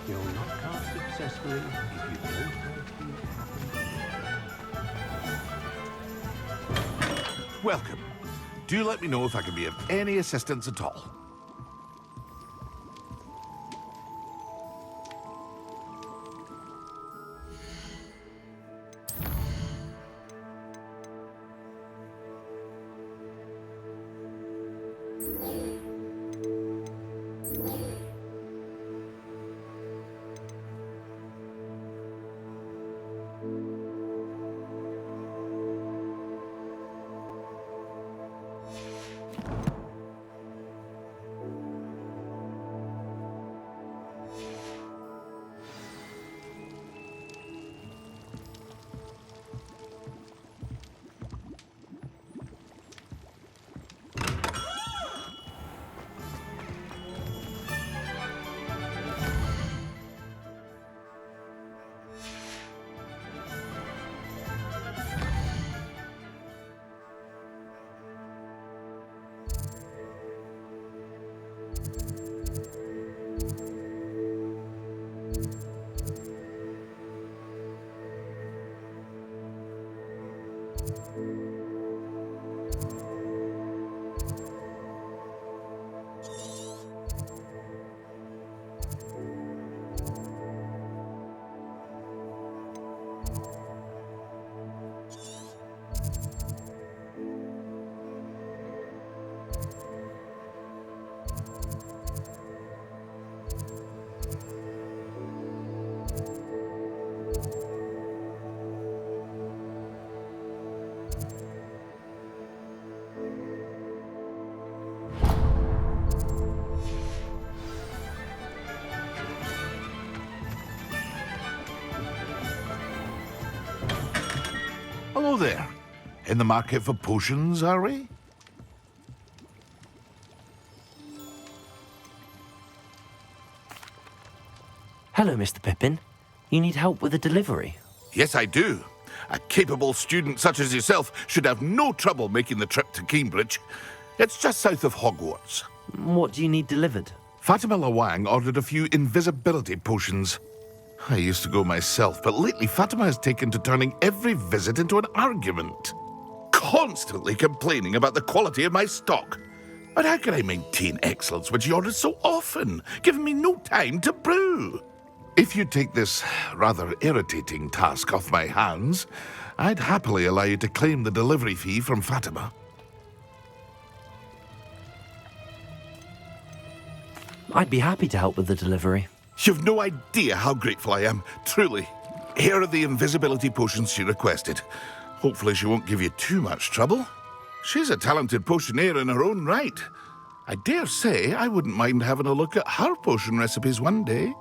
You'll not cast successfully if you don't have Welcome. Do let me know if I can be of any assistance at all. Hello there. In the market for potions, are we? Hello, Mr. Pippin. You need help with a delivery? Yes, I do. A capable student such as yourself should have no trouble making the trip to Cambridge. It's just south of Hogwarts. What do you need delivered? Fatima Lawang ordered a few invisibility potions. I used to go myself, but lately Fatima has taken to turning every visit into an argument. Constantly complaining about the quality of my stock. But how can I maintain excellence when she orders so often, giving me no time to brew? If you take this rather irritating task off my hands, I'd happily allow you to claim the delivery fee from Fatima. I'd be happy to help with the delivery. You've no idea how grateful I am, truly. Here are the invisibility potions she requested. Hopefully she won't give you too much trouble. She's a talented potioneer in her own right. I dare say I wouldn't mind having a look at her potion recipes one day.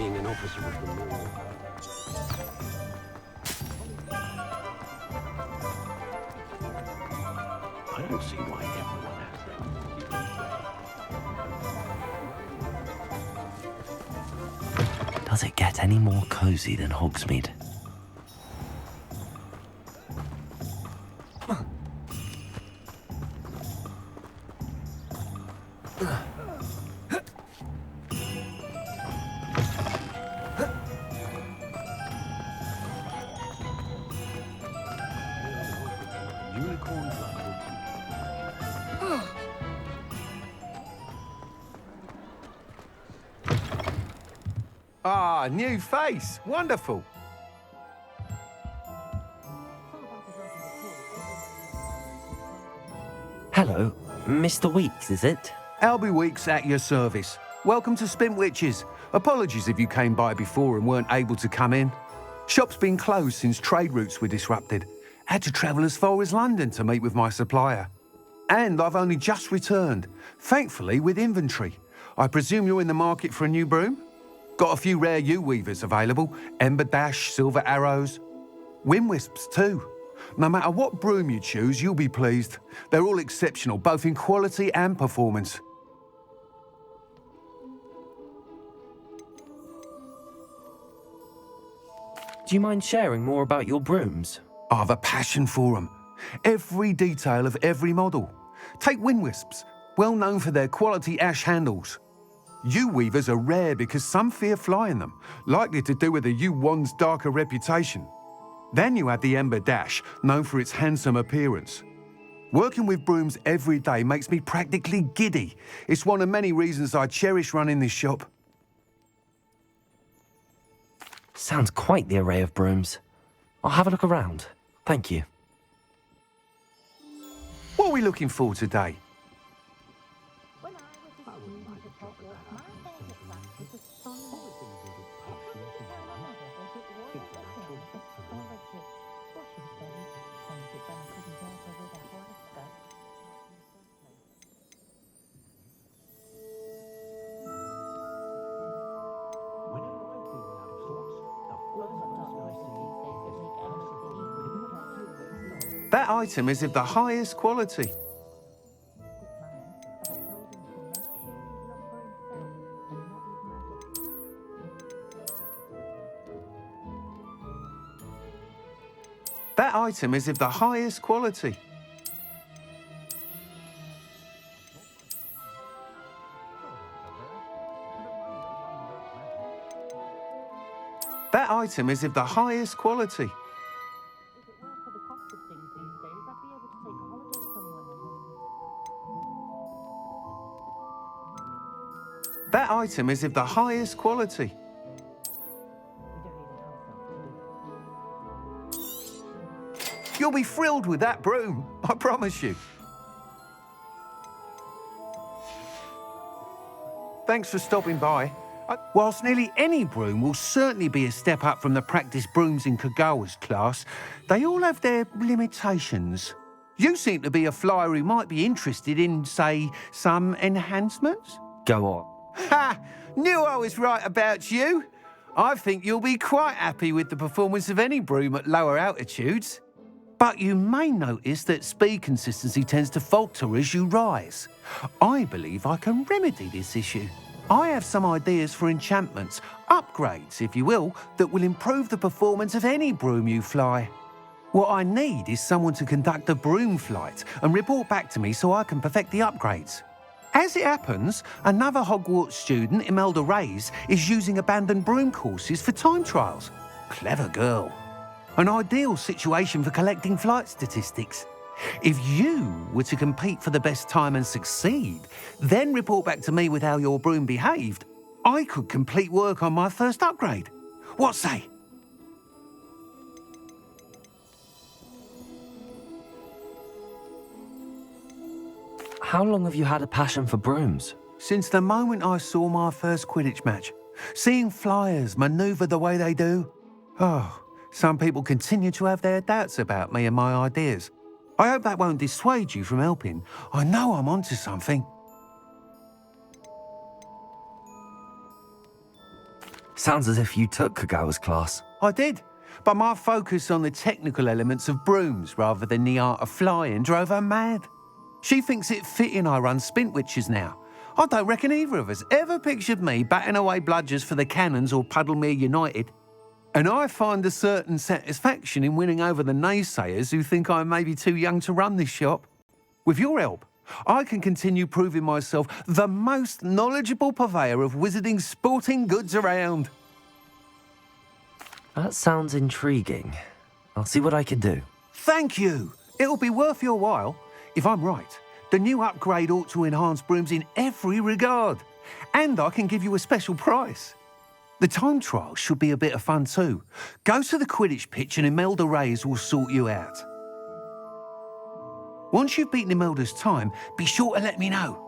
being an officer of the law. I don't see why everyone has them. Does it get any more cozy than Hogsmeade? Unicorn blood. Ah, new face. Wonderful. Hello, Mr. Weekes, is it? Albie Weekes at your service. Welcome to Spintwitches. Apologies if you came by before and weren't able to come in. Shop's been closed since trade routes were disrupted. Had to travel as far as London to meet with my supplier. And I've only just returned, thankfully with inventory. I presume you're in the market for a new broom? Got a few rare yew-weavers available, Ember Dash, Silver Arrows. Wind Wisps too. No matter what broom you choose, you'll be pleased. They're all exceptional, both in quality and performance. Do you mind sharing more about your brooms? I've a passion for them. Every detail of every model. Take Wind Wisps, well known for their quality ash handles. Yew weavers are rare because some fear flying them, likely to do with the yew wand's darker reputation. Then you have the Ember Dash, known for its handsome appearance. Working with brooms every day makes me practically giddy. It's one of many reasons I cherish running this shop. Sounds quite the array of brooms. I'll have a look around. Thank you. What are we looking for today? That item is of the highest quality. That item is of the highest quality. That item is of the highest quality. That item is of the highest quality. You'll be thrilled with that broom, I promise you. Thanks for stopping by. Whilst nearly any broom will certainly be a step up from the practice brooms in Kagawa's class, they all have their limitations. You seem to be a flyer who might be interested in, say, some enhancements? Go on. Ha! Knew I was right about you. I think you'll be quite happy with the performance of any broom at lower altitudes. But you may notice that speed consistency tends to falter as you rise. I believe I can remedy this issue. I have some ideas for enchantments, upgrades, if you will, that will improve the performance of any broom you fly. What I need is someone to conduct a broom flight and report back to me so I can perfect the upgrades. As it happens, another Hogwarts student, Imelda Reyes, is using abandoned broom courses for time trials. Clever girl. An ideal situation for collecting flight statistics. If you were to compete for the best time and succeed, then report back to me with how your broom behaved, I could complete work on my first upgrade. What say? How long have you had a passion for brooms? Since the moment I saw my first Quidditch match. Seeing flyers manoeuvre the way they do. Oh, some people continue to have their doubts about me and my ideas. I hope that won't dissuade you from helping. I know I'm onto something. Sounds as if you took Kagawa's class. I did, but my focus on the technical elements of brooms rather than the art of flying drove her mad. She thinks it fitting I run Spintwitches now. I don't reckon either of us ever pictured me batting away bludgers for the Cannons or Puddlemere United. And I find a certain satisfaction in winning over the naysayers who think I may be too young to run this shop. With your help, I can continue proving myself the most knowledgeable purveyor of wizarding sporting goods around. That sounds intriguing. I'll see what I can do. Thank you. It'll be worth your while. If I'm right, the new upgrade ought to enhance brooms in every regard. And I can give you a special price. The time trial should be a bit of fun too. Go to the Quidditch pitch and Imelda Reyes will sort you out. Once you've beaten Imelda's time, be sure to let me know.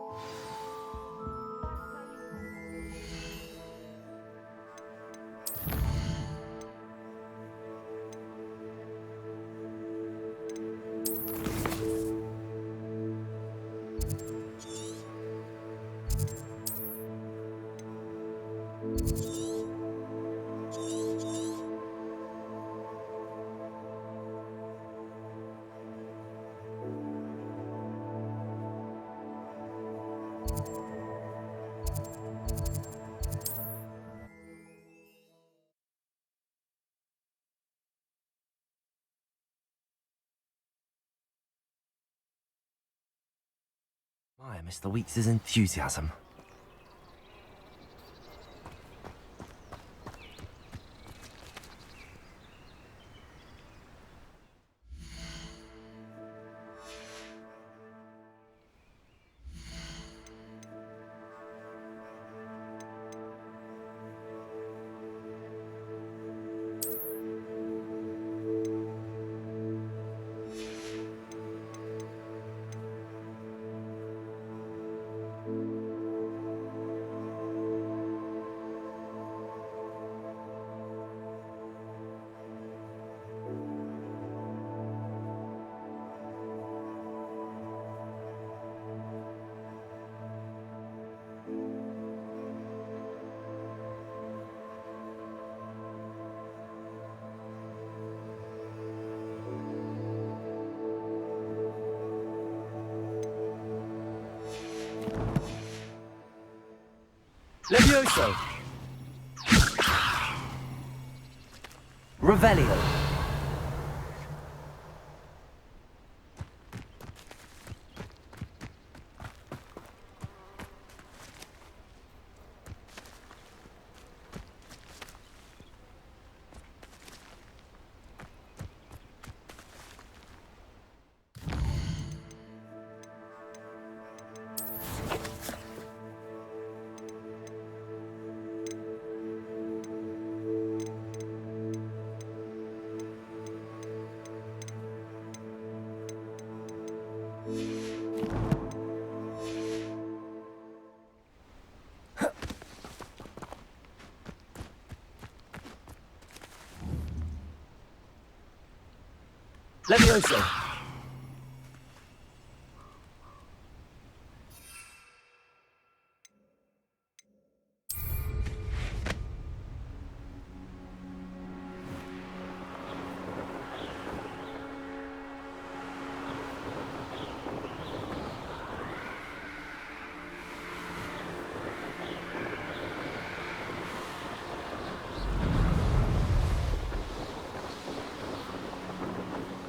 My, Mr. Weekes' enthusiasm. Levioso. Revelio. Levioso.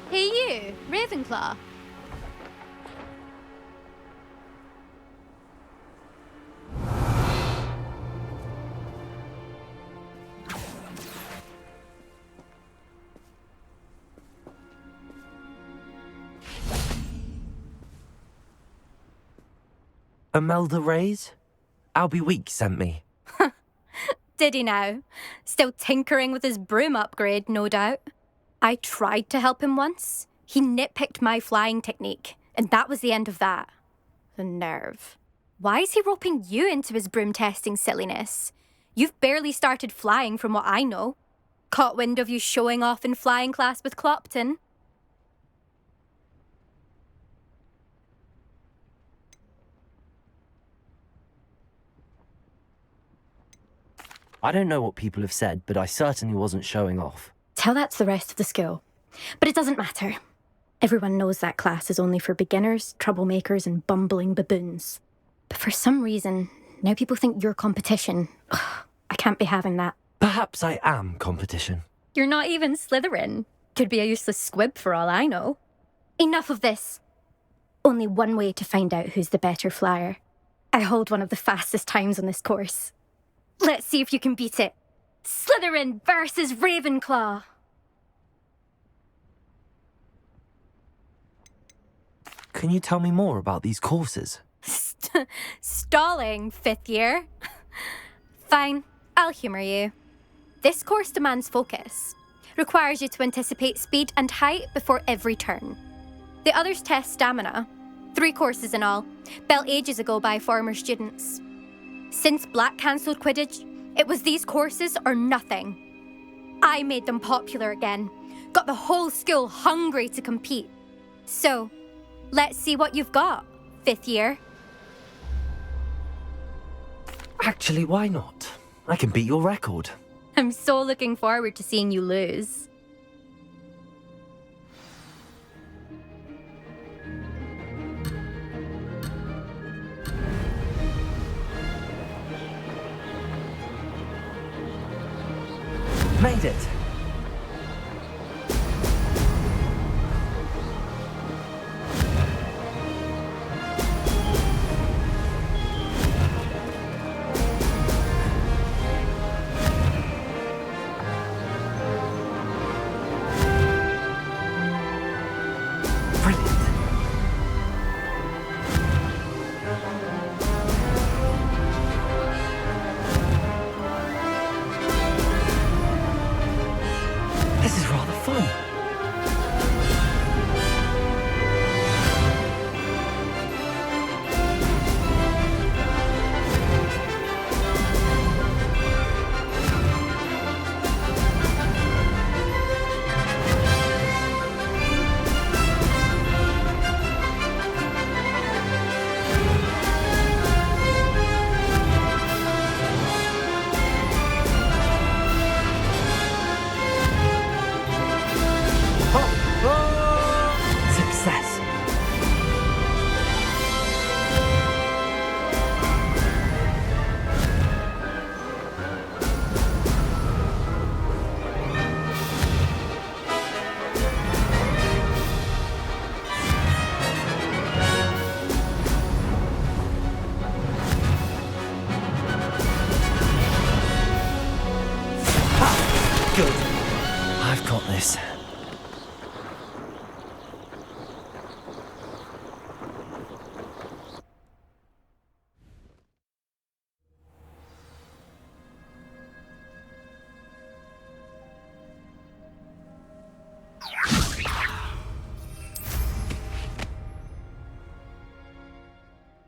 Hey you, Ravenclaw. Imelda Reyes? Albie Weekes sent me. Did he now? Still tinkering with his broom upgrade, no doubt. I tried to help him once. He nitpicked my flying technique, and that was the end of that. The nerve. Why is he roping you into his broom testing silliness? You've barely started flying from what I know. Caught wind of you showing off in flying class with Clopton. I don't know what people have said, but I certainly wasn't showing off. Tell that to the rest of the school. But it doesn't matter. Everyone knows that class is only for beginners, troublemakers, and bumbling baboons. But for some reason, now people think you're competition. Ugh, I can't be having that. Perhaps I am competition. You're not even Slytherin. Could be a useless squib for all I know. Enough of this. Only one way to find out who's the better flyer. I hold one of the fastest times on this course. Let's see if you can beat it. Slytherin versus Ravenclaw. Can you tell me more about these courses? Stalling, 5th year. Fine, I'll humour you. This course demands focus. Requires you to anticipate speed and height before every turn. The others test stamina. 3 courses in all, built ages ago by former students. Since Black cancelled Quidditch, it was these courses or nothing. I made them popular again. Got the whole school hungry to compete. So, let's see what you've got, 5th year. Actually, why not? I can beat your record. I'm so looking forward to seeing you lose. Made it! This is rather fun. Success. Good. I've got this.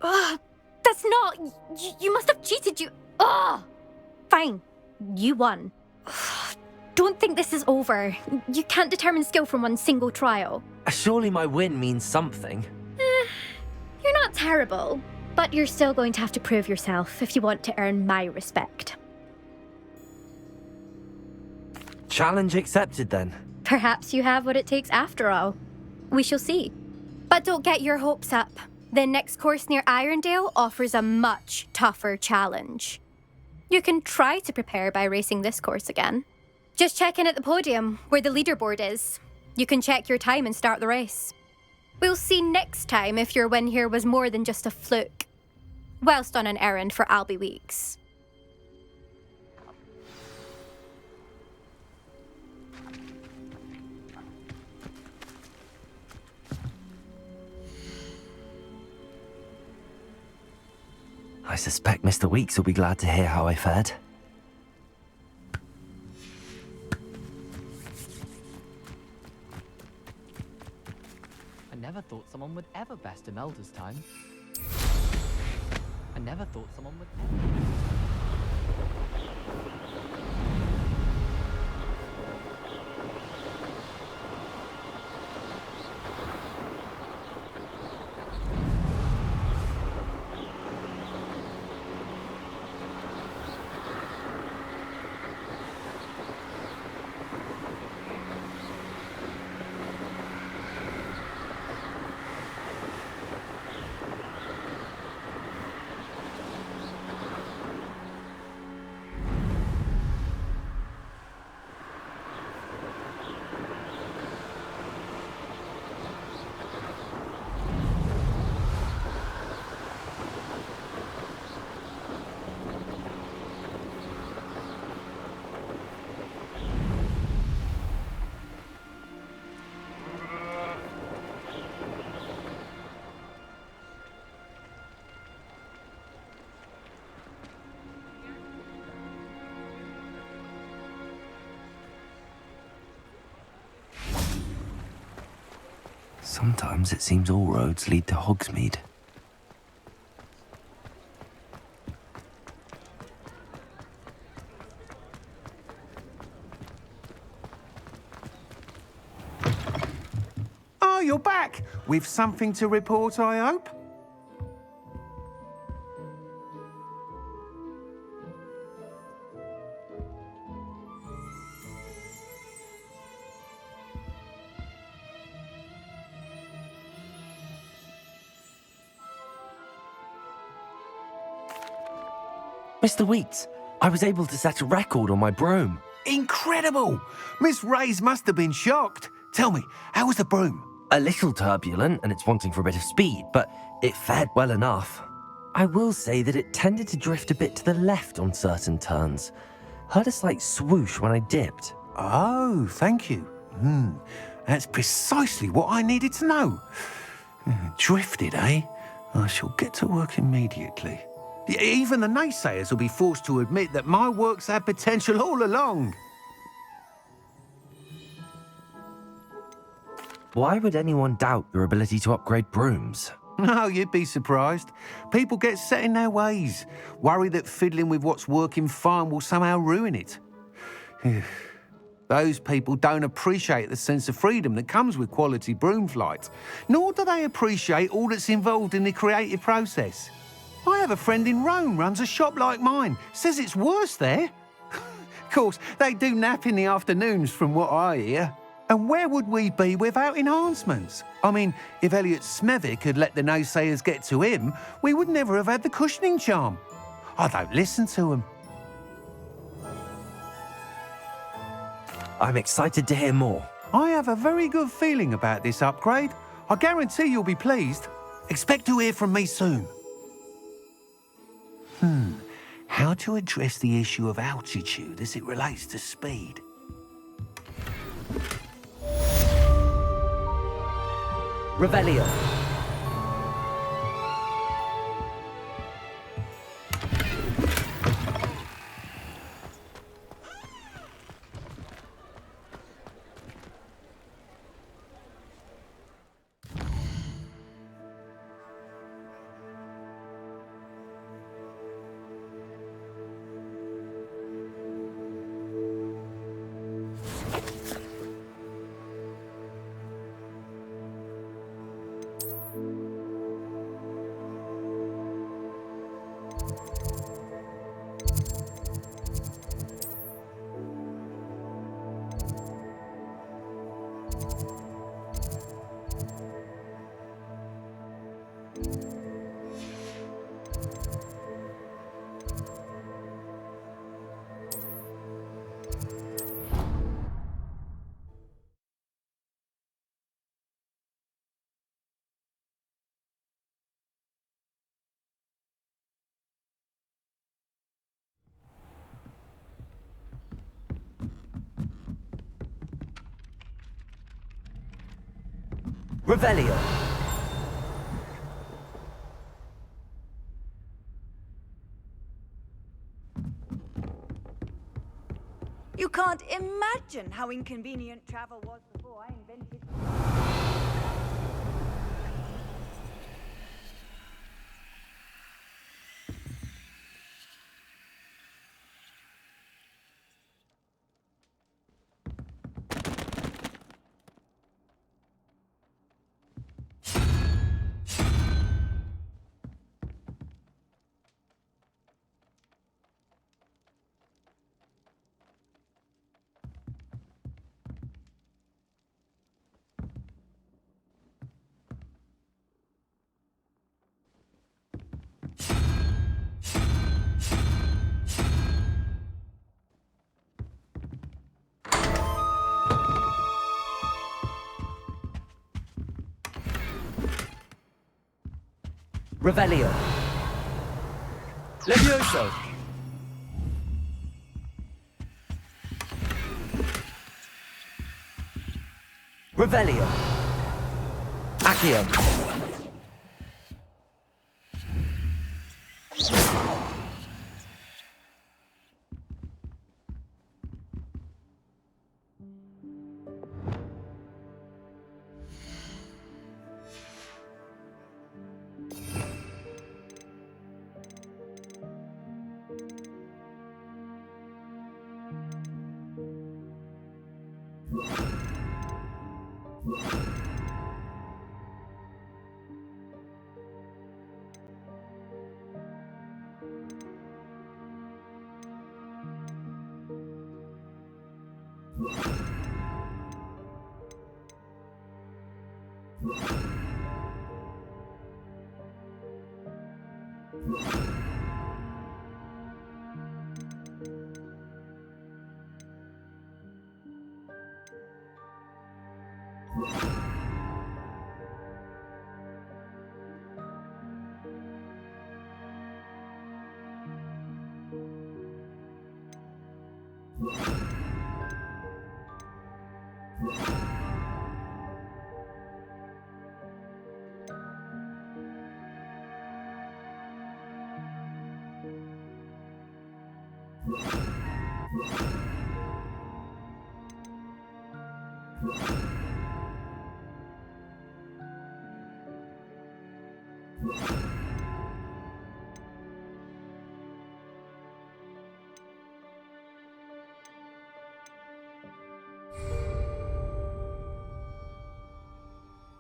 That's not... You must have cheated, you... Ugh! Fine. You won. Don't think this is over. You can't determine skill from one single trial. Surely my win means something. You're not terrible, but you're still going to have to prove yourself if you want to earn my respect. Challenge accepted then. Perhaps you have what it takes after all. We shall see. But don't get your hopes up. The next course near Irondale offers a much tougher challenge. You can try to prepare by racing this course again. Just check in at the podium, where the leaderboard is. You can check your time and start the race. We'll see next time if your win here was more than just a fluke, whilst on an errand for Albie Weekes. I suspect Mr. Weekes will be glad to hear how I fared. I never thought someone would ever best Imelda's time. I never thought someone would ever... Sometimes it seems all roads lead to Hogsmeade. Oh, you're back! With something to report, I hope? Mr. Weekes, I was able to set a record on my broom. Incredible! Miss Reyes must have been shocked. Tell me, how was the broom? A little turbulent and it's wanting for a bit of speed, but it fared well enough. I will say that it tended to drift a bit to the left on certain turns. Heard a slight swoosh when I dipped. Oh, thank you. That's precisely what I needed to know. Drifted, eh? I shall get to work immediately. Even the naysayers will be forced to admit that my work's had potential all along. Why would anyone doubt your ability to upgrade brooms? No, you'd be surprised. People get set in their ways, worry that fiddling with what's working fine will somehow ruin it. Those people don't appreciate the sense of freedom that comes with quality broom flight, nor do they appreciate all that's involved in the creative process. I have a friend in Rome runs a shop like mine, says it's worse there. Of course, they do nap in the afternoons from what I hear. And where would we be without enhancements? I mean, if Elliot Smethwick had let the naysayers get to him, we would never have had the cushioning charm. I don't listen to them. I'm excited to hear more. I have a very good feeling about this upgrade. I guarantee you'll be pleased. Expect to hear from me soon. How to address the issue of altitude as it relates to speed? Revelio. Revelio. You can't imagine how inconvenient travel was before I invented... Revelio. Levioso. Revelio. Accio.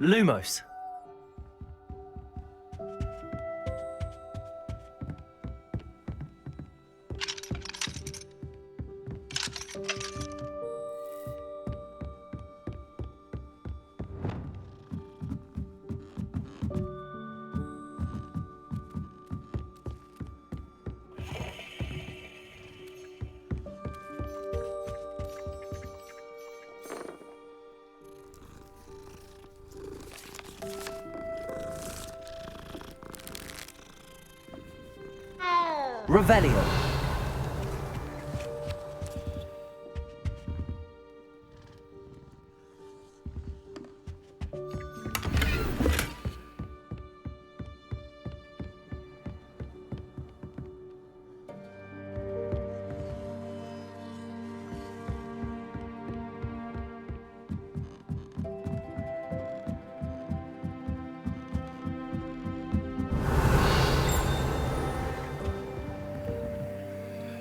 Lumos. Revelio.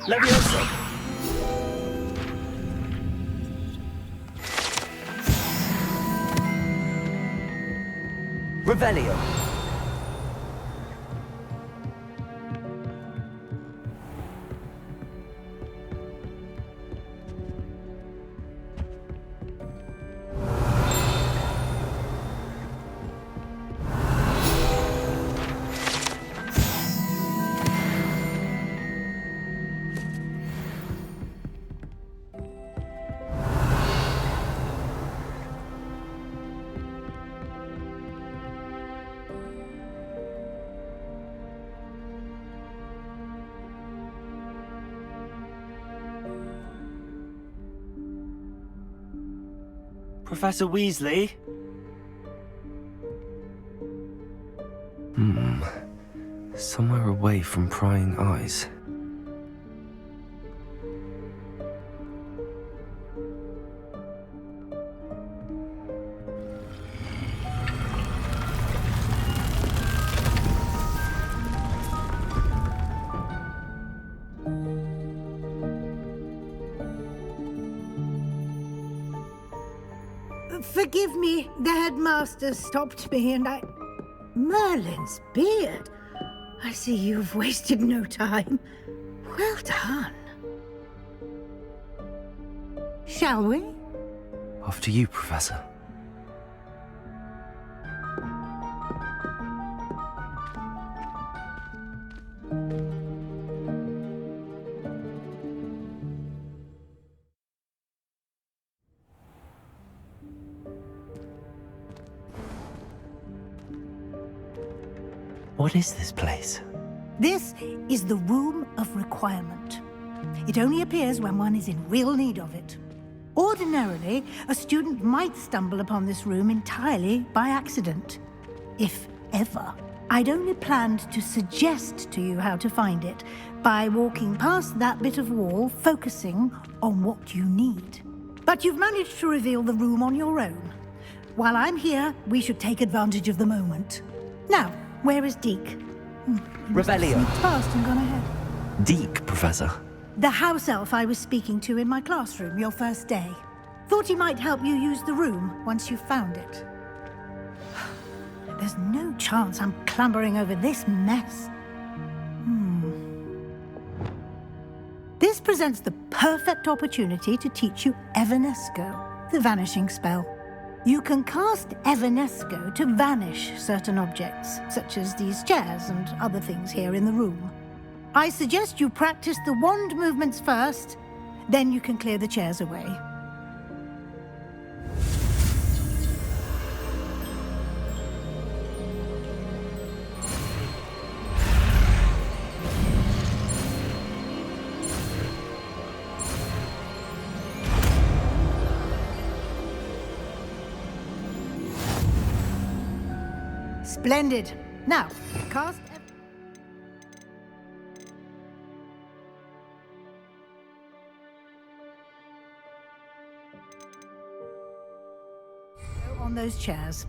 Levioso. Revelio. Professor Weasley? Somewhere away from prying eyes. Forgive me, the headmaster stopped me and I... Merlin's beard. I see you've wasted no time. Well done. Shall we? After you, Professor. What is this place? This is the Room of Requirement. It only appears when one is in real need of it. Ordinarily, a student might stumble upon this room entirely by accident. If ever. I'd only planned to suggest to you how to find it by walking past that bit of wall, focusing on what you need. But you've managed to reveal the room on your own. While I'm here, we should take advantage of the moment. Now, where is Deke? Revelio. Sneaked past and gone ahead. Deke, Professor. The house elf I was speaking to in my classroom your first day. Thought he might help you use the room once you found it. There's no chance I'm clambering over this mess. This presents the perfect opportunity to teach you Evanesco, the vanishing spell. You can cast Evanesco to vanish certain objects, such as these chairs and other things here in the room. I suggest you practice the wand movements first, then you can clear the chairs away. Splendid. Now, cast... on those chairs.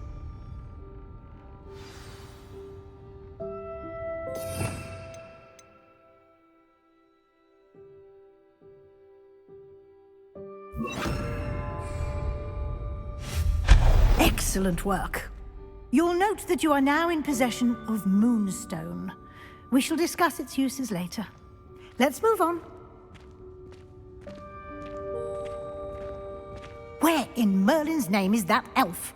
Excellent work. You'll note that you are now in possession of Moonstone. We shall discuss its uses later. Let's move on. Where in Merlin's name is that elf?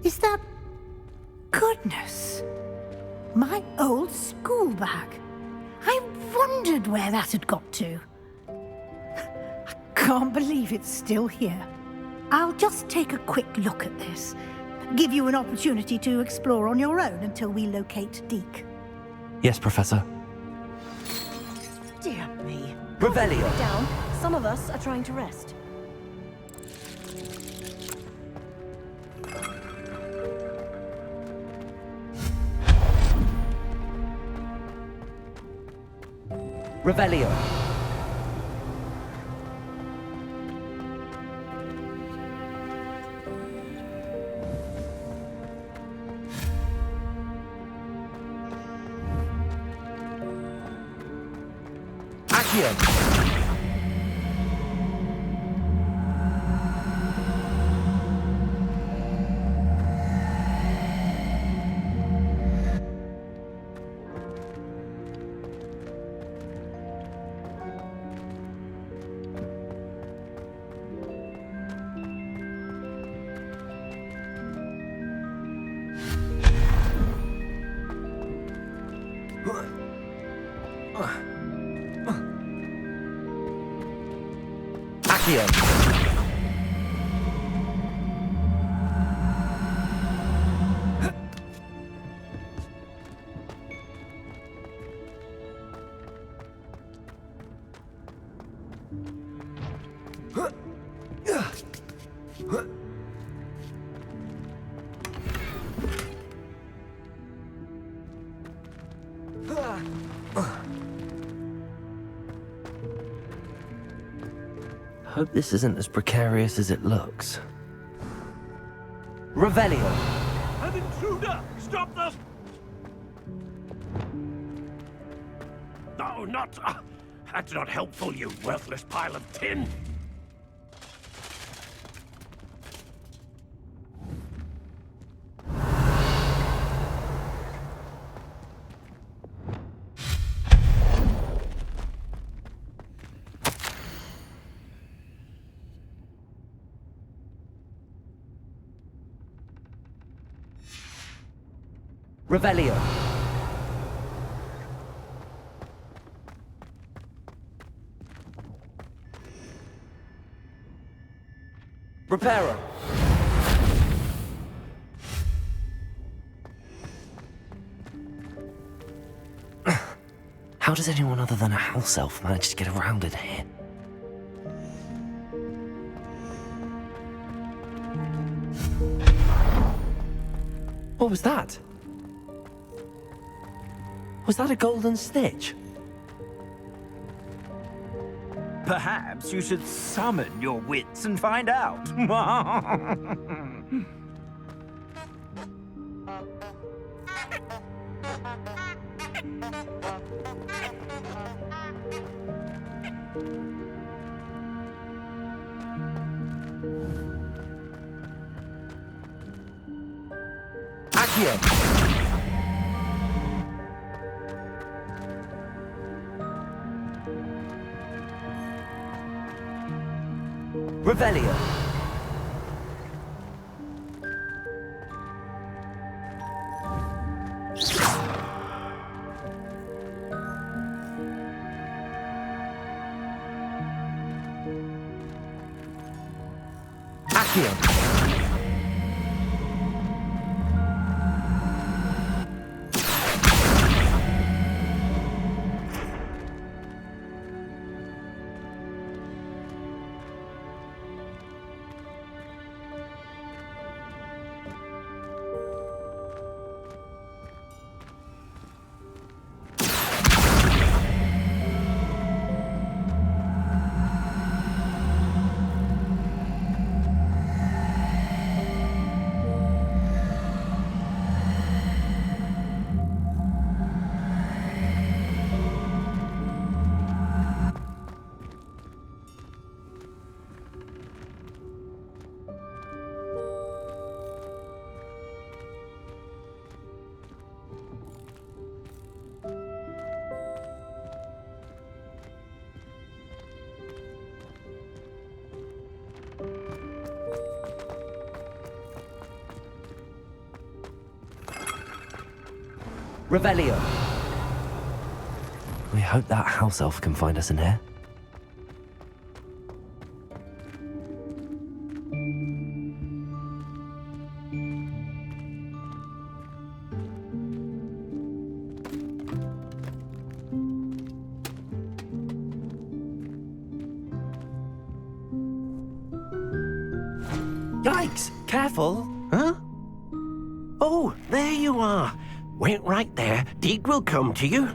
Is that... Goodness! My old school bag. I wondered where that had got to. I can't believe it's still here. I'll just take a quick look at this. Give you an opportunity to explore on your own until we locate Deke. Yes, Professor. Dear me. Revelio. Down. Some of us are trying to rest. Revelio. Accio. Hope this isn't as precarious as it looks. Revelio. An intruder! Stop the... No, not... that's not helpful, you worthless pile of tin! Revelio. Reparo. How does anyone other than a house elf manage to get around in here? What was that? Was that a golden snitch? Perhaps you should summon your wits and find out. Accio! Revelio! Accio! Revelio! We hope that house elf can find us in here. Yikes! Careful! Huh? Oh, there you are. Wait right there. Deke will come to you.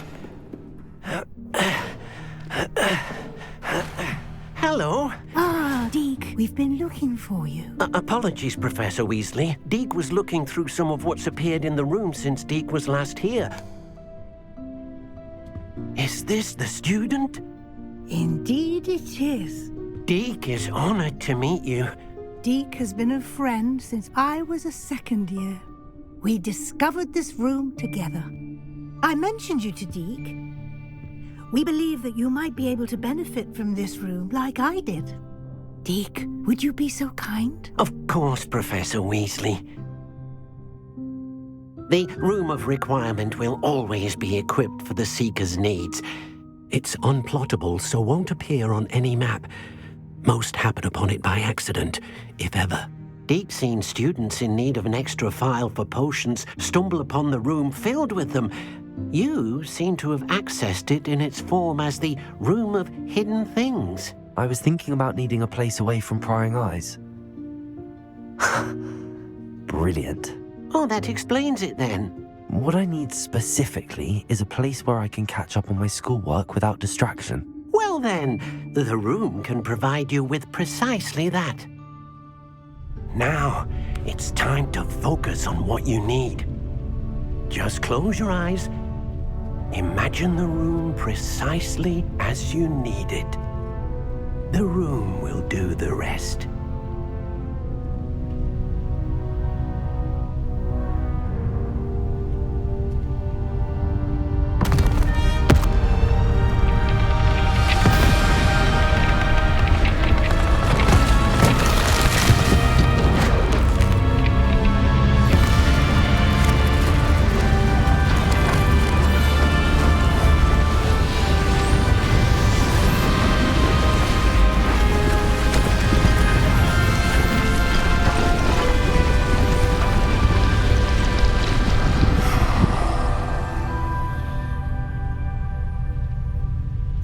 Hello. Ah, Deke, we've been looking for you. Apologies, Professor Weasley. Deke was looking through some of what's appeared in the room since Deke was last here. Is this the student? Indeed it is. Deke is honored to meet you. Deke has been a friend since I was a second year. We discovered this room together. I mentioned you to Deke. We believe that you might be able to benefit from this room like I did. Deke, would you be so kind? Of course, Professor Weasley. The Room of Requirement will always be equipped for the Seeker's needs. It's unplottable, so won't appear on any map. Most happen upon it by accident, if ever. Deke's seen students in need of an extra file for potions stumble upon the room filled with them. You seem to have accessed it in its form as the Room of Hidden Things. I was thinking about needing a place away from prying eyes. Brilliant. Oh, that explains it then. What I need specifically is a place where I can catch up on my schoolwork without distraction. Well then, the room can provide you with precisely that. Now, it's time to focus on what you need. Just close your eyes. Imagine the room precisely as you need it. The room will do the rest.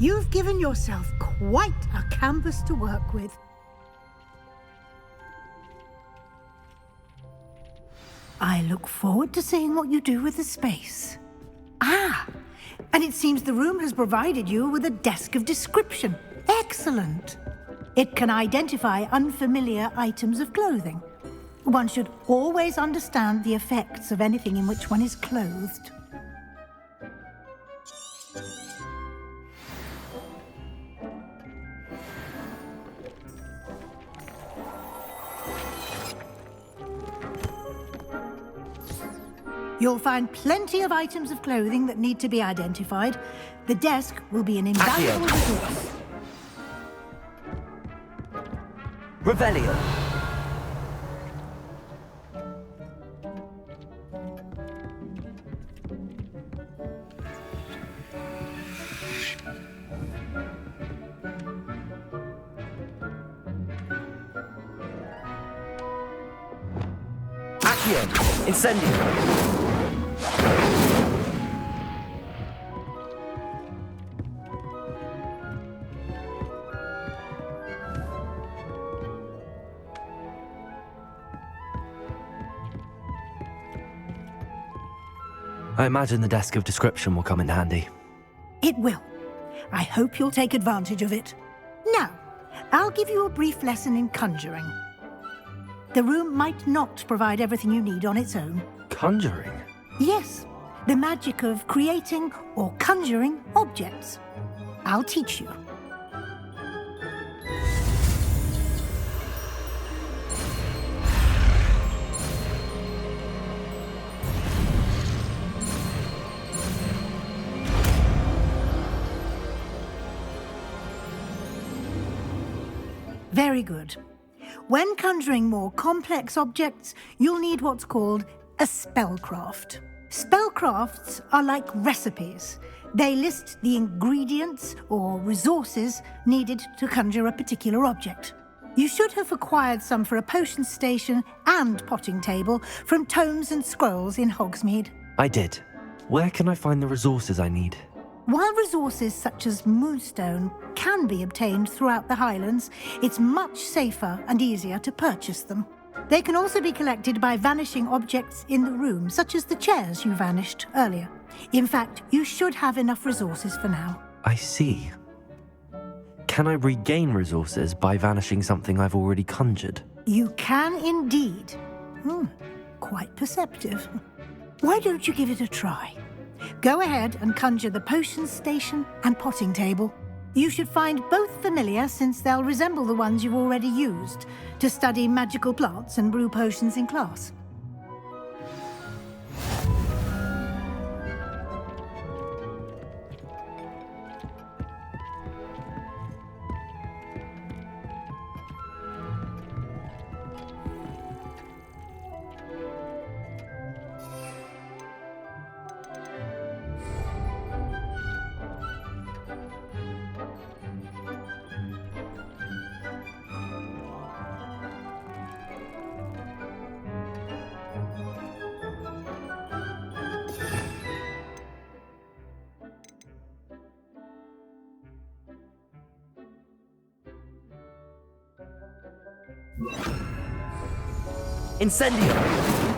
You've given yourself quite a canvas to work with. I look forward to seeing what you do with the space. Ah, and it seems the room has provided you with a desk of description. Excellent. It can identify unfamiliar items of clothing. One should always understand the effects of anything in which one is clothed. You'll find plenty of items of clothing that need to be identified. The desk will be an invaluable resource. Revelio. Accio. Incendio. I imagine the desk of description will come in handy. It will. I hope you'll take advantage of it. Now, I'll give you a brief lesson in conjuring. The room might not provide everything you need on its own. Conjuring? Yes, the magic of creating or conjuring objects. I'll teach you. Very good. When conjuring more complex objects, you'll need what's called a spellcraft. Spellcrafts are like recipes. They list the ingredients or resources needed to conjure a particular object. You should have acquired some for a potion station and potting table from tomes and scrolls in Hogsmeade. I did. Where can I find the resources I need? While resources such as moonstone can be obtained throughout the Highlands, it's much safer and easier to purchase them. They can also be collected by vanishing objects in the room, such as the chairs you vanished earlier. In fact, you should have enough resources for now. I see. Can I regain resources by vanishing something I've already conjured? You can indeed. Quite perceptive. Why don't you give it a try? Go ahead and conjure the potion station and potting table. You should find both familiar, since they'll resemble the ones you've already used to study magical plants and brew potions in class. Incendio!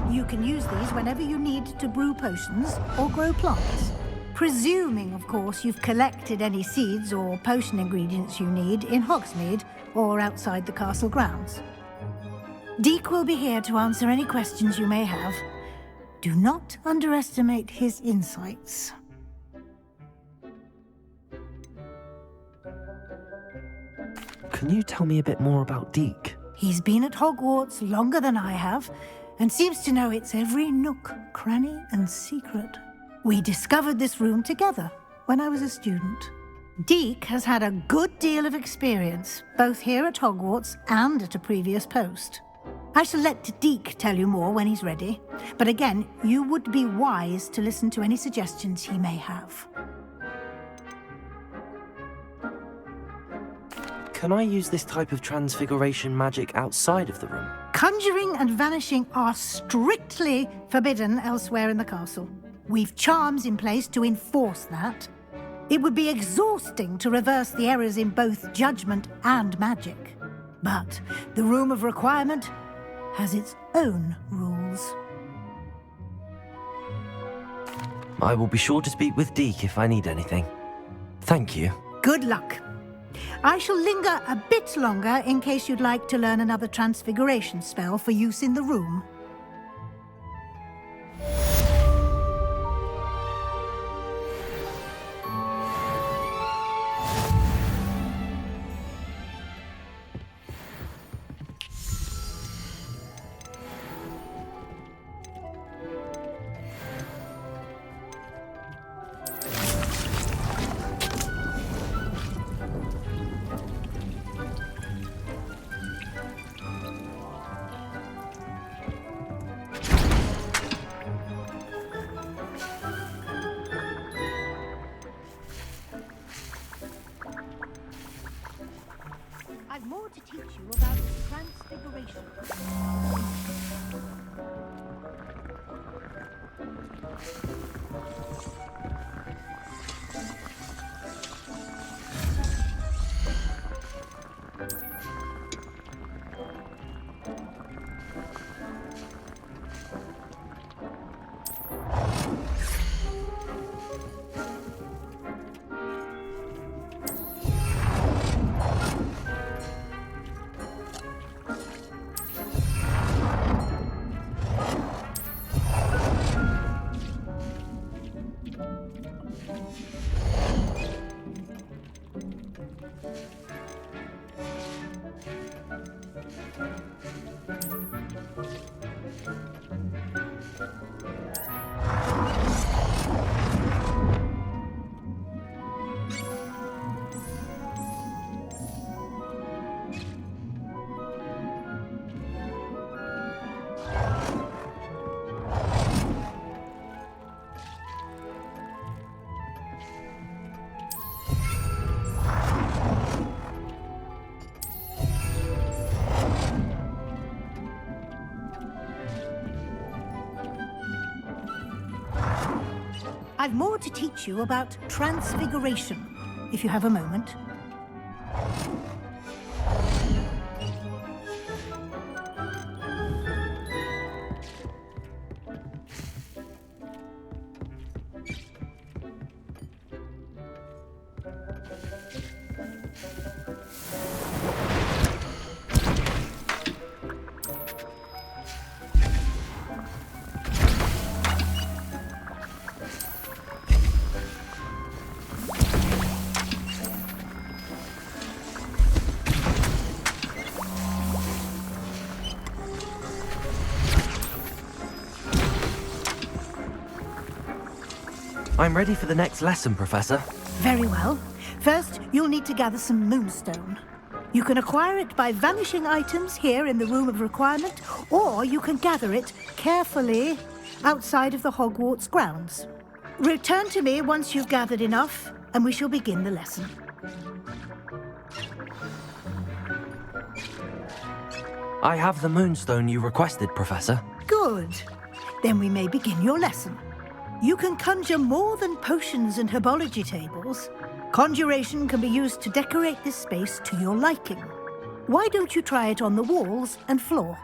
You can use these whenever you need to brew potions or grow plants. Presuming, of course, you've collected any seeds or potion ingredients you need in Hogsmeade or outside the castle grounds. Deek will be here to answer any questions you may have. Do not underestimate his insights. Can you tell me a bit more about Deek? He's been at Hogwarts longer than I have, and seems to know its every nook, cranny, and secret. We discovered this room together when I was a student. Deek has had a good deal of experience, both here at Hogwarts and at a previous post. I shall let Deek tell you more when he's ready, but again, you would be wise to listen to any suggestions he may have. Can I use this type of transfiguration magic outside of the room? Conjuring and vanishing are strictly forbidden elsewhere in the castle. We've charms in place to enforce that. It would be exhausting to reverse the errors in both judgment and magic. But the Room of Requirement has its own rules. I will be sure to speak with Deek if I need anything. Thank you. Good luck. I shall linger a bit longer in case you'd like to learn another transfiguration spell for use in the room. I've more to teach you about transfiguration. I've more to teach you about transfiguration, if you have a moment. I'm ready for the next lesson, Professor. Very well. First, you'll need to gather some moonstone. You can acquire it by vanishing items here in the Room of Requirement, or you can gather it carefully outside of the Hogwarts grounds. Return to me once you've gathered enough, and we shall begin the lesson. I have the moonstone you requested, Professor. Good. Then we may begin your lesson. You can conjure more than potions and herbology tables. Conjuration can be used to decorate this space to your liking. Why don't you try it on the walls and floor?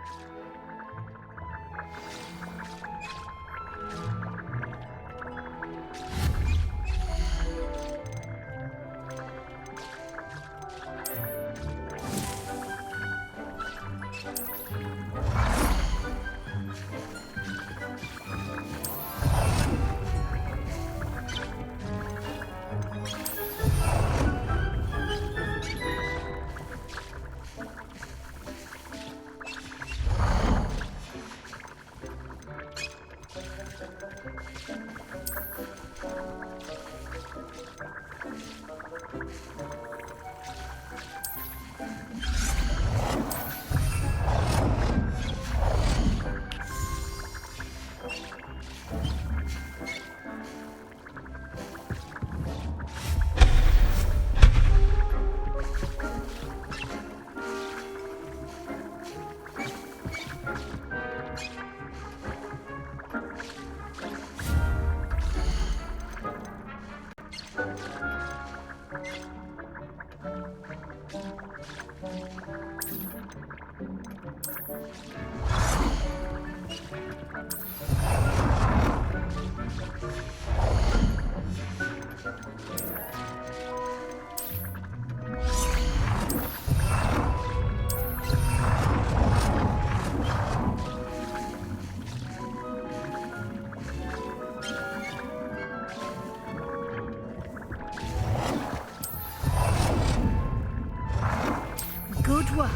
work.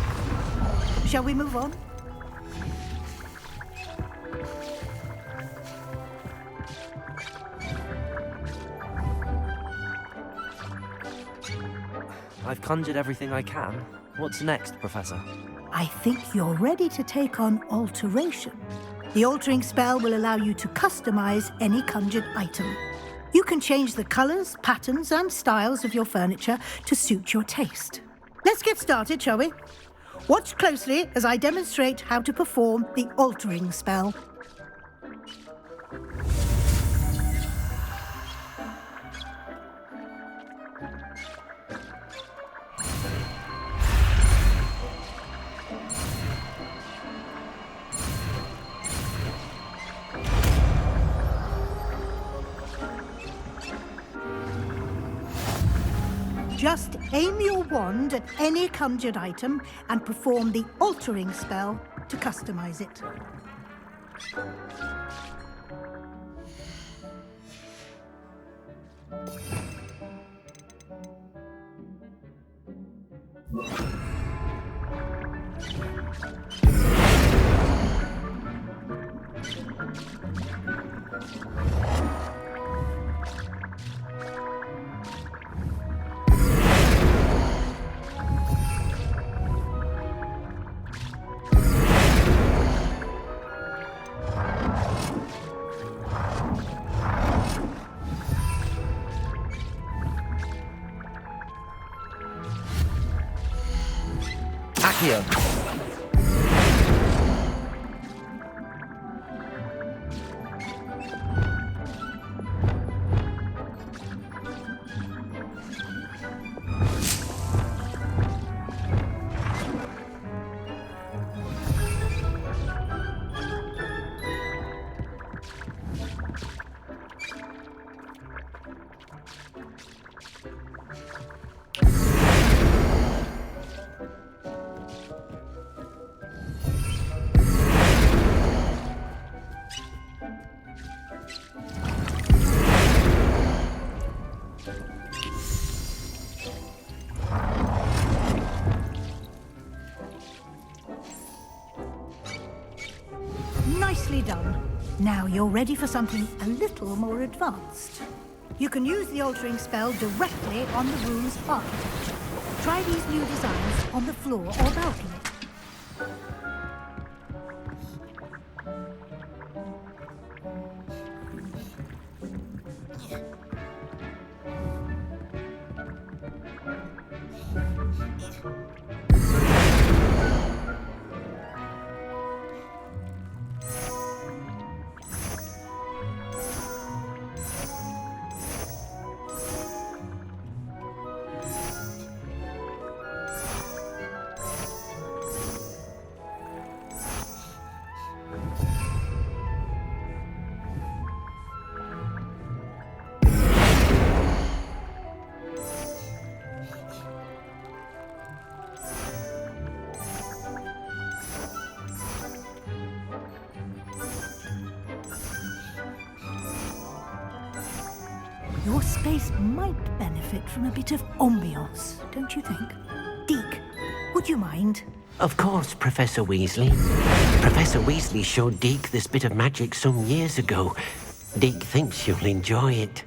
Shall we move on? I've conjured everything I can. What's next, Professor? I think you're ready to take on alteration. The altering spell will allow you to customize any conjured item. You can change the colors, patterns, and styles of your furniture to suit your taste. Let's get started, shall we? Watch closely as I demonstrate how to perform the altering spell. Just aim your wand at any conjured item and perform the altering spell to customize it. Accio. Nicely done. Now you're ready for something a little more advanced. You can use the altering spell directly on the room's architecture. Try these new designs on the floor or balcony. Your space might benefit from a bit of ambiance, don't you think? Deke, would you mind? Of course, Professor Weasley. Professor Weasley showed Deke this bit of magic some years ago. Deke thinks you'll enjoy it.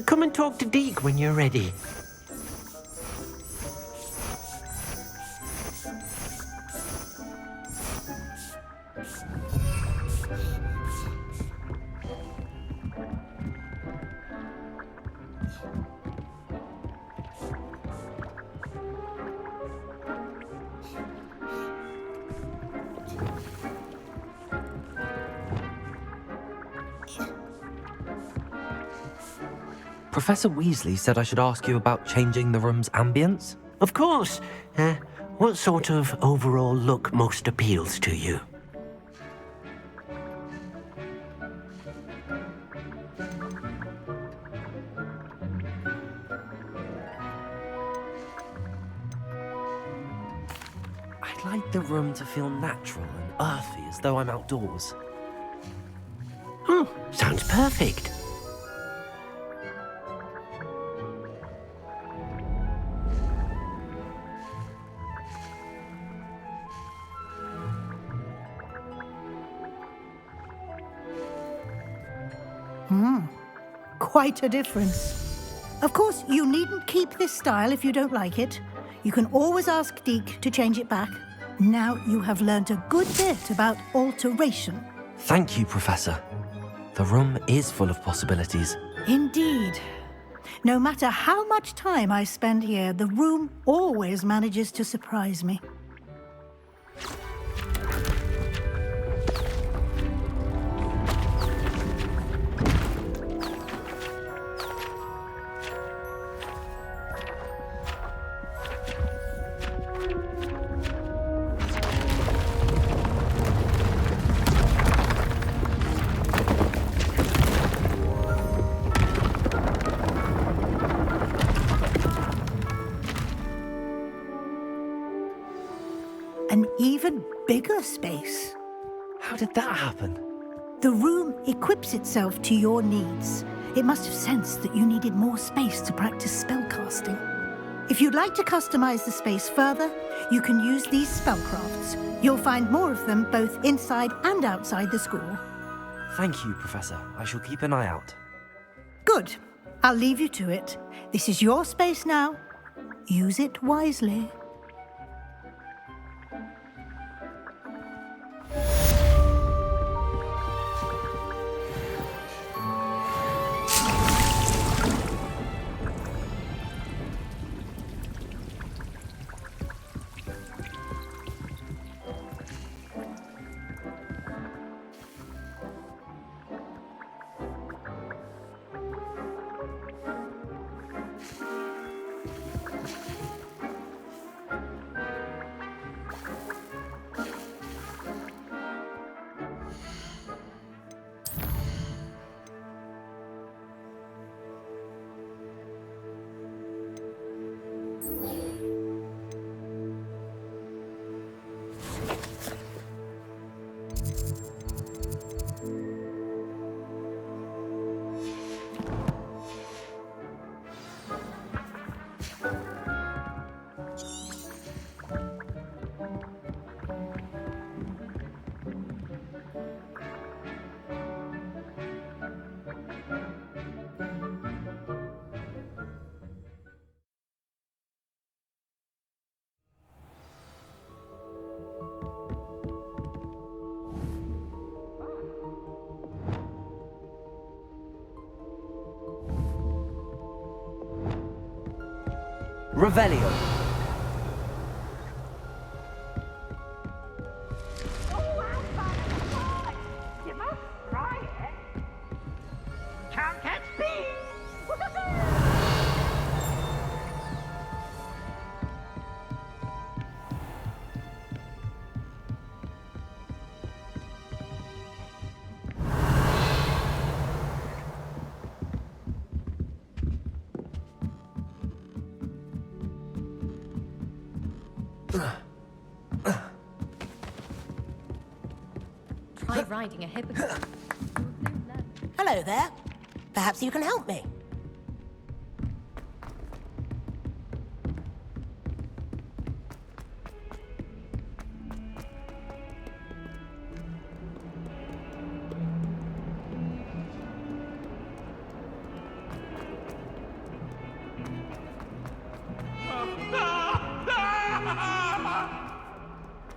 Come and talk to Deke when you're ready. Professor Weasley said I should ask you about changing the room's ambience. Of course. What sort of overall look most appeals to you? I'd like the room to feel natural and earthy, as though I'm outdoors. Oh, sounds perfect. Quite a difference. Of course, you needn't keep this style if you don't like it. You can always ask Deke to change it back. Now you have learnt a good bit about alteration. Thank you, Professor. The room is full of possibilities. Indeed. No matter how much time I spend here, the room always manages to surprise me. An even bigger space. How did that happen? The room equips itself to your needs. It must have sensed that you needed more space to practice spellcasting. If you'd like to customize the space further, you can use these spellcrafts. You'll find more of them both inside and outside the school. Thank you, Professor. I shall keep an eye out. Good. I'll leave you to it. This is your space now. Use it wisely. Revelio. You must try it. Can't catch me. Try riding a hippogriff. Hello there. Perhaps you can help me.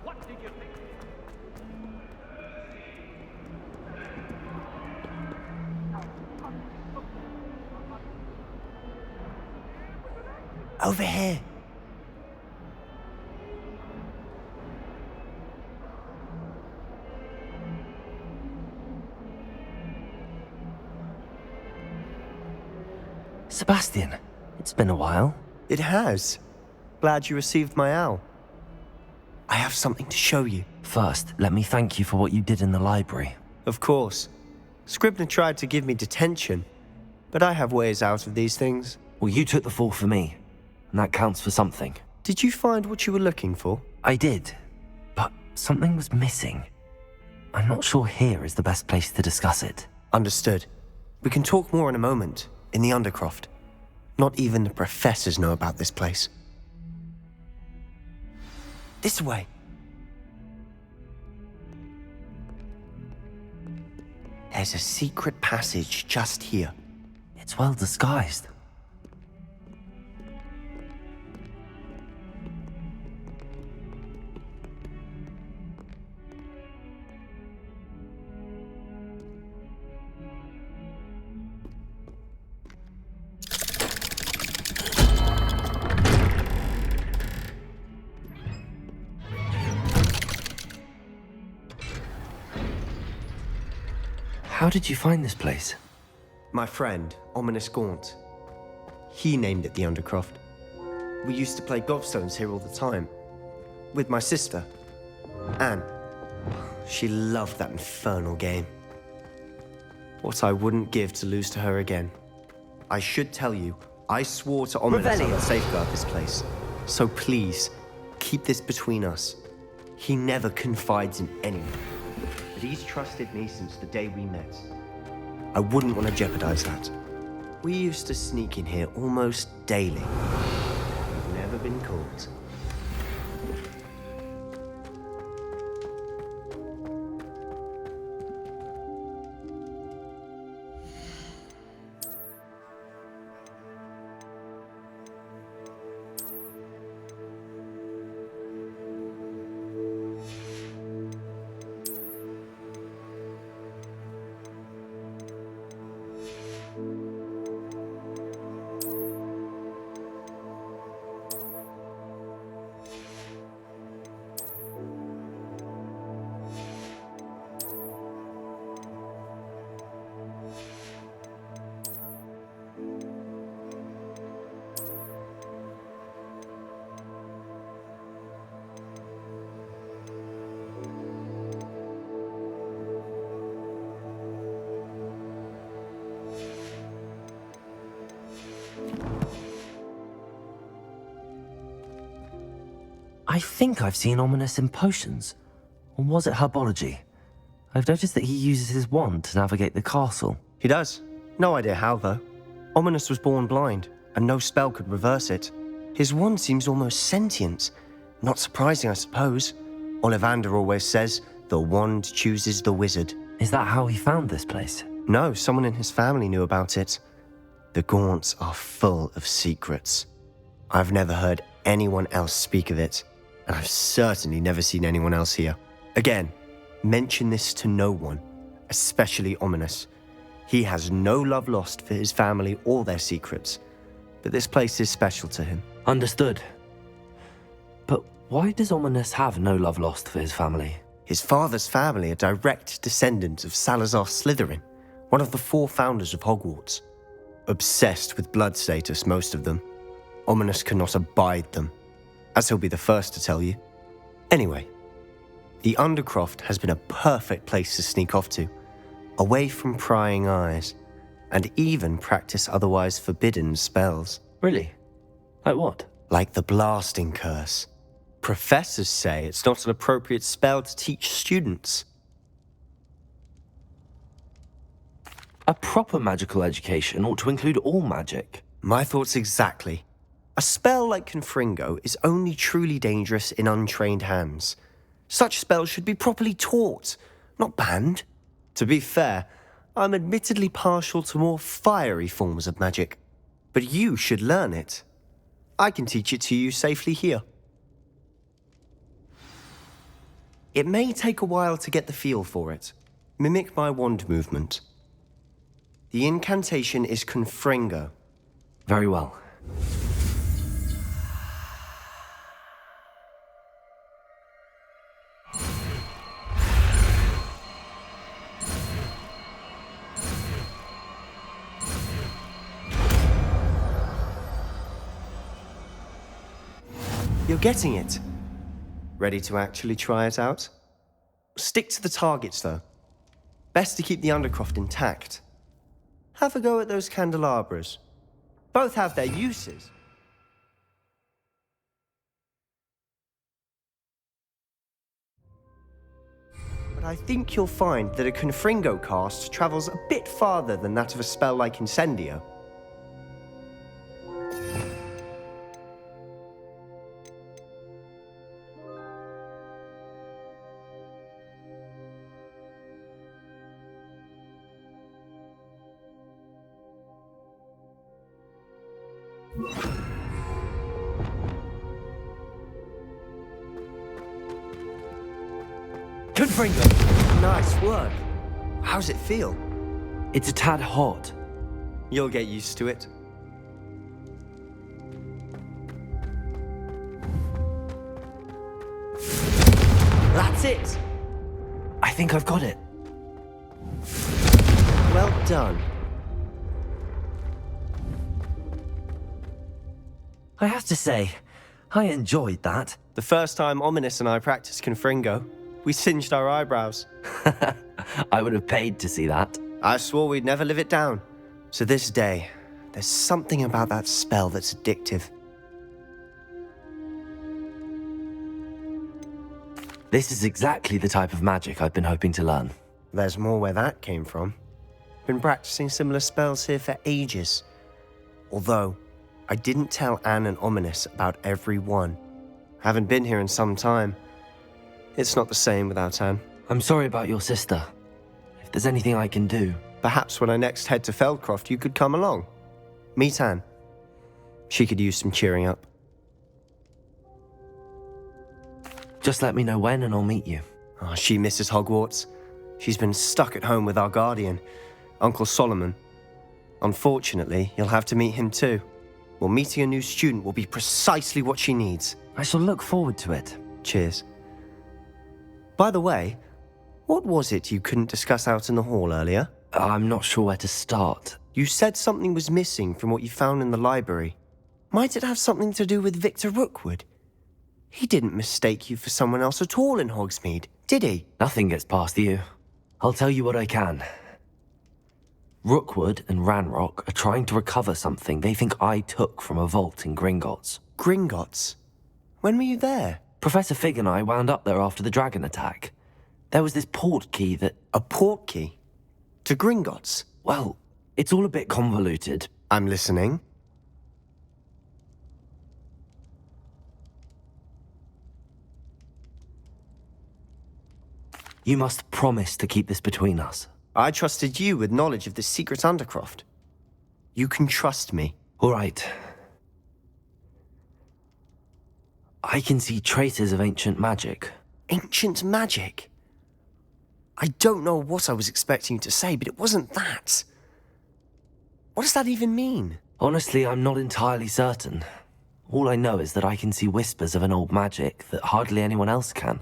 What did you think? Over here. Sebastian, it's been a while. It has. Glad you received my owl. I have something to show you. First, let me thank you for what you did in the library. Of course. Scribner tried to give me detention, but I have ways out of these things. Well, you took the fall for me, and that counts for something. Did you find what you were looking for? I did, but something was missing. I'm not sure here is the best place to discuss it. Understood. We can talk more in a moment, in the Undercroft. Not even the professors know about this place. This way. There's a secret passage just here. It's well disguised. How did you find this place? My friend, Ominous Gaunt. He named it the Undercroft. We used to play gobstones here all the time. With my sister, Anne. She loved that infernal game. What I wouldn't give to lose to her again. I should tell you, I swore to Ominous I would safeguard this place. So please, keep this between us. He never confides in anyone. But he's trusted me since the day we met. I wouldn't want to jeopardize that. We used to sneak in here almost daily. We've never been caught. I think I've seen Ominous in potions. Or was it herbology? I've noticed that he uses his wand to navigate the castle. He does. No idea how, though. Ominous was born blind, and no spell could reverse it. His wand seems almost sentient. Not surprising, I suppose. Ollivander always says, the wand chooses the wizard. Is that how he found this place? No, someone in his family knew about it. The Gaunts are full of secrets. I've never heard anyone else speak of it, and I've certainly never seen anyone else here. Again, mention this to no one, especially Ominous. He has no love lost for his family or their secrets, but this place is special to him. Understood. But why does Ominous have no love lost for his family? His father's family are direct descendants of Salazar Slytherin, one of the 4 founders of Hogwarts. Obsessed with blood status, most of them. Ominous cannot abide them, as he'll be the first to tell you. Anyway, the Undercroft has been a perfect place to sneak off to, away from prying eyes, and even practice otherwise forbidden spells. Really? Like what? Like the blasting curse. Professors say it's not an appropriate spell to teach students. A proper magical education ought to include all magic. My thoughts exactly. A spell like Confringo is only truly dangerous in untrained hands. Such spells should be properly taught, not banned. To be fair, I'm admittedly partial to more fiery forms of magic. But you should learn it. I can teach it to you safely here. It may take a while to get the feel for it. Mimic my wand movement. The incantation is Confringo. Very well. You're getting it. Ready to actually try it out? Stick to the targets, though. Best to keep the Undercroft intact. Have a go at those candelabras. Both have their uses. But I think you'll find that a Confringo cast travels a bit farther than that of a spell like Incendio. Confringo! Nice work. How's it feel? It's a tad hot. You'll get used to it. That's it! I think I've got it. Well done. I have to say, I enjoyed that. The first time Ominous and I practiced Confringo, we singed our eyebrows. I would have paid to see that. I swore we'd never live it down. To this day, there's something about that spell that's addictive. This is exactly the type of magic I've been hoping to learn. There's more where that came from. Been practicing similar spells here for ages. Although, I didn't tell Anne and Ominous about every one. Haven't been here in some time. It's not the same without Anne. I'm sorry about your sister. If there's anything I can do... Perhaps when I next head to Feldcroft, you could come along. Meet Anne. She could use some cheering up. Just let me know when and I'll meet you. Oh, she misses Hogwarts. She's been stuck at home with our guardian, Uncle Solomon. Unfortunately, you'll have to meet him too. Well, meeting a new student will be precisely what she needs. I shall look forward to it. Cheers. By the way, what was it you couldn't discuss out in the hall earlier? I'm not sure where to start. You said something was missing from what you found in the library. Might it have something to do with Victor Rookwood? He didn't mistake you for someone else at all in Hogsmeade, did he? Nothing gets past you. I'll tell you what I can. Rookwood and Ranrock are trying to recover something they think I took from a vault in Gringotts. Gringotts? When were you there? Professor Fig and I wound up there after the dragon attack. There was this port key that... A port key? To Gringotts? Well, it's all a bit convoluted. I'm listening. You must promise to keep this between us. I trusted you with knowledge of the secret Undercroft. You can trust me. All right. I can see traces of ancient magic. Ancient magic? I don't know what I was expecting you to say, but it wasn't that. What does that even mean? Honestly, I'm not entirely certain. All I know is that I can see whispers of an old magic that hardly anyone else can.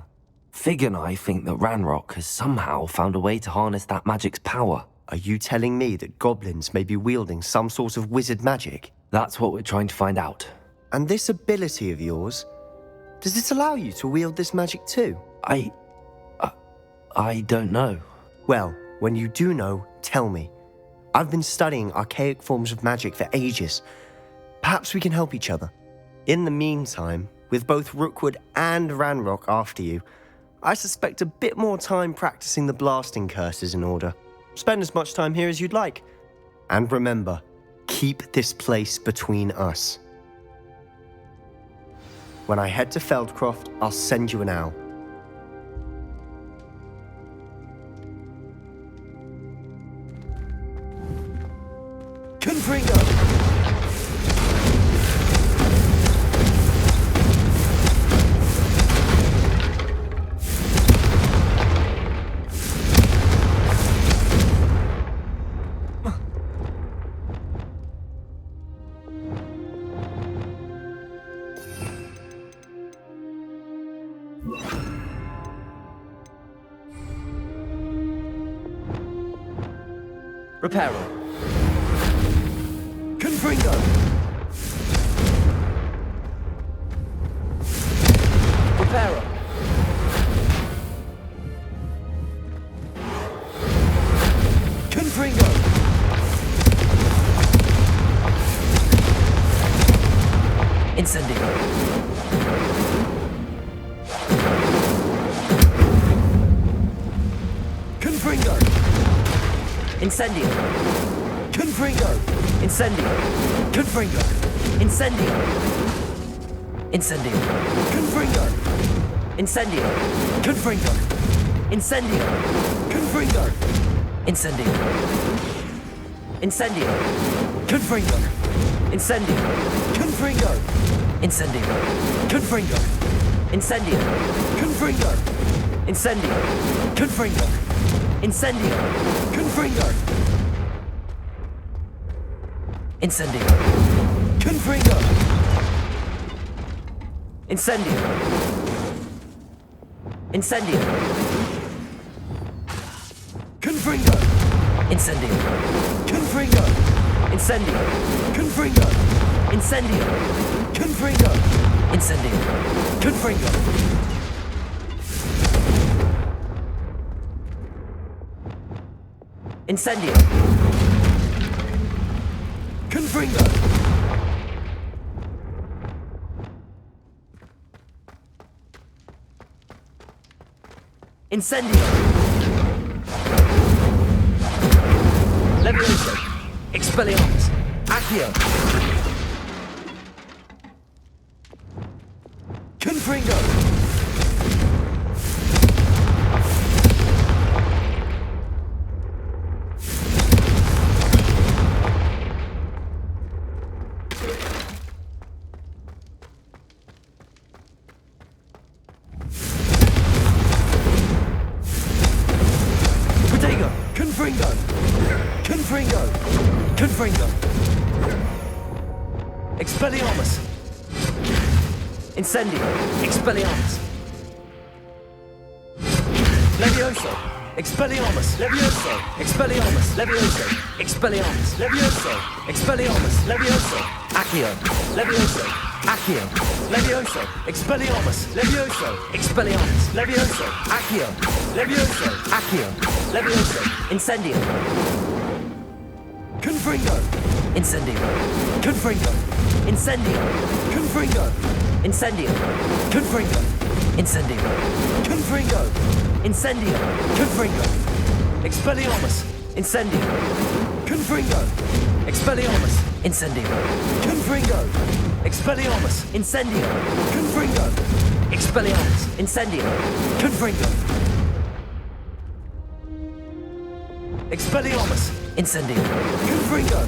Fig and I think that Ranrock has somehow found a way to harness that magic's power. Are you telling me that goblins may be wielding some sort of wizard magic? That's what we're trying to find out. And this ability of yours, does it allow you to wield this magic too? I don't know. Well, when you do know, tell me. I've been studying archaic forms of magic for ages. Perhaps we can help each other. In the meantime, with both Rookwood and Ranrock after you, I suspect a bit more time practicing the blasting curse is in order. Spend as much time here as you'd like. And remember, keep this place between us. When I head to Feldcroft, I'll send you an owl. Confringo! Reparo. Confringo. Reparo. Confringo. Incendio. Confringo. Incendio. Confringo. Incendio. Confringo. Incendio. Incendio. Confringo. Incendio. Confringo. Incendio. Confringo. Incendio. Incendio. Confringo. Incendio. Confringo. Incendio. Confringo. Incendio. Confringo. Incendio. Confringo. Incendio. Confringo. Incendio. Confringo. Incendio. Incendio. Confringo. Incendio. Confringo. Incendio. Confringo. Incendio. Confringo. Incendio. Confringo. Incendio. Confringo. Incendio. Levioso. Expelliarmus. Accio. Confringo. Protego. Confringo. Confringo. Confringo. Expelliarmus. Incendio. Expelliarmus. Levioso. Expelliarmus. Levioso. Expelliarmus. Levioso. Expelliarmus. Levioso. Expelliarmus. Levioso. Accio. Levioso. Accio. Levioso. Expelliarmus. Levioso. Expelliarmus. Levioso. Accio. Levioso. Accio. Levioso. Incendio. Confringo. Incendio. Confringo. Incendio. Confringo. Incendio. Confringo. Incendio. Confringo. Incendio. Confringo. Expelliarmus. Incendio. Confringo. Expelliarmus. Incendio. Confringo. Expelliarmus. Incendio. Confringo. Expelliarmus. Incendio. Confringo. Expelliarmus. Incendio. Confringo.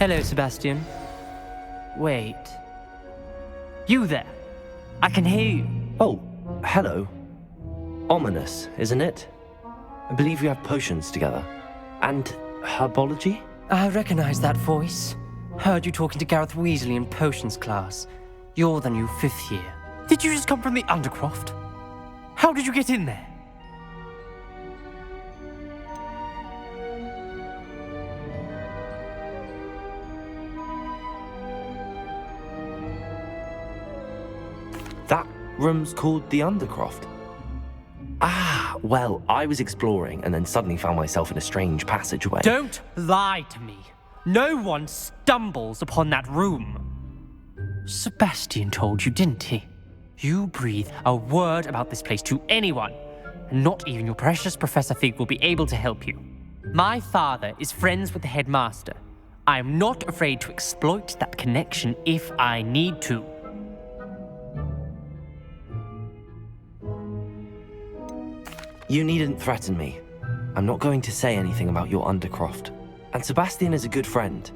Hello, Sebastian. Wait. You there? I can hear you. Oh, hello. Ominous, isn't it? I believe we have potions together. And herbology? I recognize that voice. Heard you talking to Gareth Weasley in potions class. You're the new 5th year. Did you just come from the Undercroft? How did you get in there? That room's called the Undercroft. Ah, well, I was exploring and then suddenly found myself in a strange passageway. Don't lie to me. No one stumbles upon that room. Sebastian told you, didn't he? You breathe a word about this place to anyone, and not even your precious Professor Fig will be able to help you. My father is friends with the headmaster. I am not afraid to exploit that connection if I need to. You needn't threaten me. I'm not going to say anything about your Undercroft. And Sebastian is a good friend.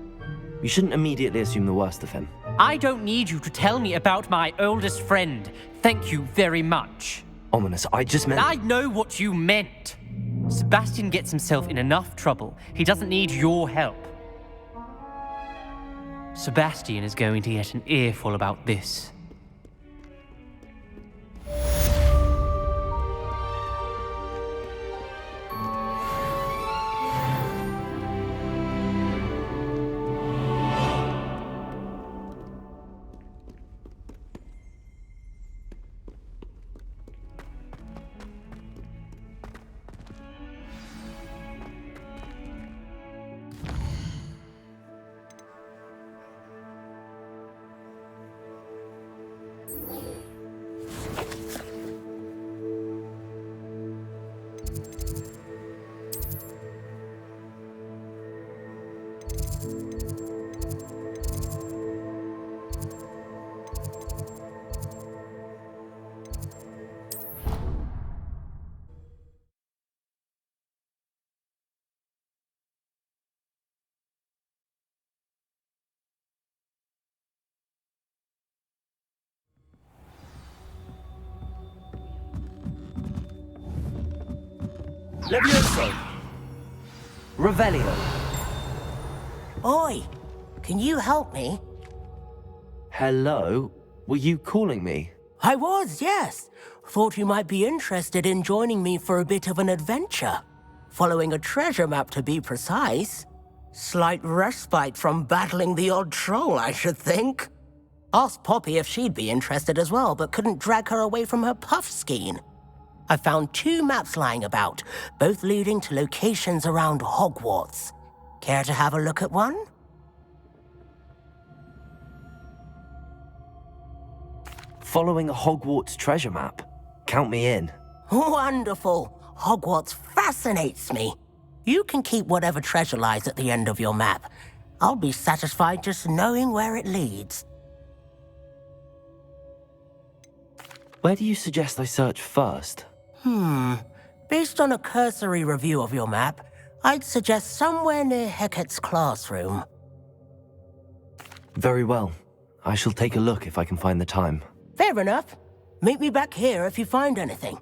You shouldn't immediately assume the worst of him. I don't need you to tell me about my oldest friend. Thank you very much. Ominous, I just meant... I know what you meant. Sebastian gets himself in enough trouble. He doesn't need your help. Sebastian is going to get an earful about this. Levioso! Revelio! Oi! Can you help me? Hello? Were you calling me? I was, yes. Thought you might be interested in joining me for a bit of an adventure. Following a treasure map, to be precise. Slight respite from battling the odd troll, I should think. Asked Poppy if she'd be interested as well, but couldn't drag her away from her puff skein. I found 2 maps lying about, both leading to locations around Hogwarts. Care to have a look at one? Following a Hogwarts treasure map? Count me in. Wonderful. Hogwarts fascinates me. You can keep whatever treasure lies at the end of your map. I'll be satisfied just knowing where it leads. Where do you suggest I search first? Based on a cursory review of your map, I'd suggest somewhere near Hecat's classroom. Very well. I shall take a look if I can find the time. Fair enough. Meet me back here if you find anything.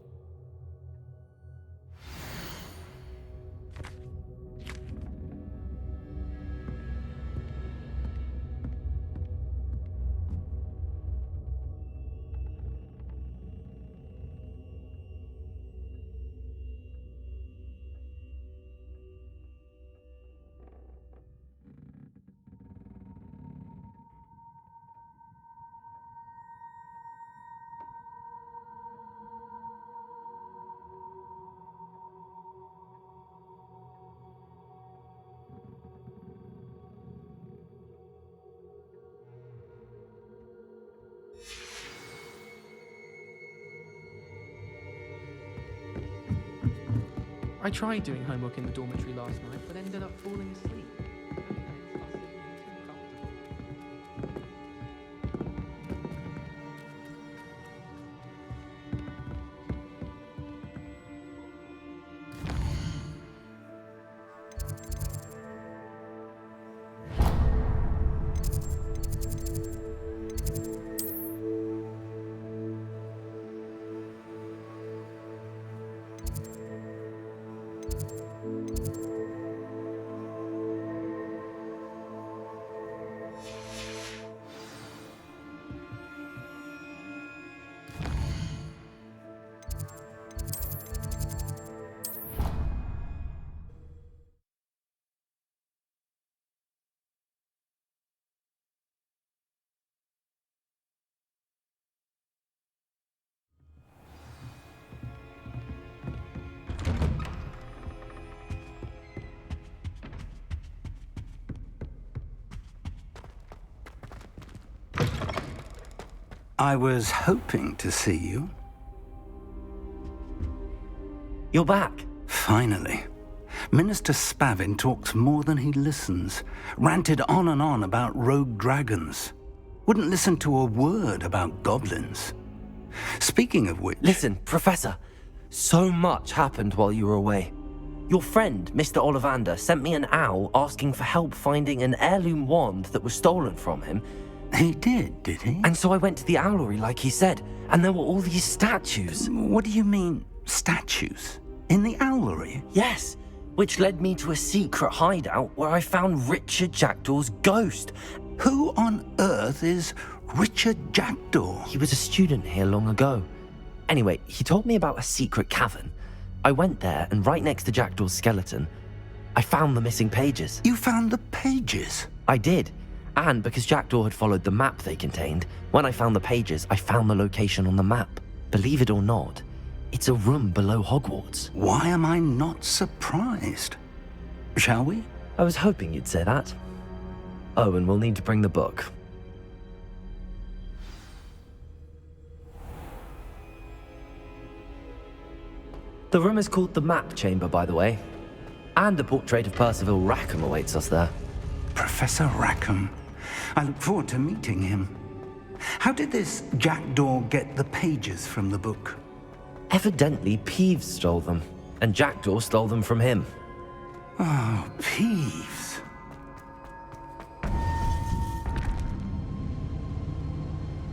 I tried doing homework in the dormitory last night, but ended up falling asleep. I was hoping to see you. You're back. Finally. Minister Spavin talks more than he listens. Ranted on and on about rogue dragons. Wouldn't listen to a word about goblins. Speaking of which... Listen, Professor. So much happened while you were away. Your friend, Mr. Ollivander, sent me an owl asking for help finding an heirloom wand that was stolen from him. He did he? And so I went to the owlery like he said, and there were all these statues. What do you mean, statues? In the owlery? Yes, which led me to a secret hideout where I found Richard Jackdaw's ghost. Who on earth is Richard Jackdaw? He was a student here long ago. Anyway, he told me about a secret cavern. I went there, and right next to Jackdaw's skeleton, I found the missing pages. You found the pages? I did. And because Jackdaw had followed the map they contained, when I found the pages, I found the location on the map. Believe it or not, it's a room below Hogwarts. Why am I not surprised? Shall we? I was hoping you'd say that. Oh, and we'll need to bring the book. The room is called the Map Chamber, by the way. And a portrait of Percival Rackham awaits us there. Professor Rackham. I look forward to meeting him. How did this Jackdaw get the pages from the book? Evidently, Peeves stole them, and Jackdaw stole them from him. Oh, Peeves.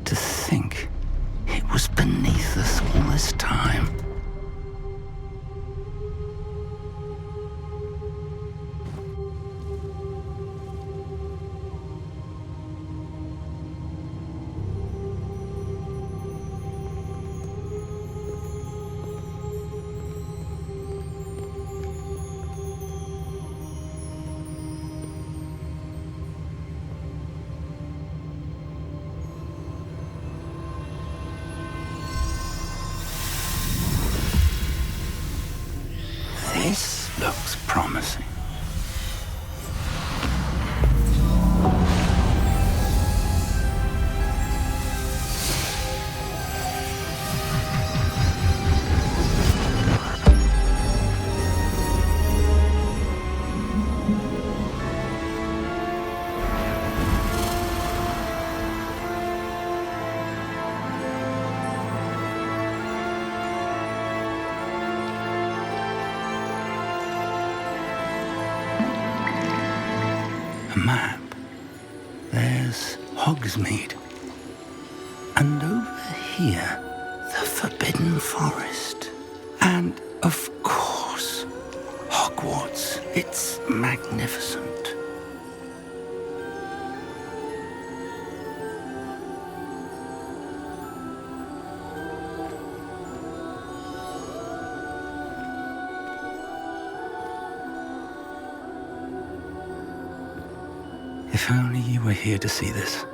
To think it was beneath us all this time. This looks promising. A map. There's Hogsmeade. And over here, the Forbidden Forest. And, of course, Hogwarts. It's magnificent. If only you were here to see this.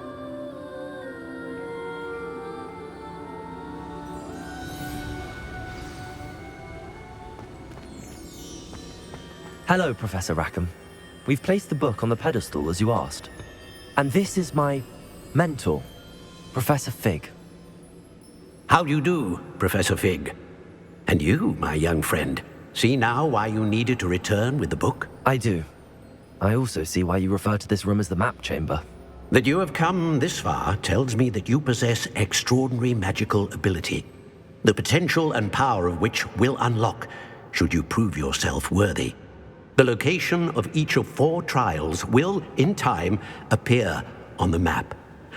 Hello, Professor Rackham. We've placed the book on the pedestal as you asked. And this is my mentor, Professor Fig. How do you do, Professor Fig? And you, my young friend, see now why you needed to return with the book? I do. I also see why you refer to this room as the Map Chamber. That you have come this far tells me that you possess extraordinary magical ability, the potential and power of which will unlock should you prove yourself worthy. The location of each of 4 trials will, in time, appear on the map.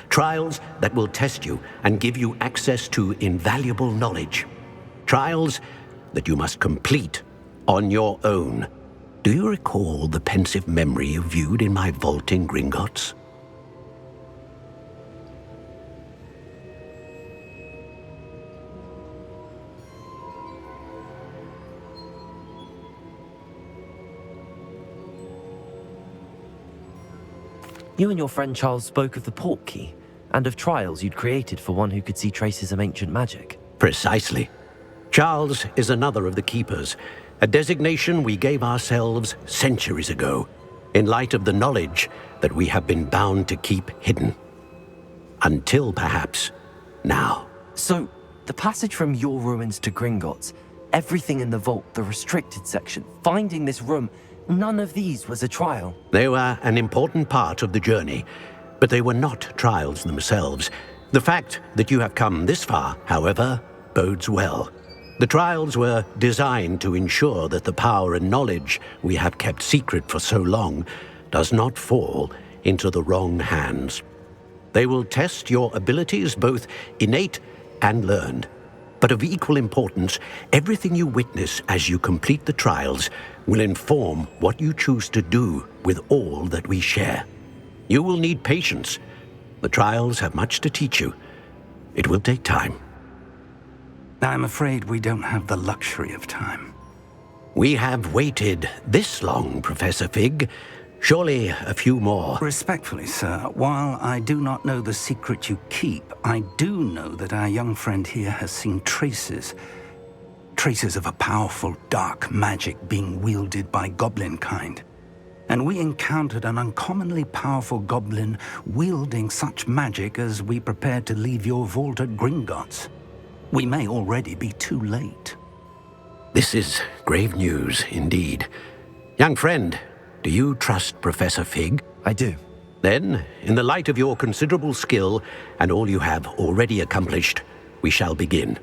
Trials that will test you and give you access to invaluable knowledge. Trials that you must complete on your own. Do you recall the pensive memory you viewed in my vault in Gringotts? You and your friend Charles spoke of the portkey, and of trials you'd created for one who could see traces of ancient magic. Precisely. Charles is another of the keepers, a designation we gave ourselves centuries ago, in light of the knowledge that we have been bound to keep hidden. Until, perhaps, now. So, the passage from your ruins to Gringotts, everything in the vault, the restricted section, finding this room, none of these was a trial. They were an important part of the journey, but they were not trials themselves. The fact that you have come this far, however, bodes well. The trials were designed to ensure that the power and knowledge we have kept secret for so long does not fall into the wrong hands. They will test your abilities, both innate and learned. But of equal importance, everything you witness as you complete the trials will inform what you choose to do with all that we share. You will need patience. The trials have much to teach you. It will take time. I'm afraid we don't have the luxury of time. We have waited this long, Professor Fig. Surely a few more. Respectfully, sir, while I do not know the secret you keep, I do know that our young friend here has seen traces of a powerful dark magic being wielded by goblin kind. And we encountered an uncommonly powerful goblin wielding such magic as we prepared to leave your vault at Gringotts. We may already be too late. This is grave news indeed. Young friend, do you trust Professor Fig? I do. Then, in the light of your considerable skill and all you have already accomplished, we shall begin.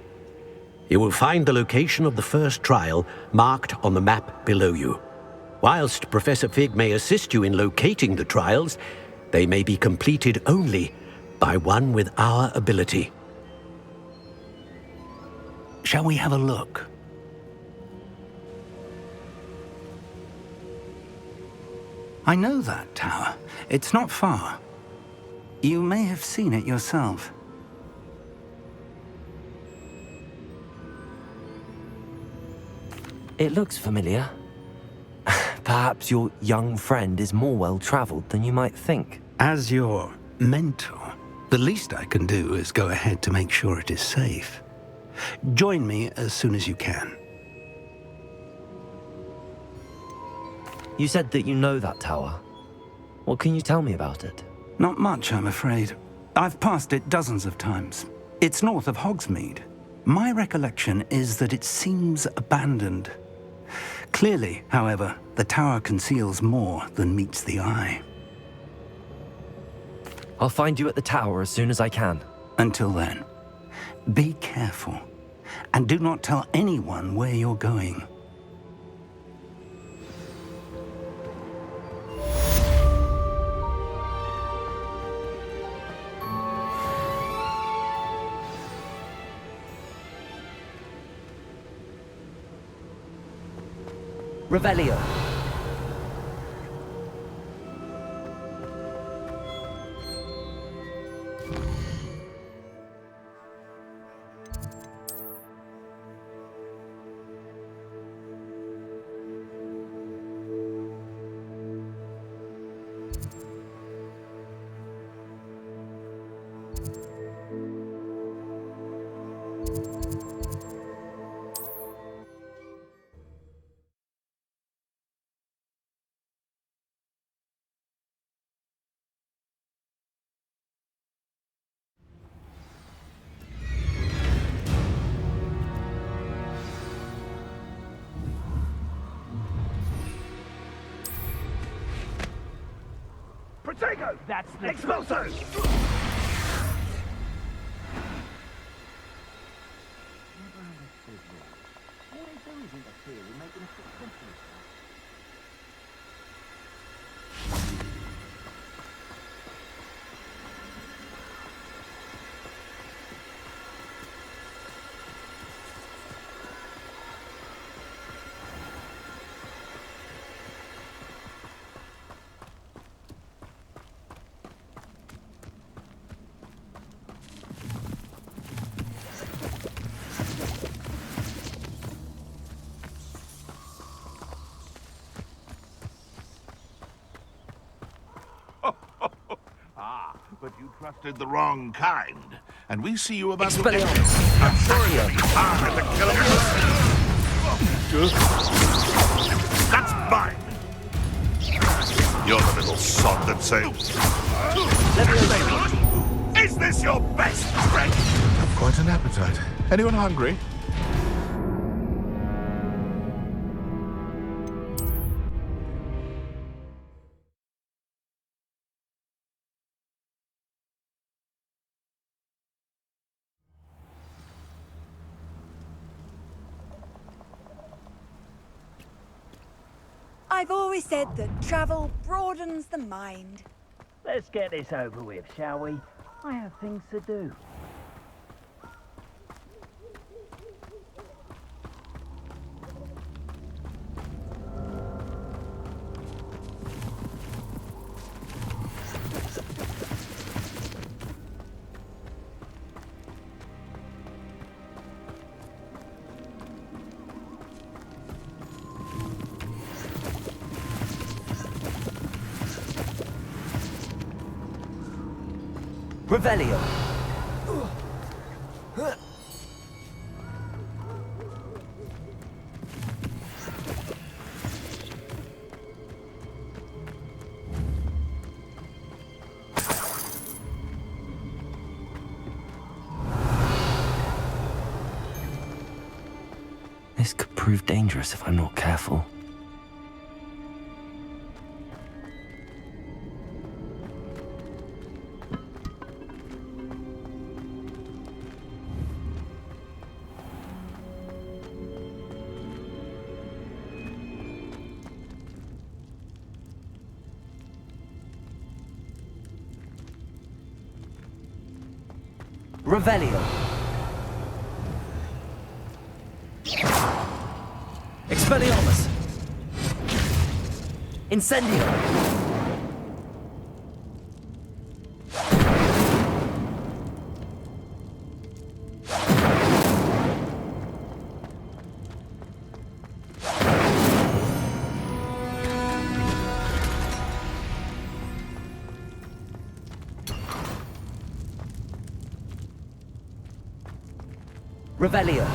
You will find the location of the first trial marked on the map below you. Whilst Professor Fig may assist you in locating the trials, they may be completed only by one with our ability. Shall we have a look? I know that tower. It's not far. You may have seen it yourself. It looks familiar. Perhaps your young friend is more well-traveled than you might think. As your mentor, the least I can do is go ahead to make sure it is safe. Join me as soon as you can. You said that you know that tower. What can you tell me about it? Not much, I'm afraid. I've passed it dozens of times. It's north of Hogsmeade. My recollection is that it seems abandoned. Clearly, however, the tower conceals more than meets the eye. I'll find you at the tower as soon as I can. Until then, be careful, and do not tell anyone where you're going. Revelio. Protego! That's the Expulso! but you trusted the wrong kind. And we see you about Expelliarmus. I'm sure you're hard to kill him. That's mine. You're the little sod that saves. Is this your best strength? Quite an appetite. Anyone hungry? I've always said that travel broadens the mind. Let's get this over with, shall we? I have things to do. Revelio. This could prove dangerous if I'm not careful. Revelio. Expelliarmus. Incendio. Revelio.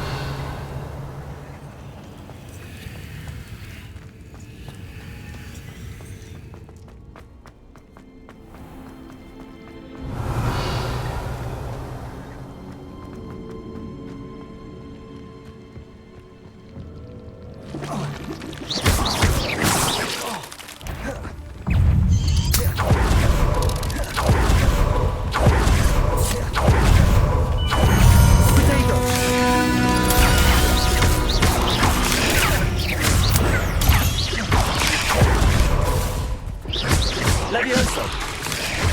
Levioso.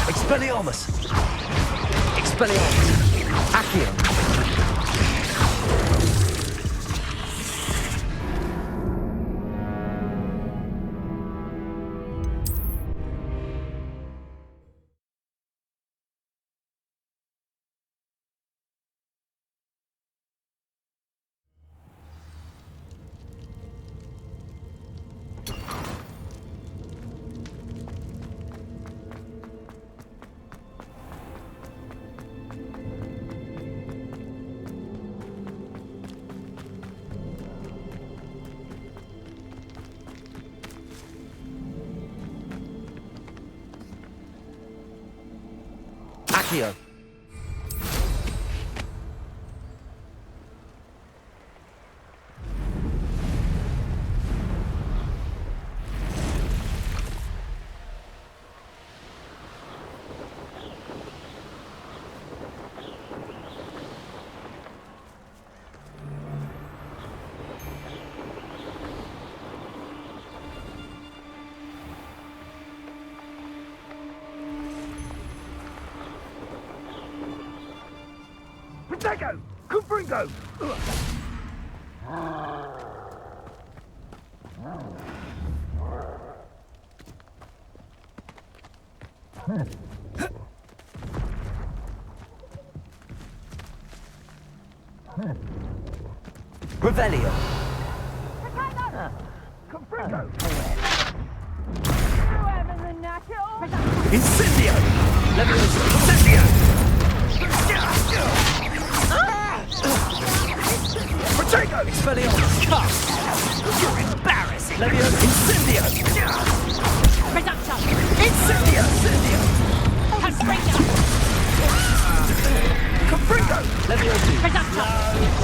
Expelliarmus. Expelliarmus. Accio. Accio. Protego! Confringo! Revelio. Confringo! Incendio. Leviosa! Incendio! Protego! Expelliarmus! Cut! You're embarrassing! Leviosa! Incendio! Reducto! Incendio! Constrictor! Confringo! Leviosa! Reducto!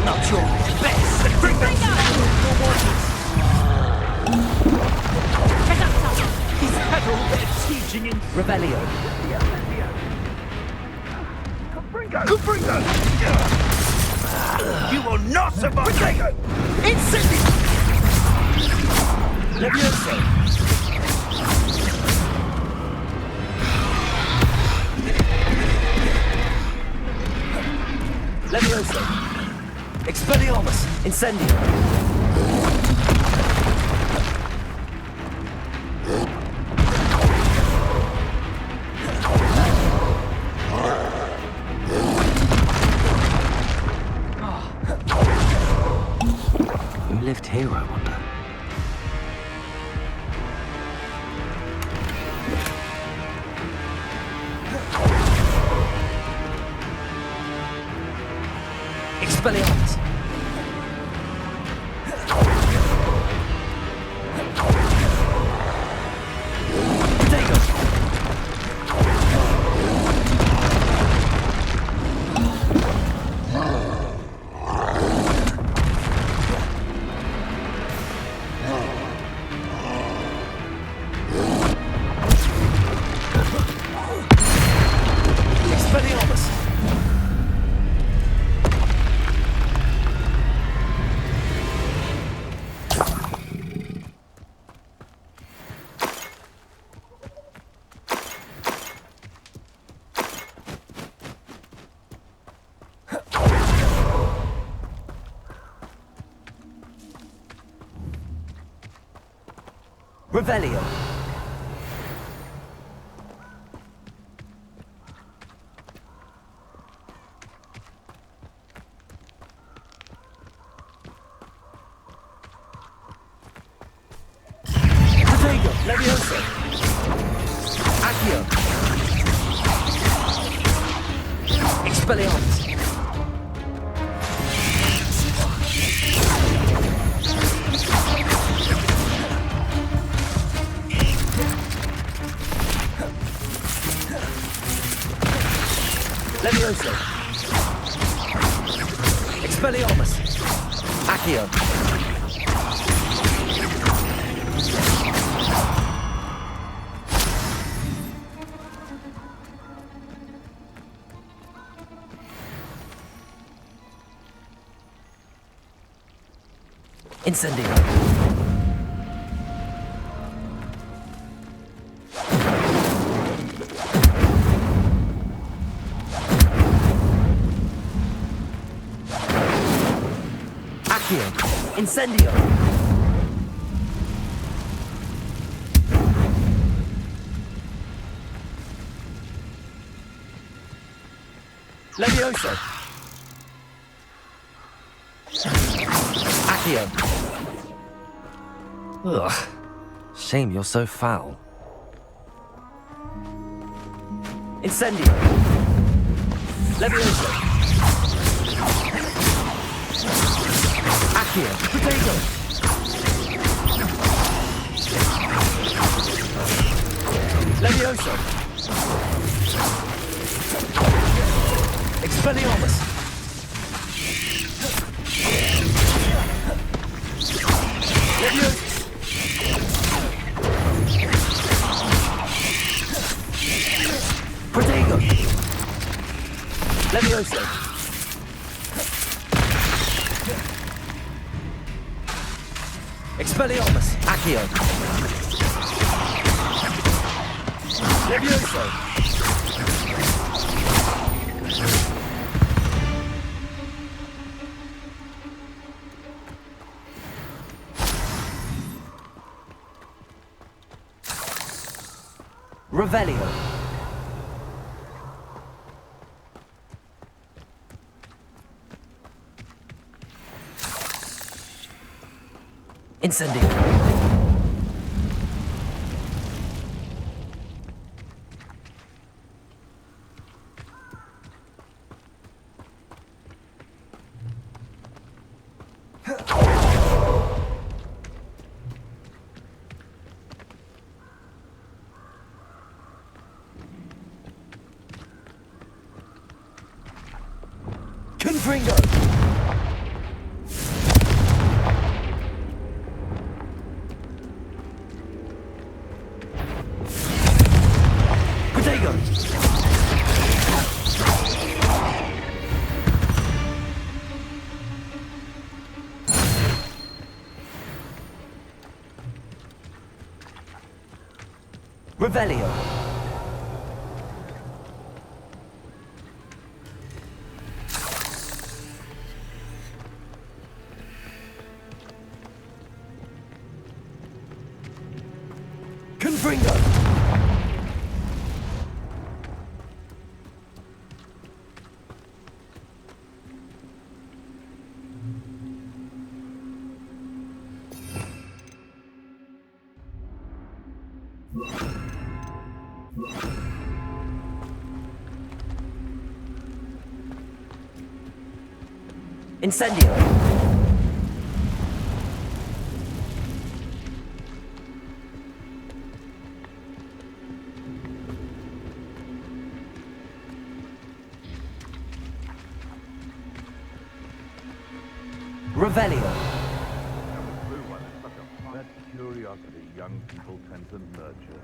Not your best! Confringo! Reducto! He's had all their teaching in Revelio. Confringo! You will not survive! Protego! Incendio! Leviosa! Leviosa! Expelliarmus! Incendio! Who lived here, I wonder? Expelliarmus! Protego! Expelliarmus! Revelio. Protego! Leviosa! Accio! Expelliarmus! Leviosa! Expelliarmus! Accio! Incendio. Accio. Incendio. Leviosa! Accio. Ugh. Shame you're so foul. Incendio! Leviosa! Accio. Protego! Leviosa! Expelliarmus! Leviosa! Protego. Leviosa! Expelliarmus! Accio. Leviosa! Revelio. Incendio. Revelio. Confringo. Incendio. Revelio. That curiosity young people tend to nurture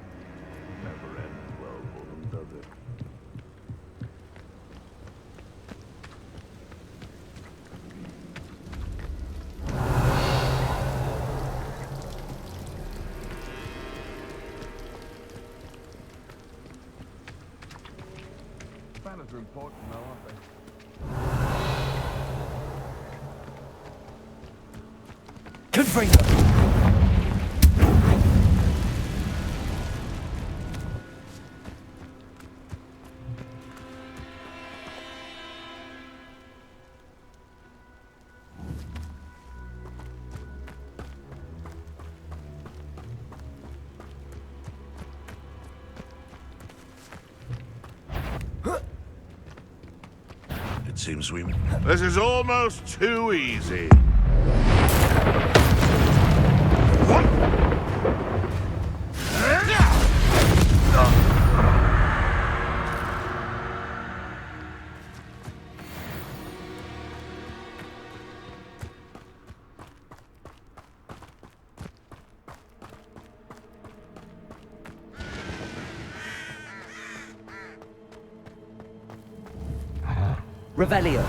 never ends well for them, does it? Spanners are important though, aren't they? Confringo. It seems we... This is almost too easy. Revelio.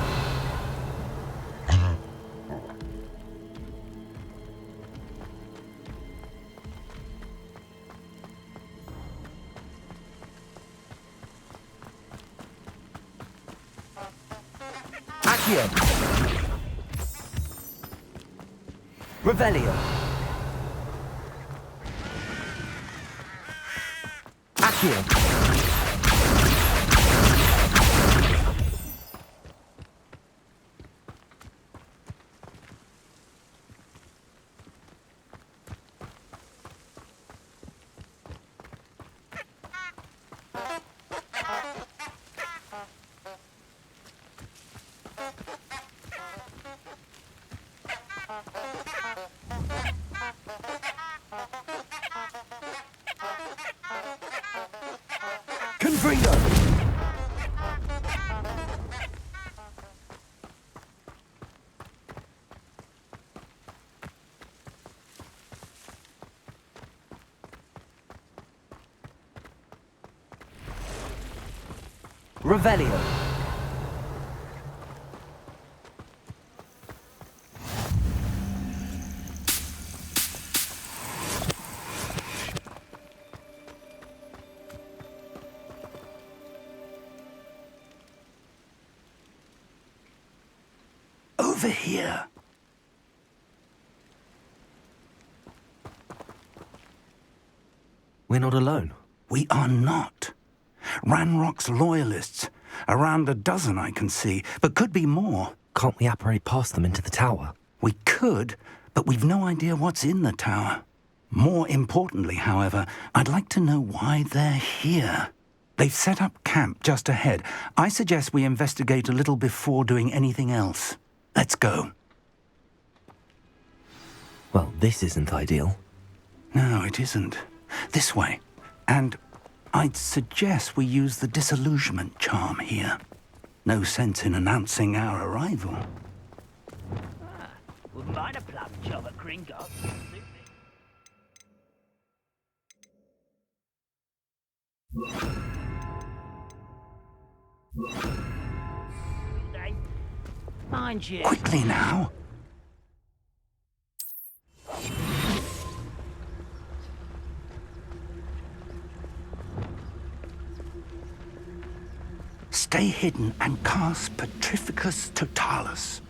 Accio. Revelio. Accio. Confringo. Revelio. Over here. We're not alone. We are not. Ranrock's loyalists. Around a dozen I can see, but could be more. Can't we apparate past them into the tower? We could, but we've no idea what's in the tower. More importantly, however, I'd like to know why they're here. They've set up camp just ahead. I suggest we investigate a little before doing anything else. Let's go. Well, this isn't ideal. No, it isn't. This way. And I'd suggest we use the disillusionment charm here. No sense in announcing our arrival. Wouldn't mind a plum job at Gringotts. Mind you. Quickly now. Stay hidden and cast Petrificus Totalis.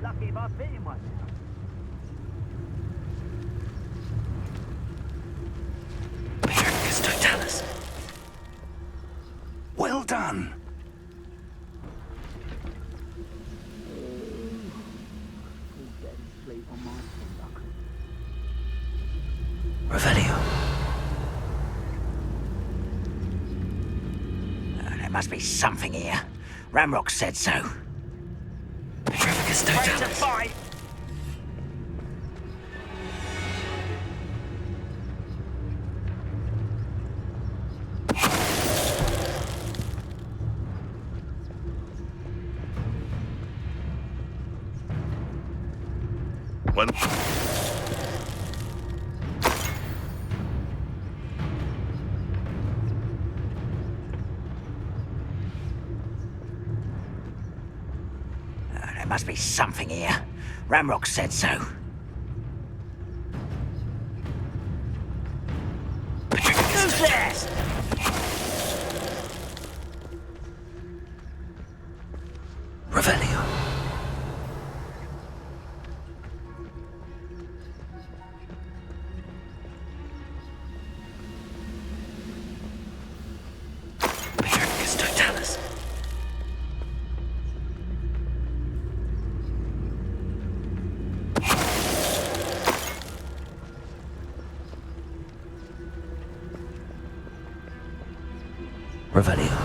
Lucky if I fit in myself. Petrificus Totalis. Well done. Revelio. There must be something here. Ramrock said so. Petrificus Totalis. One. There must be something here. Ramrock said so. Who's there? Revelio. Petrificus Totalis. Revelio.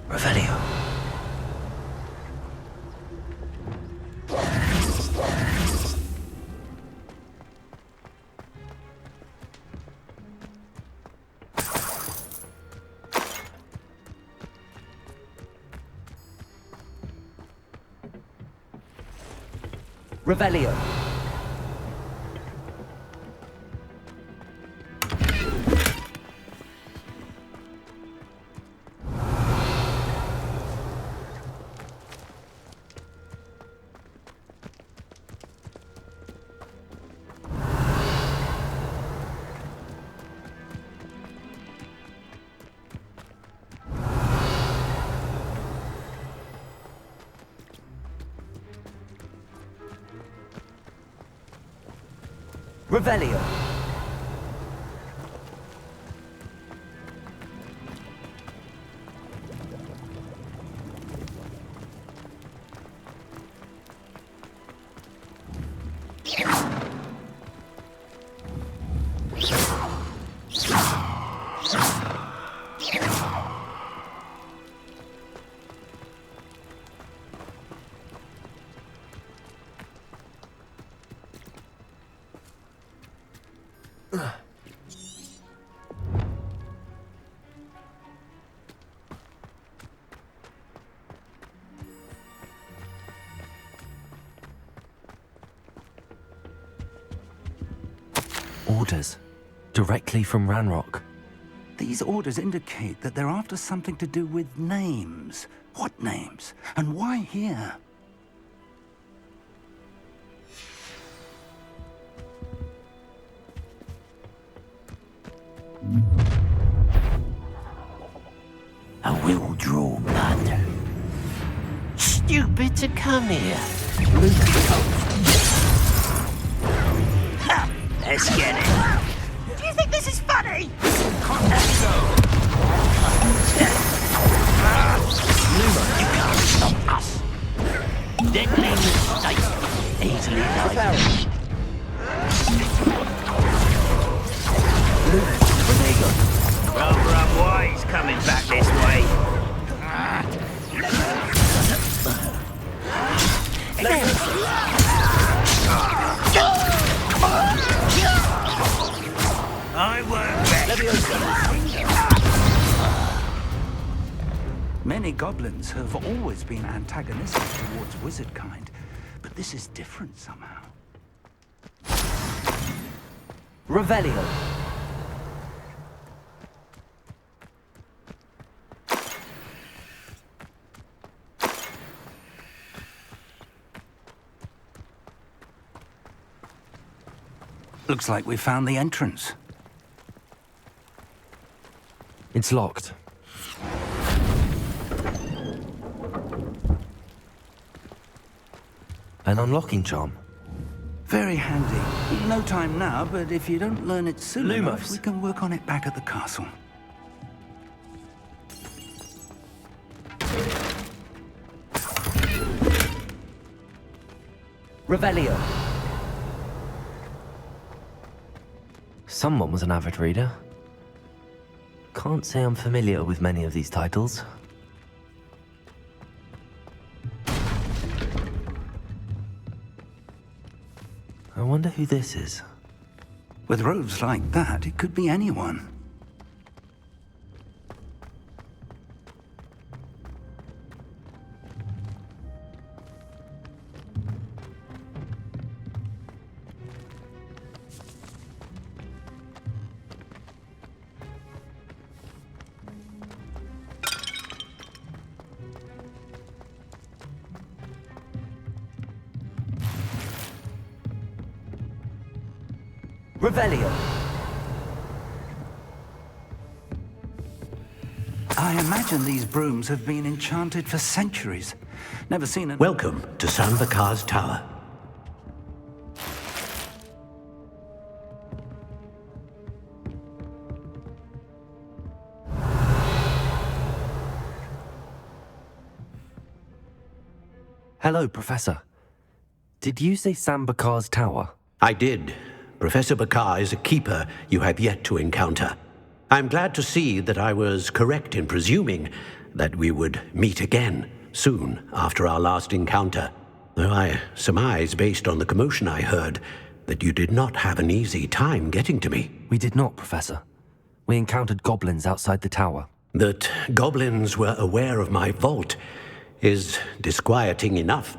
Revelio. Revelio. Revelio. Orders. Directly from Ranrock. These orders indicate that they're after something to do with names. What names? And why here? A well-drawn blood. Stupid to come here. Ha! Let's get it. Do you think this is funny? You can't stop us. Deadly mistake. Easily done. this way. I won't Many goblins have always been antagonistic towards wizard kind, but this is different somehow. Revelio. Looks like we found the entrance. It's locked. An unlocking charm. Very handy. No time now, but if you don't learn it soon enough, we can work on it back at the castle. Revelio. Someone was an avid reader. Can't say I'm familiar with many of these titles. I wonder who this is. With robes like that, it could be anyone. Revelio. I imagine these brooms have been enchanted for centuries. Never seen a... Welcome to Sambakar's Tower. Hello, Professor. Did you say Sambakar's Tower? I did. Professor Bakar is a keeper you have yet to encounter. I'm glad to see that I was correct in presuming that we would meet again soon after our last encounter, though I surmise, based on the commotion I heard, that you did not have an easy time getting to me. We did not, Professor. We encountered goblins outside the tower. That goblins were aware of my vault is disquieting enough.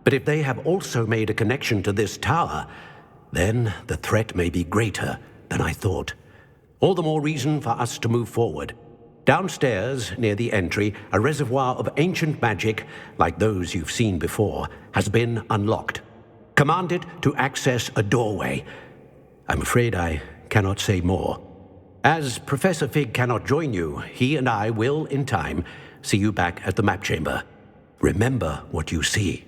But if they have also made a connection to this tower, then the threat may be greater than I thought. All the more reason for us to move forward. Downstairs, near the entry, a reservoir of ancient magic, like those you've seen before, has been unlocked. Command it to access a doorway. I'm afraid I cannot say more. As Professor Fig cannot join you, he and I will, in time, see you back at the map chamber. Remember what you see.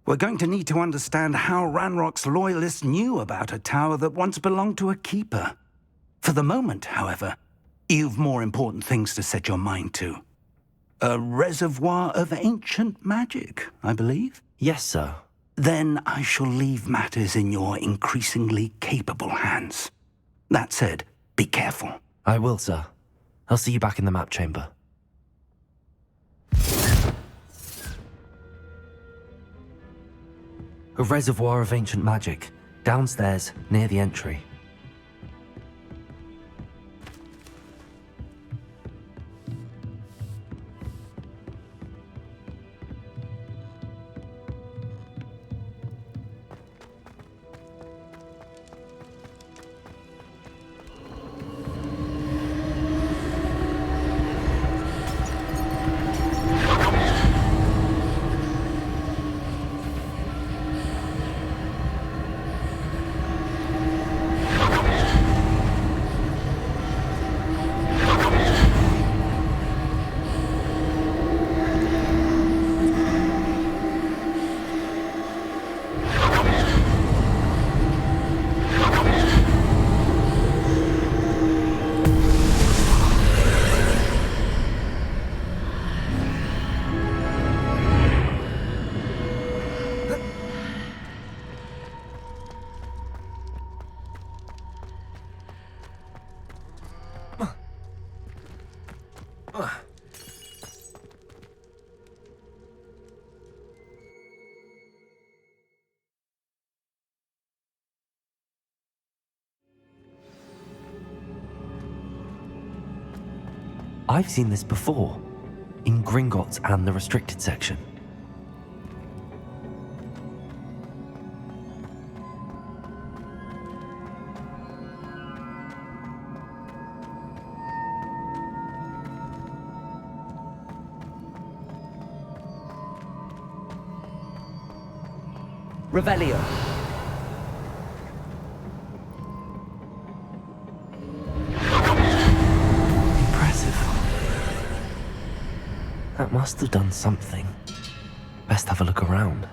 We're going to need to understand how Ranrock's loyalists knew about a tower that once belonged to a keeper. For the moment, however, you've more important things to set your mind to. A reservoir of ancient magic, I believe? Yes, sir. Then I shall leave matters in your increasingly capable hands. That said, be careful. I will, sir. I'll see you back in the map chamber. A reservoir of ancient magic, downstairs, near the entry. I've seen this before, in Gringotts and the restricted section. Revelio. Impressive. That must have done something. Best have a look around.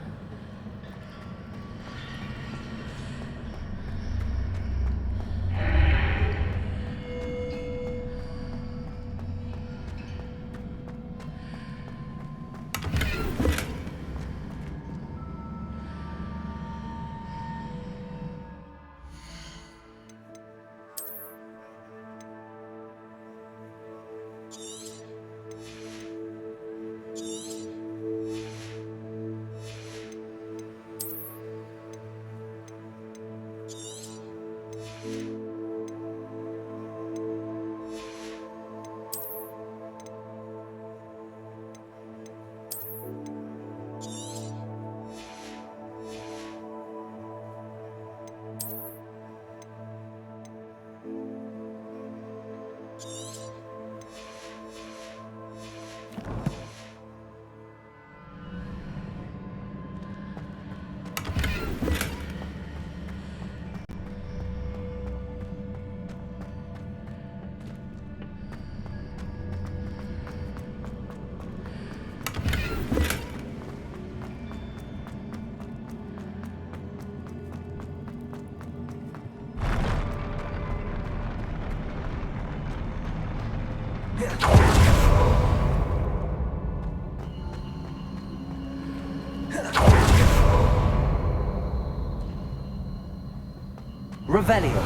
Revelio.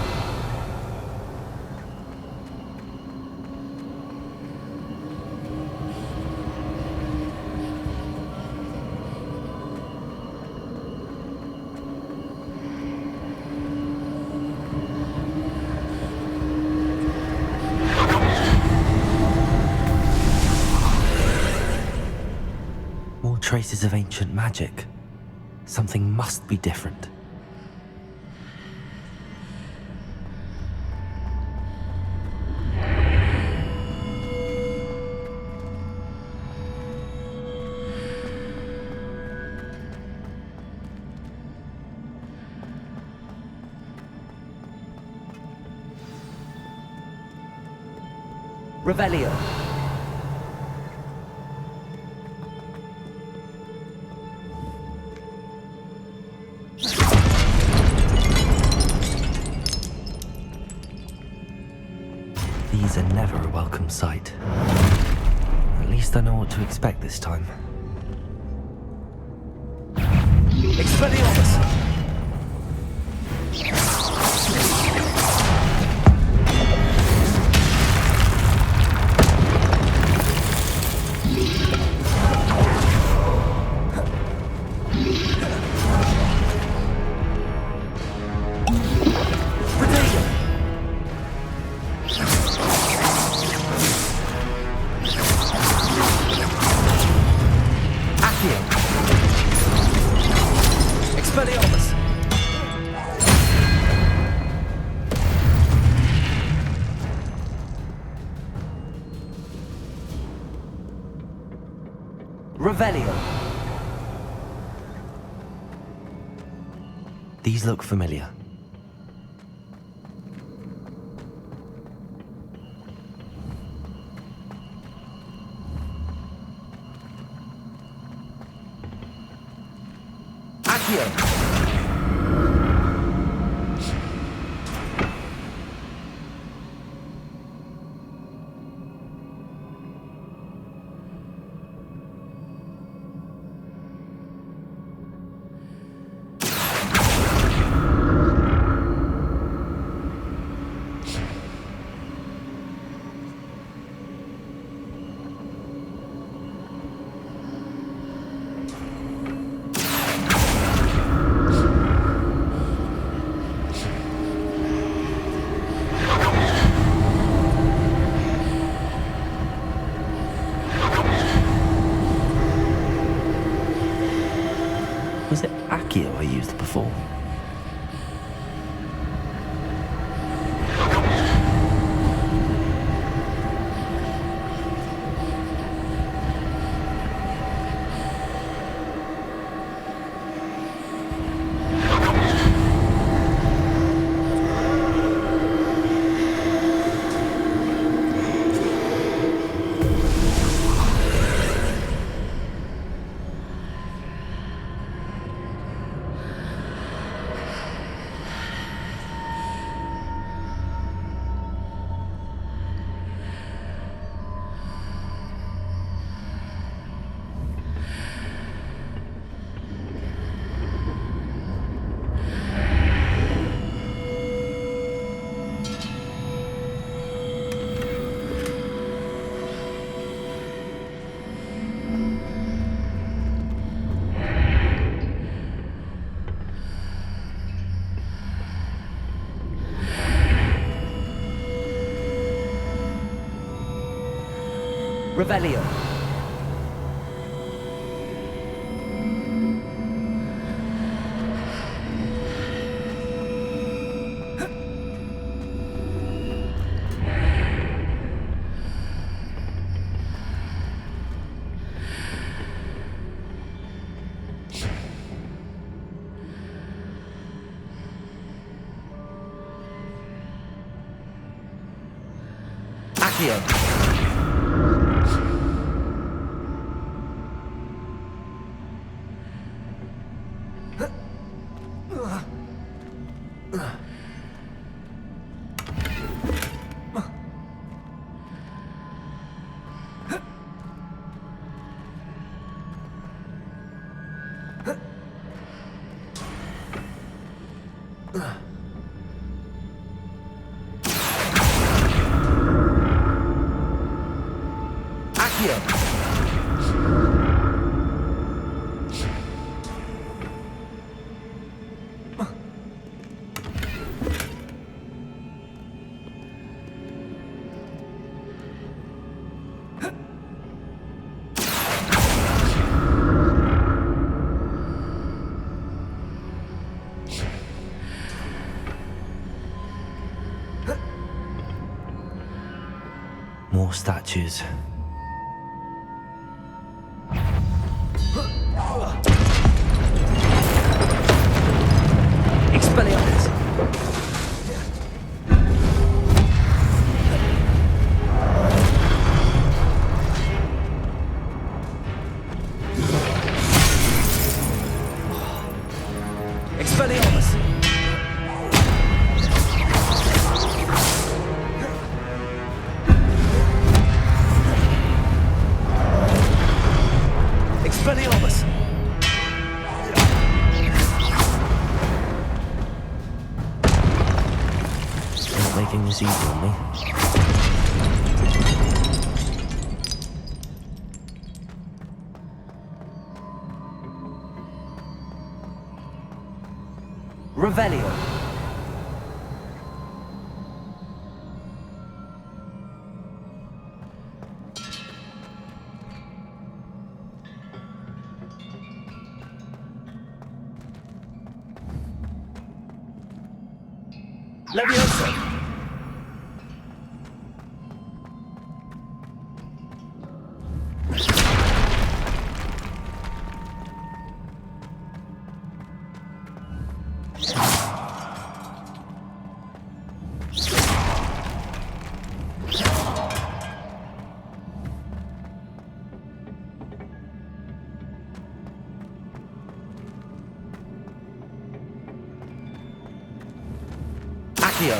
More traces of ancient magic. Something must be different. Revelio. These are never a welcome sight. At least I know what to expect this time. Expelliarmus! Revelio. These look familiar. Accio. Accio I used before. Revelio. Accio. More statues. Expelliarmus! Expelliarmus! Expelliarmus! Not making this easy on me. Revelio. Leviosa. Accio.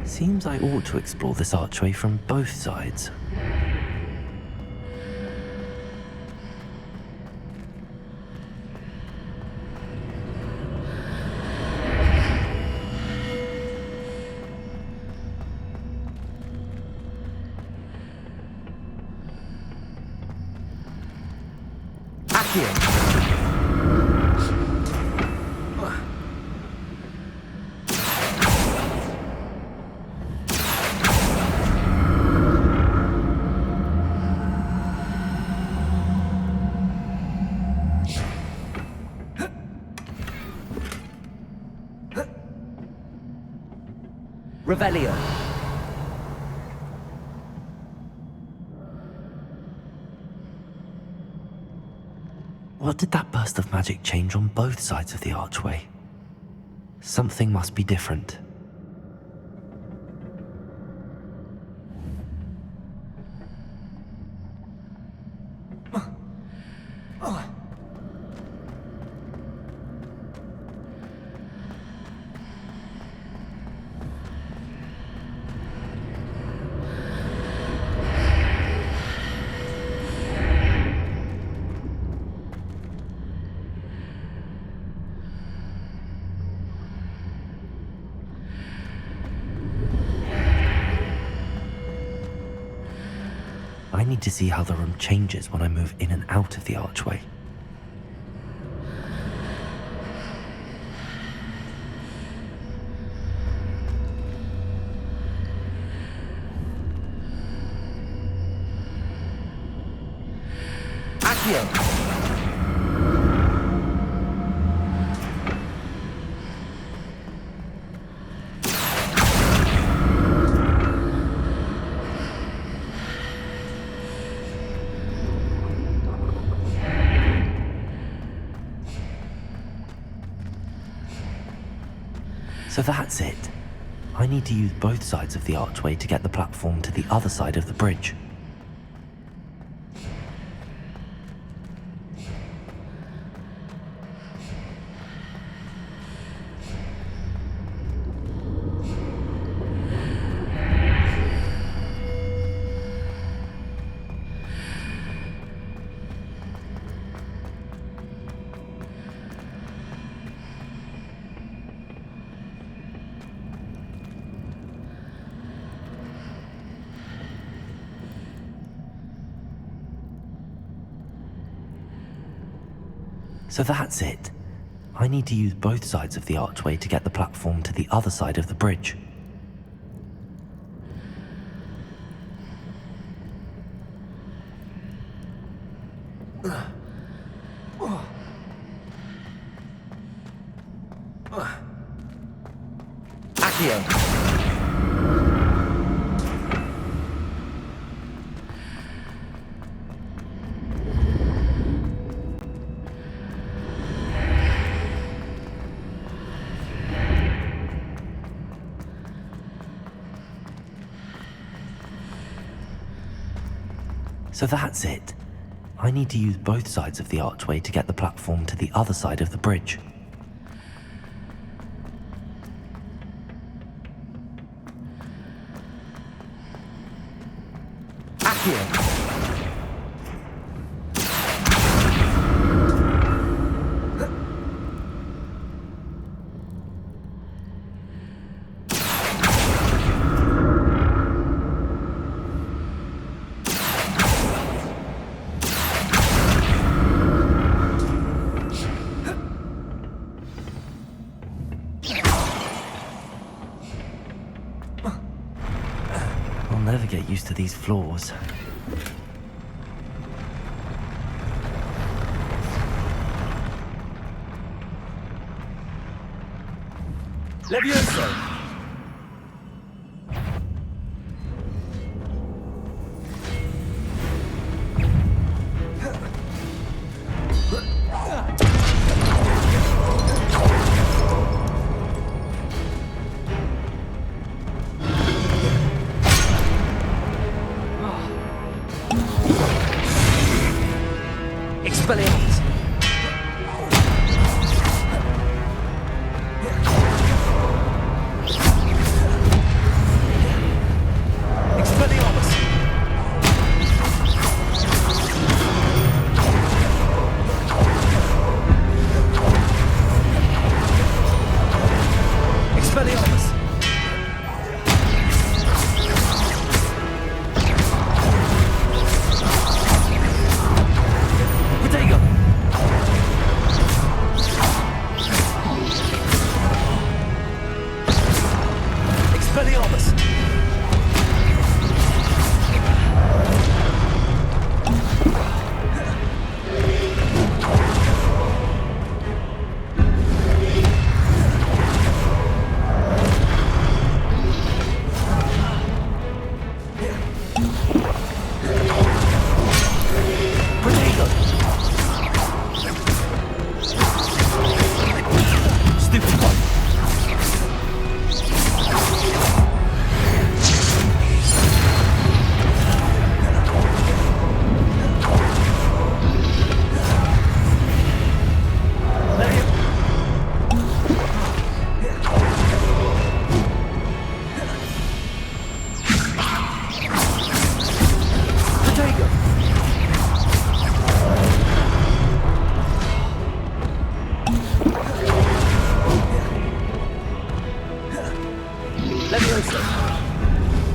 Seems I ought to explore this archway from both sides. Revelio. What did that burst of magic change on both sides of the archway? Something must be different. I need to see how the room changes when I move in and out of the archway. Accio. So that's it. I need to use both sides of the archway to get the platform to the other side of the bridge. So that's it. I need to use both sides of the archway to get the platform to the other side of the bridge. Accio. So that's it. I need to use both sides of the archway to get the platform to the other side of the bridge. Accio. I'll never get used to these floors. Levioso! Expelliarmus! Expelliarmus! Expelliarmus! Protego! Expelliarmus! Levioso!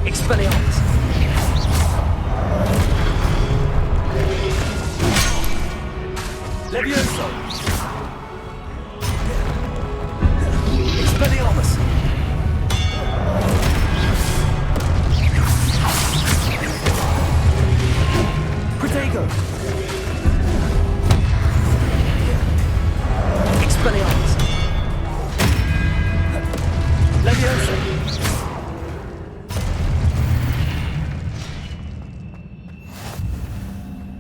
Expelliarmus! Levioso! Expelliarmus! Protego! Expelliarmus! Levioso!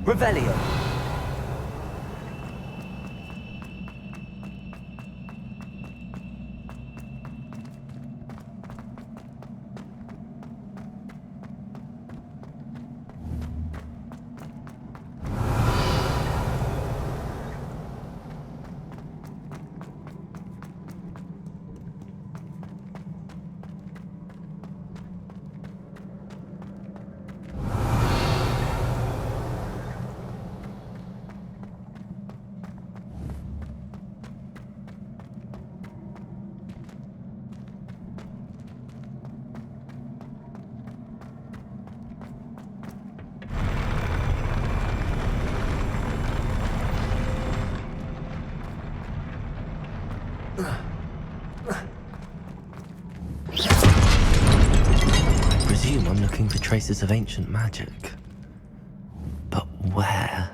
Revelio! I presume I'm looking for traces of ancient magic. But where?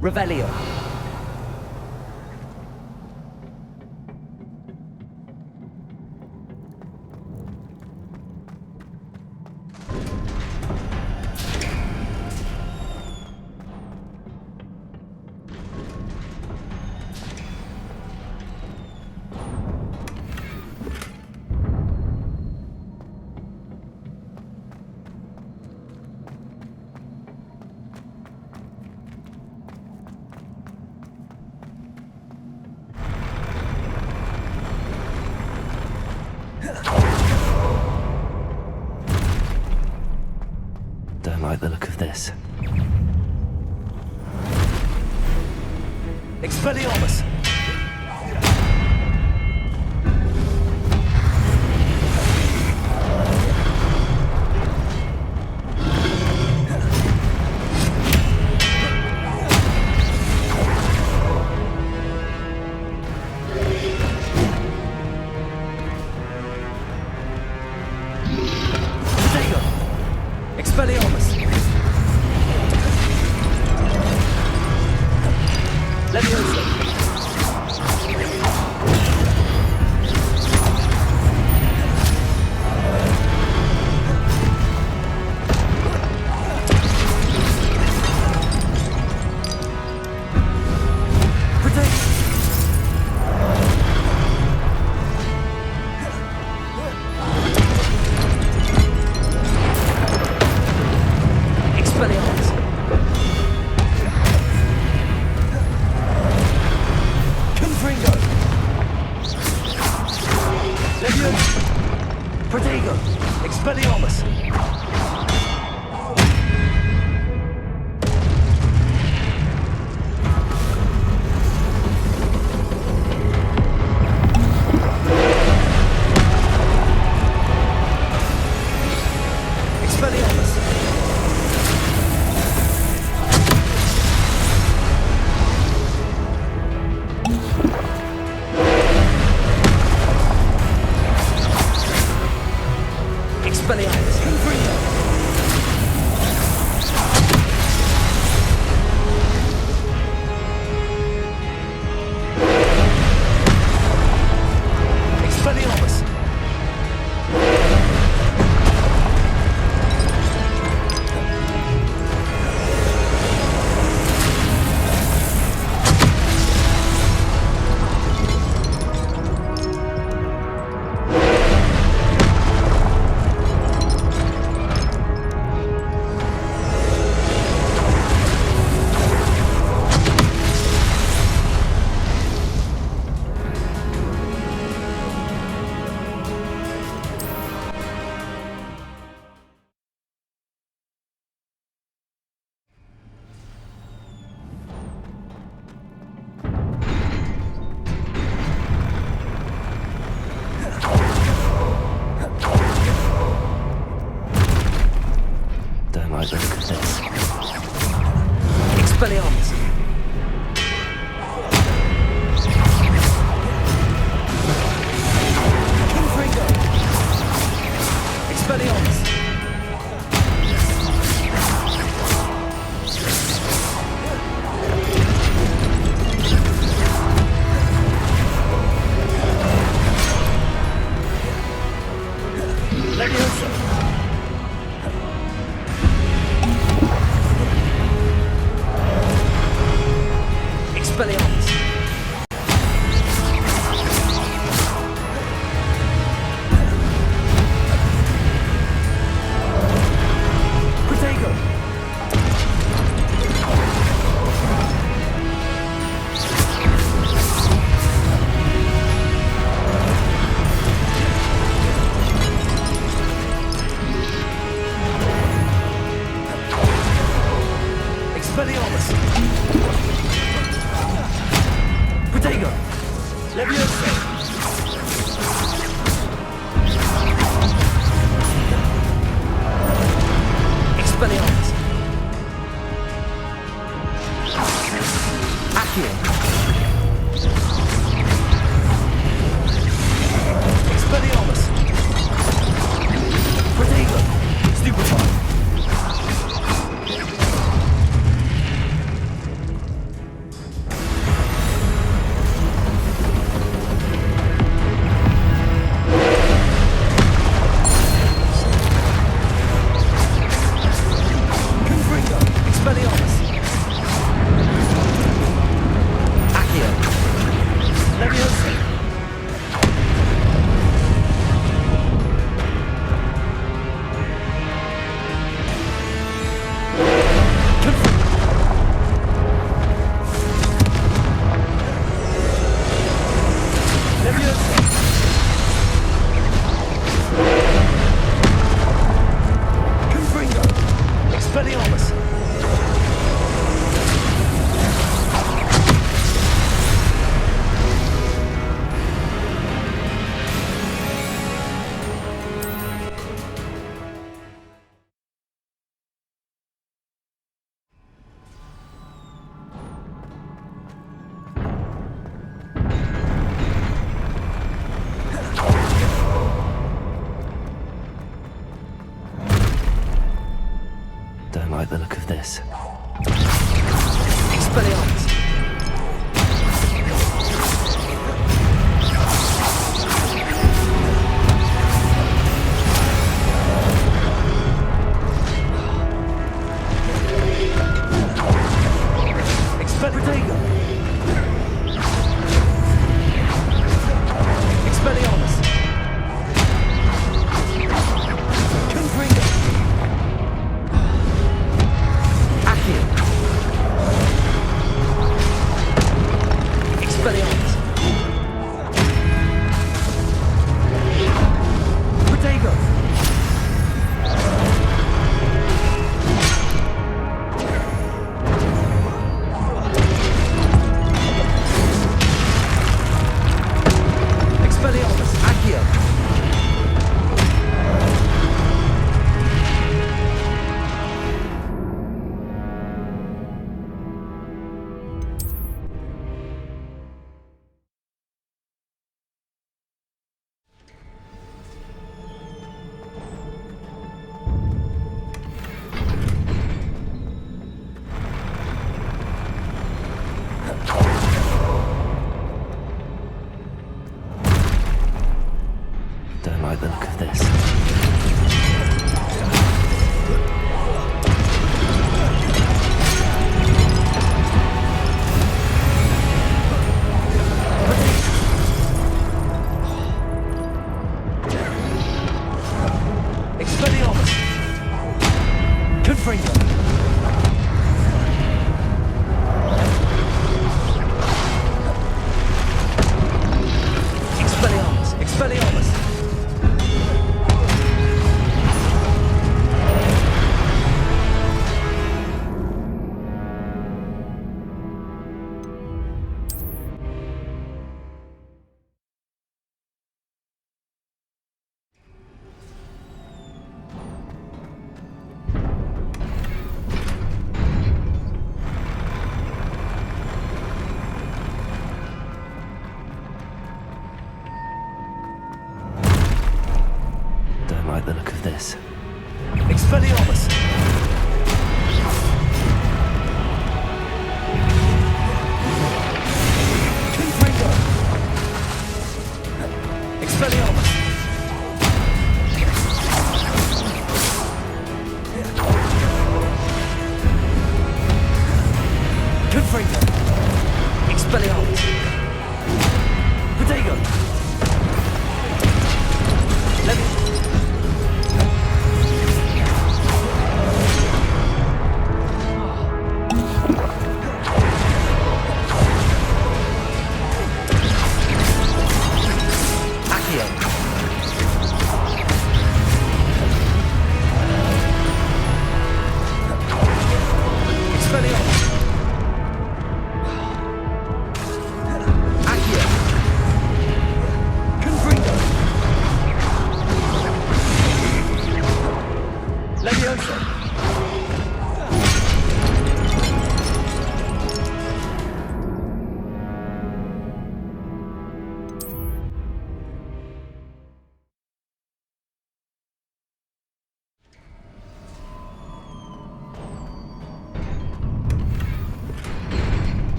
Revelio. Don't like the look of this. Expelliarmus! Expelliarmus! Leviosa! Expelliarmus! Confringo! Expelliarmus! Leviosa! Expelliarmus! Protego! Expelliarmus! Protego! Leviosa! Expelliarmus! Accio! Expelliarmus! Protego! Stupefy! Expelliarmus! Don't like the look of this. Expelliarmus! Protego! Expelliarmus! Confringo! Accio! Expelliarmus! Protego! Expelliarmus! Accio! Don't like the look of this. Expelliarmus! Confringo! Expelliarmus! Expelliarmus! Don't like the look of this. Expelliarmus! Confringo! Expelliarmus! Confringo! Expelliarmus! Protego! Let me...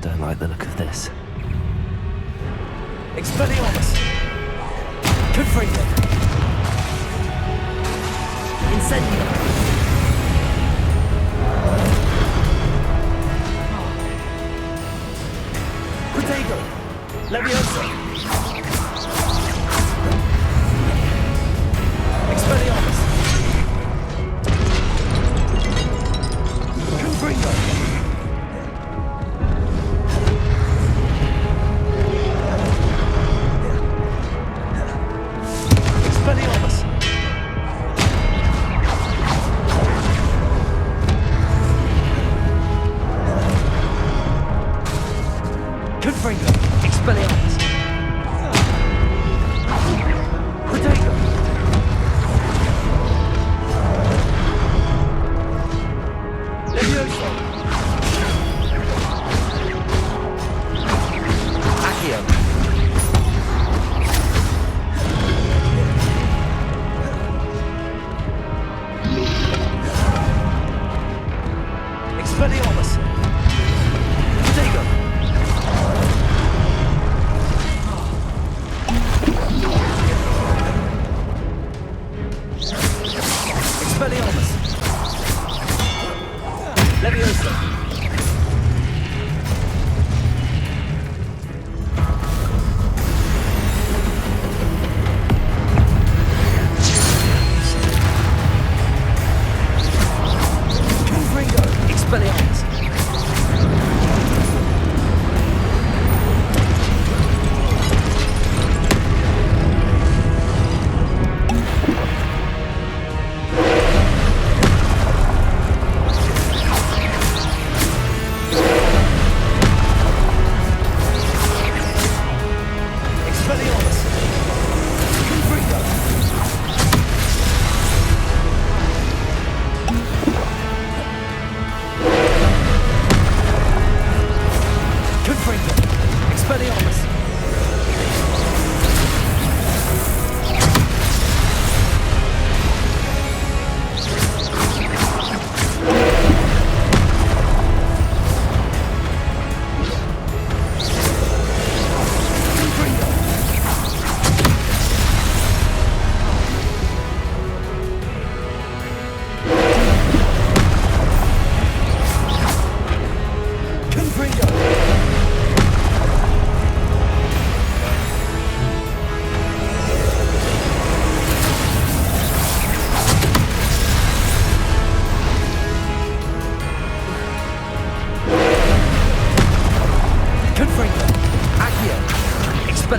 Don't like the look of this. Expelliarmus! Confringo! Incendio! Protego! Leviosa! Expelliarmus! Confringo!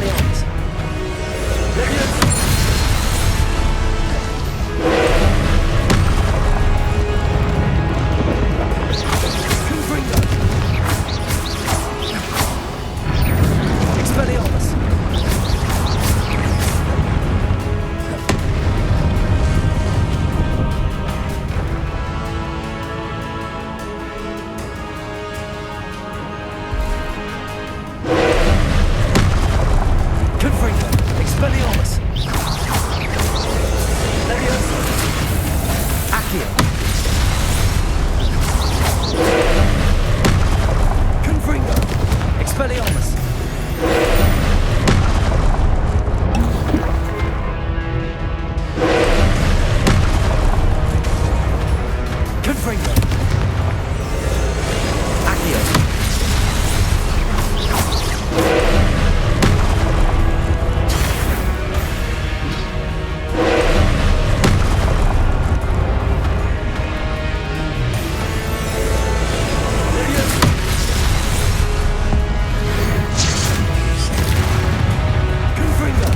Expelliarmus! Leviosa! Confringo! Expelliarmus! Confringo! Expelliarmus! Leviosa! Accio! Confringo! Expelliarmus! Confringo! Accio! Confringo!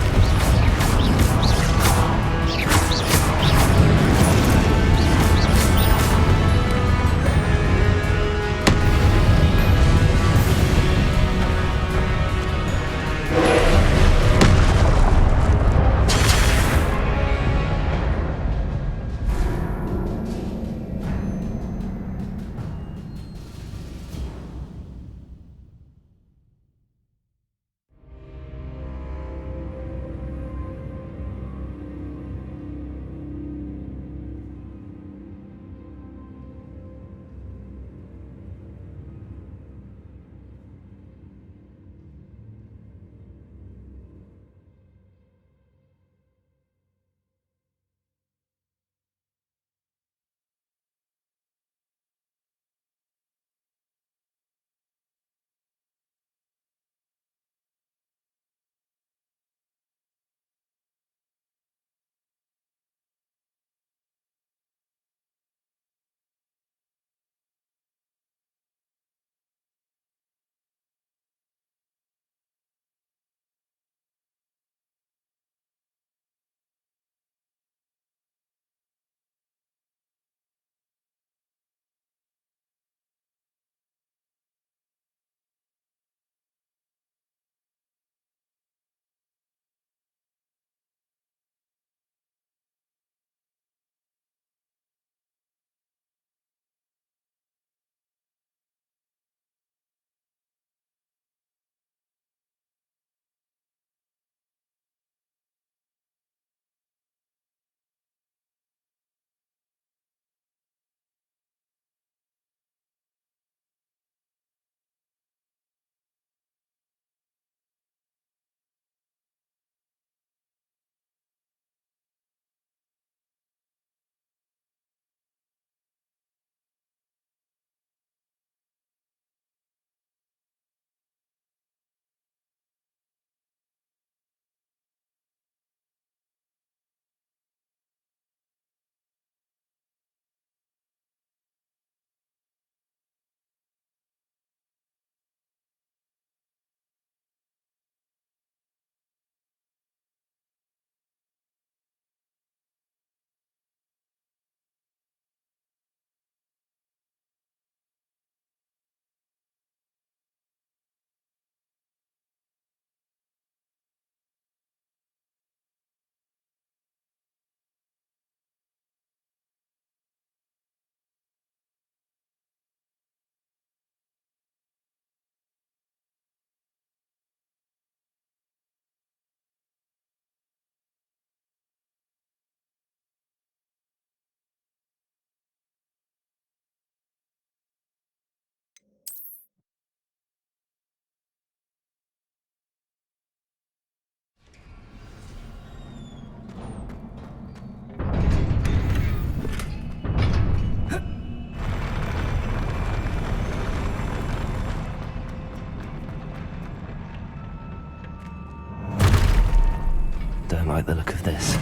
Don't like the look of this.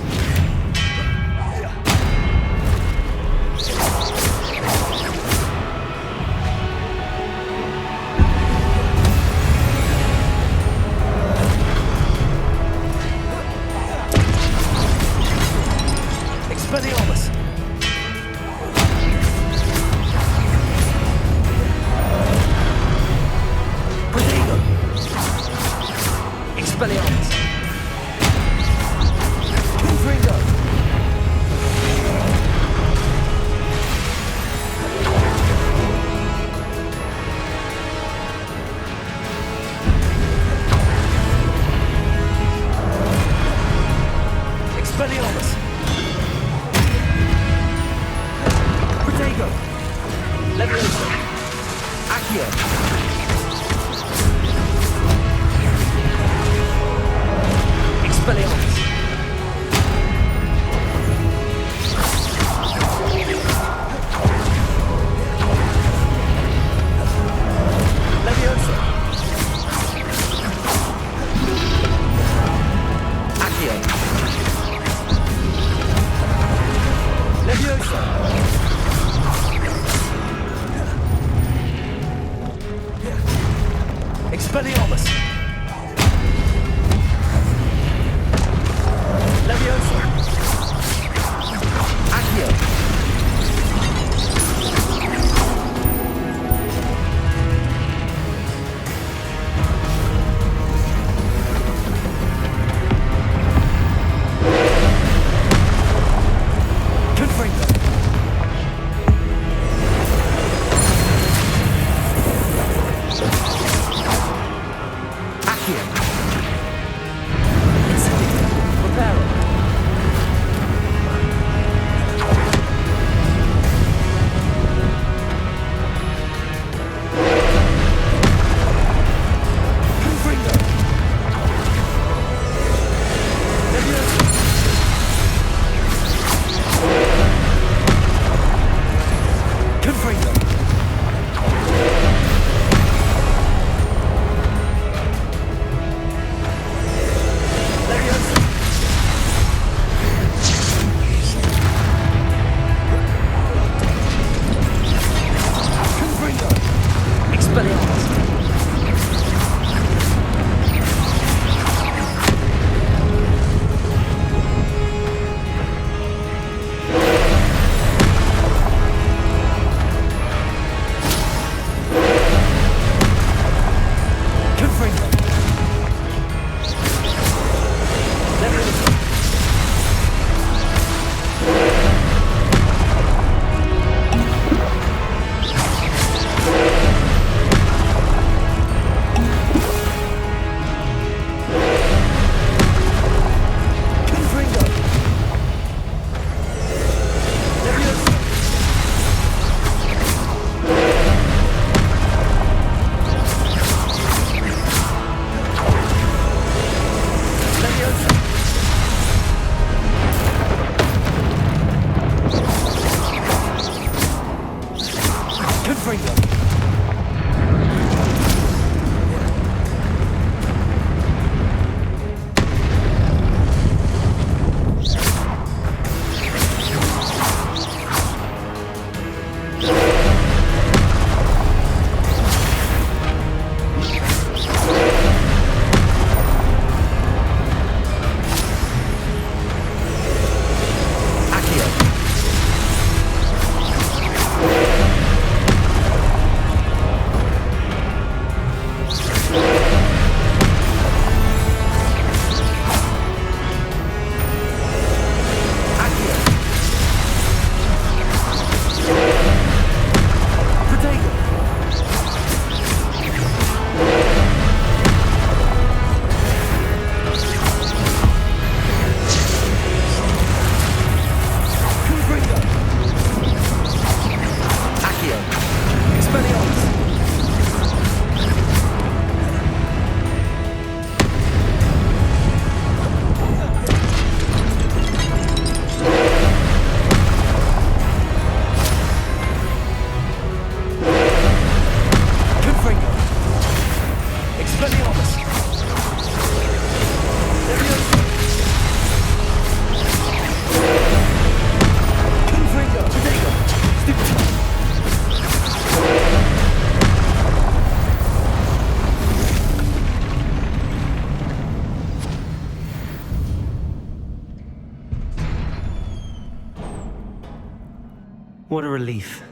What a relief.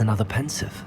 Another pensive.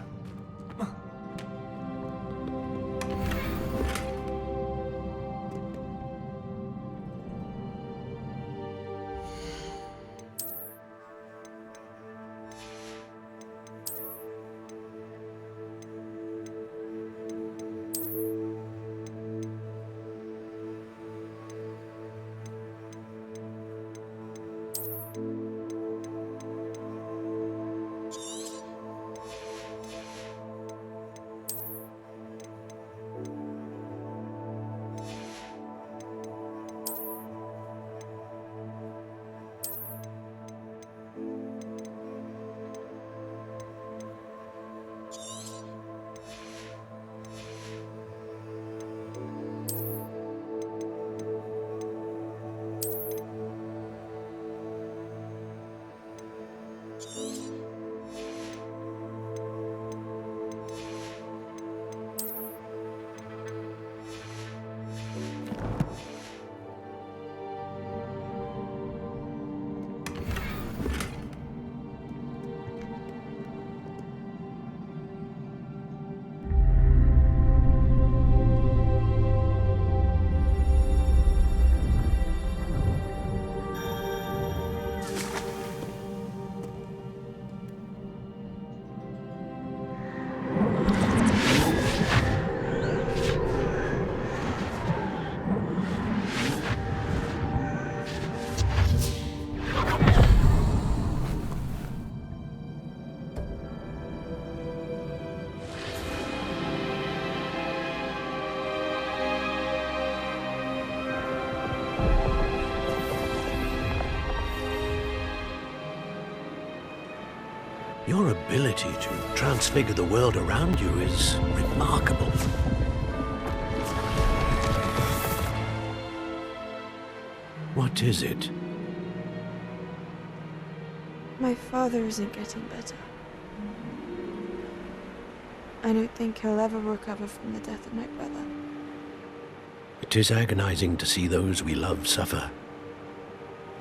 Your ability to transfigure the world around you is remarkable. What is it? My father isn't getting better. I don't think he'll ever recover from the death of my brother. It is agonizing to see those we love suffer.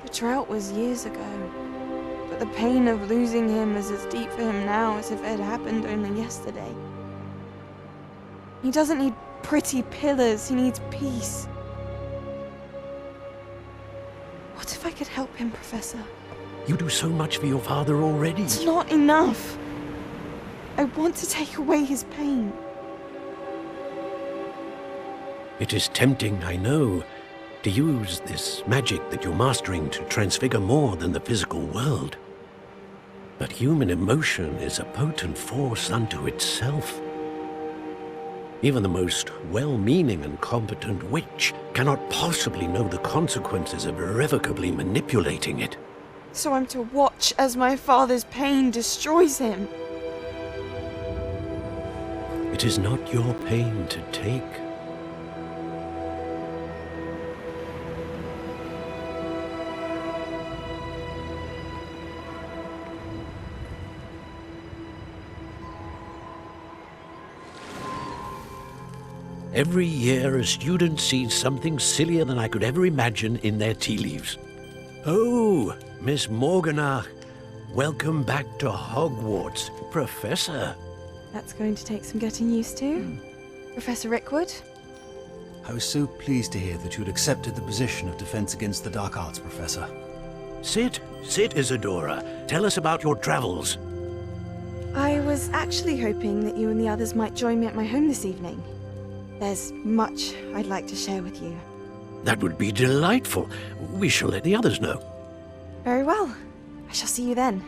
The drought was years ago, but the pain of losing him is as deep for him now as if it had happened only yesterday. He doesn't need pretty pillars, he needs peace. What if I could help him, Professor? You do so much for your father already. It's not enough. I want to take away his pain. It is tempting, I know, to use this magic that you're mastering to transfigure more than the physical world. But human emotion is a potent force unto itself. Even the most well-meaning and competent witch cannot possibly know the consequences of irrevocably manipulating it. So I'm to watch as my father's pain destroys him. It is not your pain to take. Every year, a student sees something sillier than I could ever imagine in their tea leaves. Oh, Miss Morganach, welcome back to Hogwarts, Professor. That's going to take some getting used to. Professor Rickwood? I was so pleased to hear that you'd accepted the position of Defense Against the Dark Arts, Professor. Sit, Isadora. Tell us about your travels. I was actually hoping that you and the others might join me at my home this evening. There's much I'd like to share with you. That would be delightful. We shall let the others know. Very well. I shall see you then.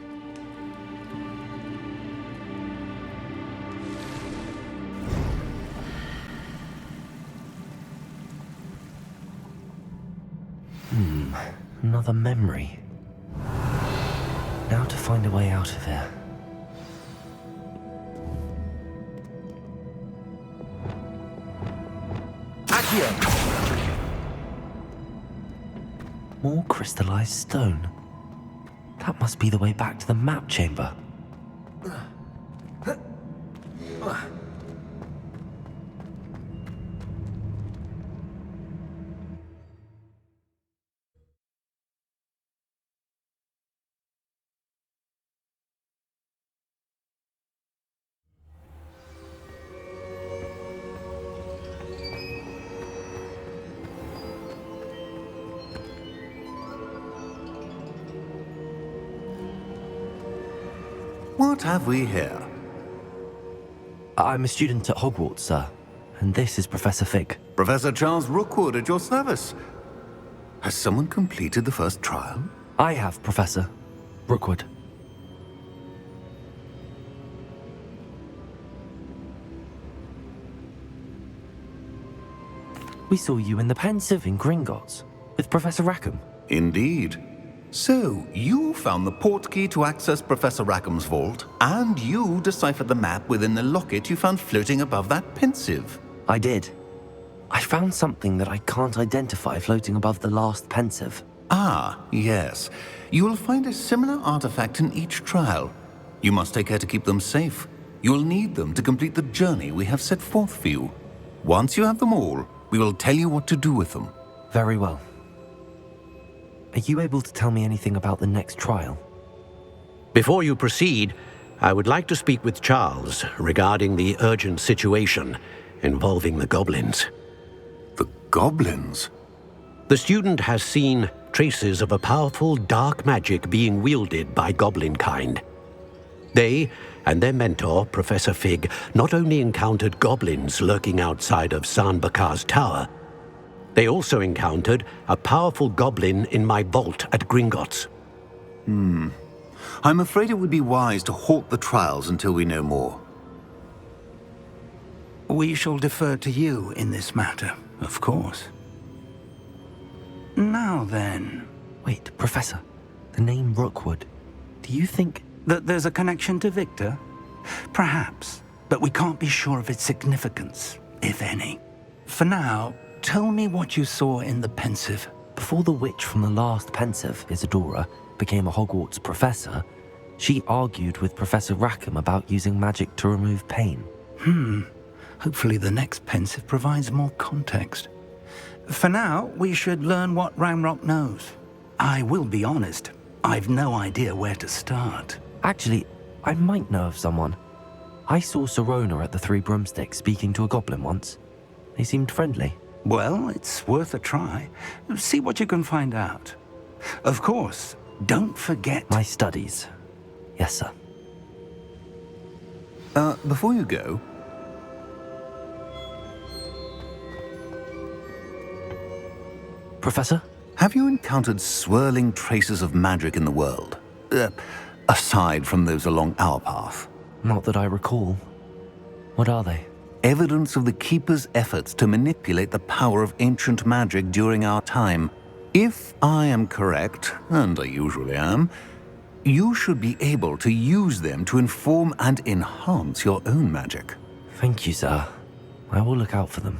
Another memory. Now to find a way out of here. More crystallized stone. That must be the way back to the map chamber. What have we here? I'm a student at Hogwarts, sir. And this is Professor Fig. Professor Charles Rookwood at your service. Has someone completed the first trial? I have, Professor Rookwood. We saw you in the Pensive in Gringotts with Professor Rackham. Indeed. So, you found the portkey to access Professor Rackham's vault, and you deciphered the map within the locket you found floating above that Pensive. I did. I found something that I can't identify floating above the last Pensive. Ah, yes. You will find a similar artifact in each trial. You must take care to keep them safe. You will need them to complete the journey we have set forth for you. Once you have them all, we will tell you what to do with them. Very well. Are you able to tell me anything about the next trial? Before you proceed, I would like to speak with Charles regarding the urgent situation involving the goblins. The goblins? The student has seen traces of a powerful dark magic being wielded by goblin kind. They and their mentor, Professor Fig, not only encountered goblins lurking outside of Sanbakar's tower, they also encountered a powerful goblin in my vault at Gringotts. I'm afraid it would be wise to halt the trials until we know more. We shall defer to you in this matter, of course. Now then... Wait, Professor. The name Rookwood. Do you think... that there's a connection to Victor? Perhaps, but we can't be sure of its significance, if any. For now, tell me what you saw in the Pensive. Before the witch from the last Pensive, Isadora, became a Hogwarts professor, she argued with Professor Rackham about using magic to remove pain. Hopefully the next Pensive provides more context. For now, we should learn what Ranrock knows. I will be honest, I've no idea where to start. Actually, I might know of someone. I saw Sirona at the Three Broomsticks speaking to a goblin once. They seemed friendly. Well, it's worth a try. See what you can find out. Of course, don't forget... my studies. Yes, sir. Before you go... Professor? Have you encountered swirling traces of magic in the world? Aside from those along our path? Not that I recall. What are they? Evidence of the Keeper's efforts to manipulate the power of ancient magic during our time. If I am correct, and I usually am, you should be able to use them to inform and enhance your own magic. Thank you, sir. I will look out for them.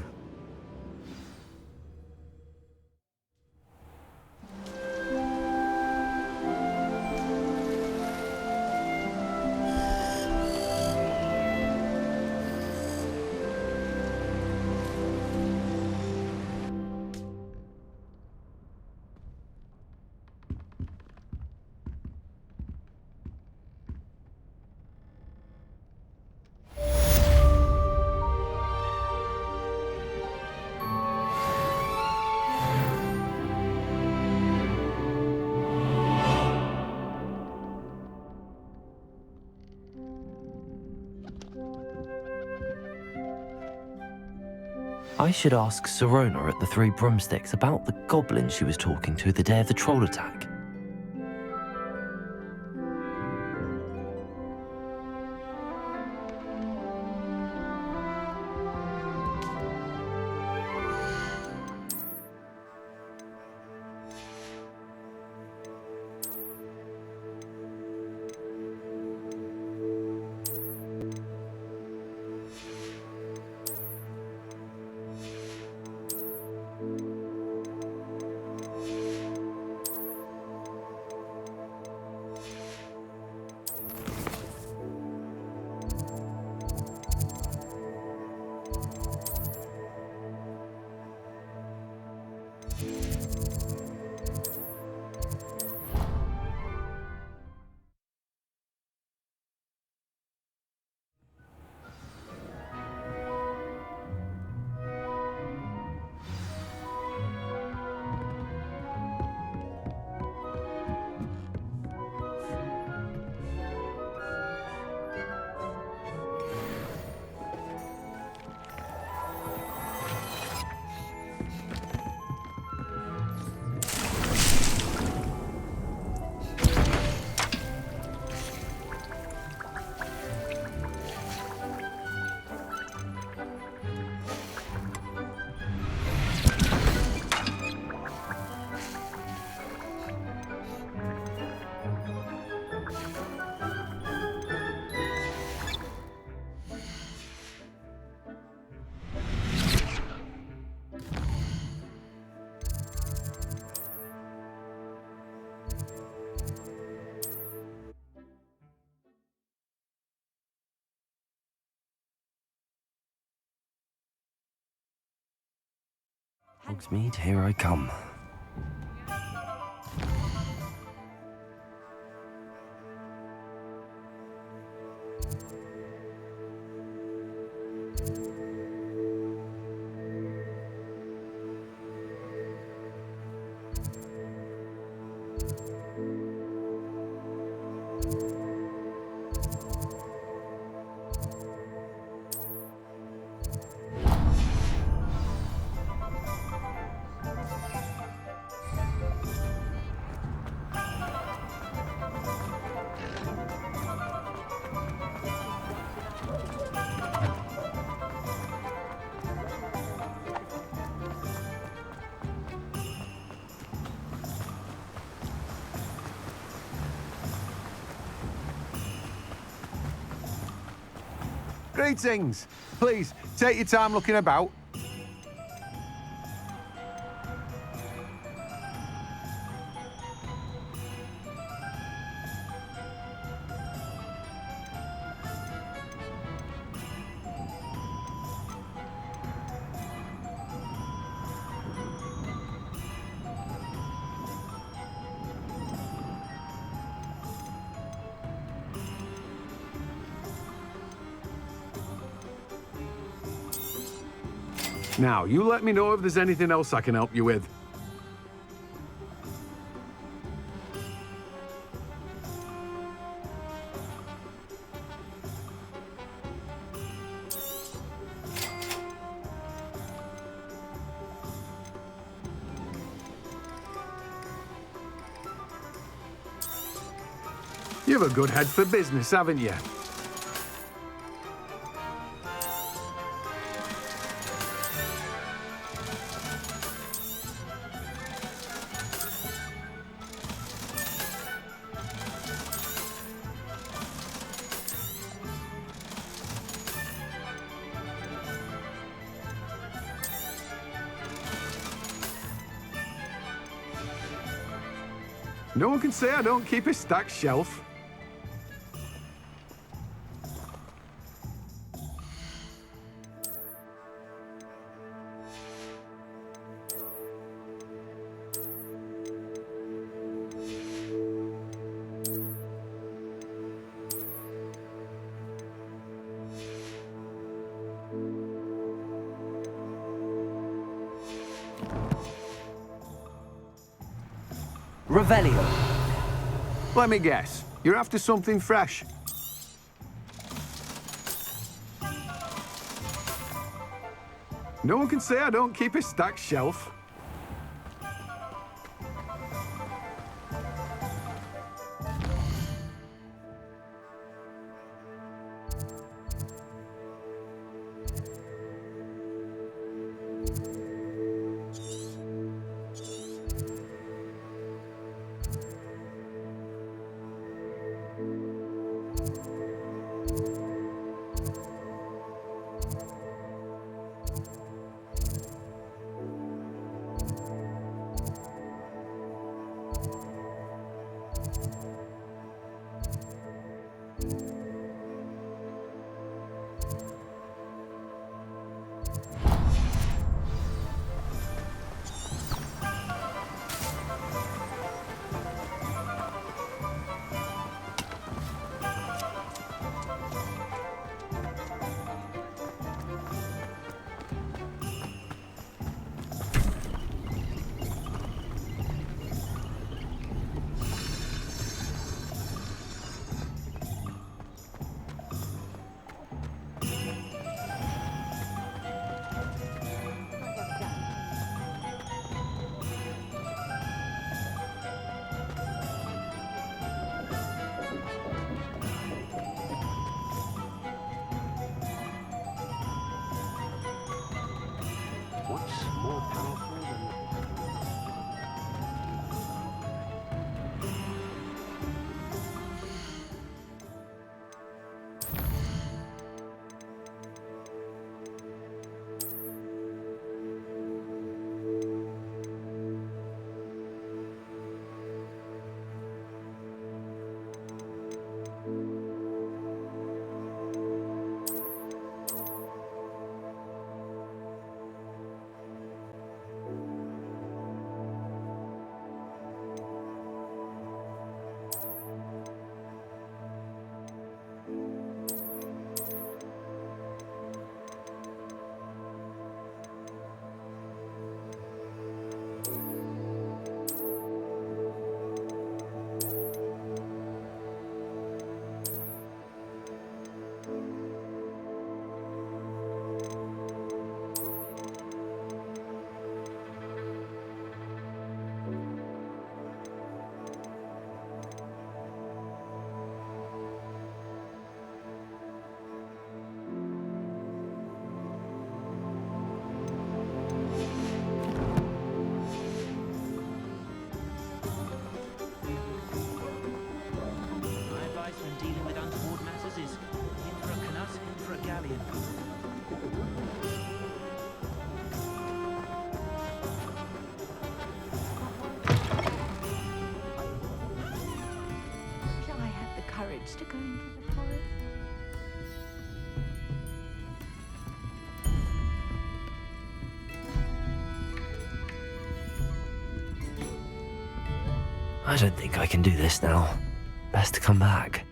I should ask Sirona at the Three Broomsticks about the goblin she was talking to the day of the troll attack. Hogsmeade, here I come. Greetings. Please, take your time looking about. Now, you let me know if there's anything else I can help you with. You've a good head for business, haven't you? No one can say I don't keep a stacked shelf. Revelio. Let me guess. You're after something fresh. No one can say I don't keep a stacked shelf. I don't think I can do this now. Best to come back.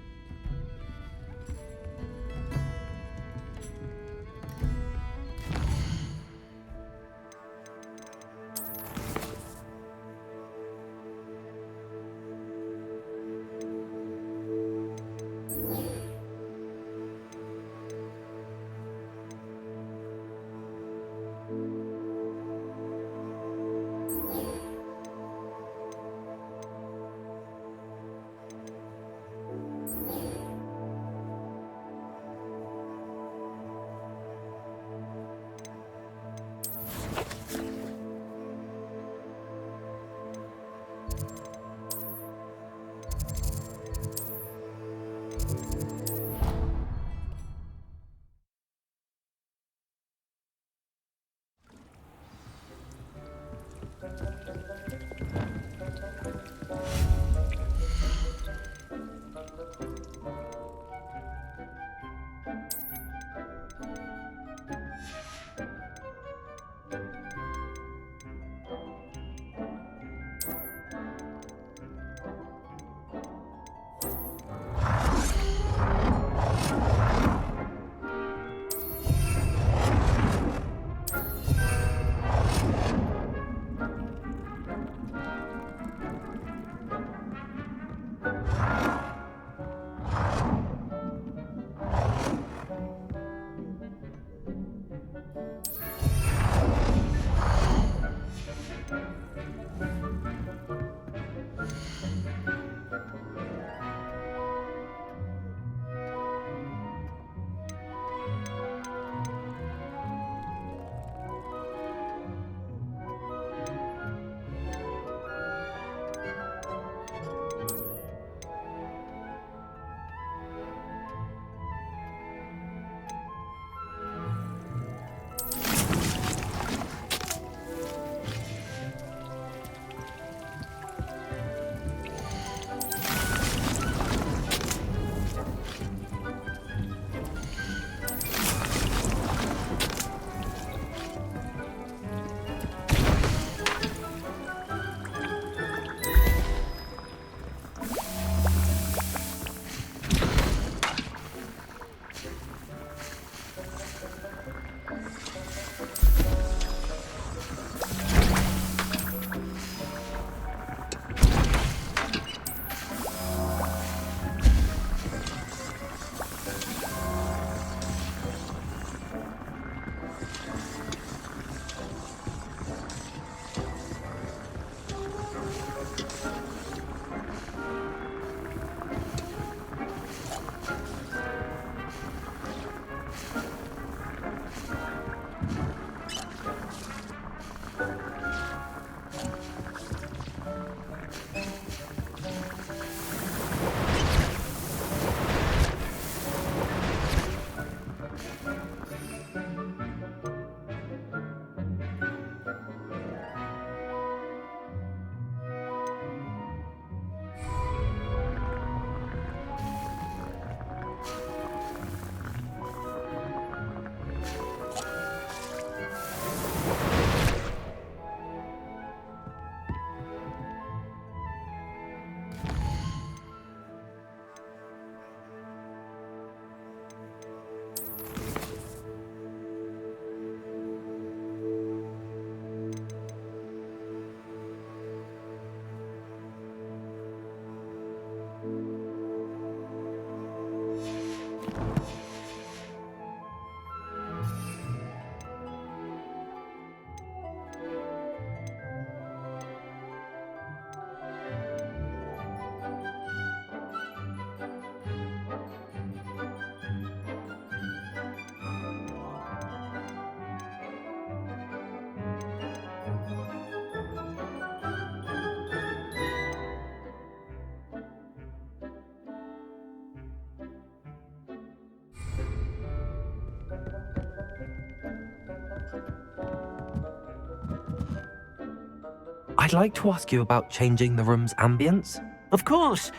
I'd like to ask you about changing the room's ambience. Of course.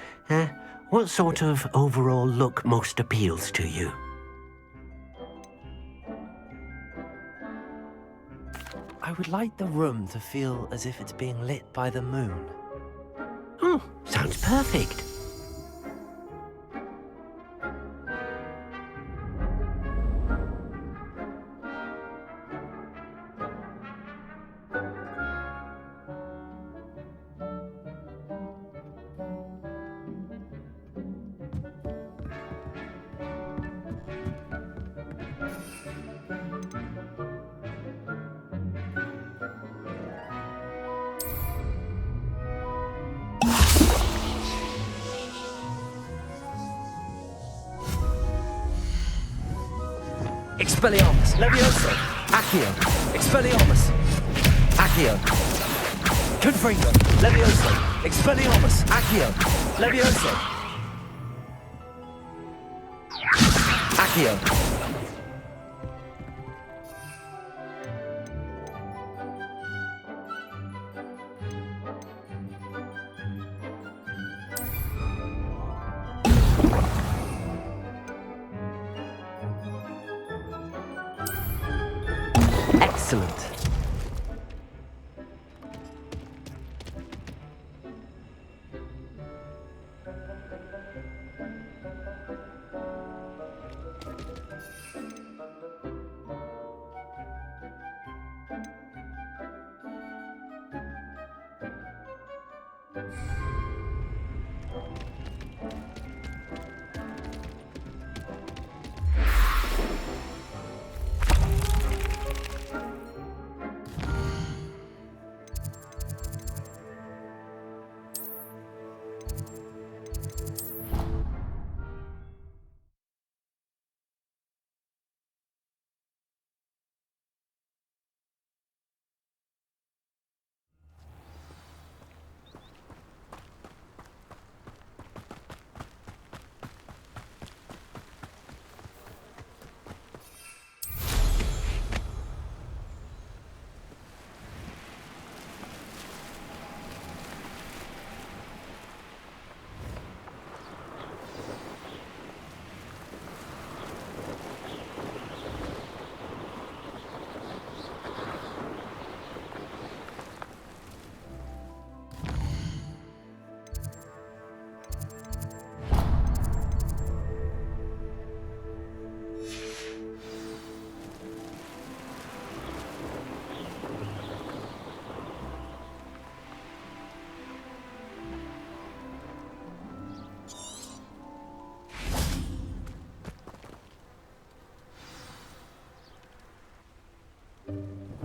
What sort of overall look most appeals to you? I would like the room to feel as if it's being lit by the moon. Oh, sounds perfect. Expelliarmus, Levioso, Accio, Expelliarmus, Accio, Confringo, Levioso, Expelliarmus, Accio, Levioso, Accio. Excellent.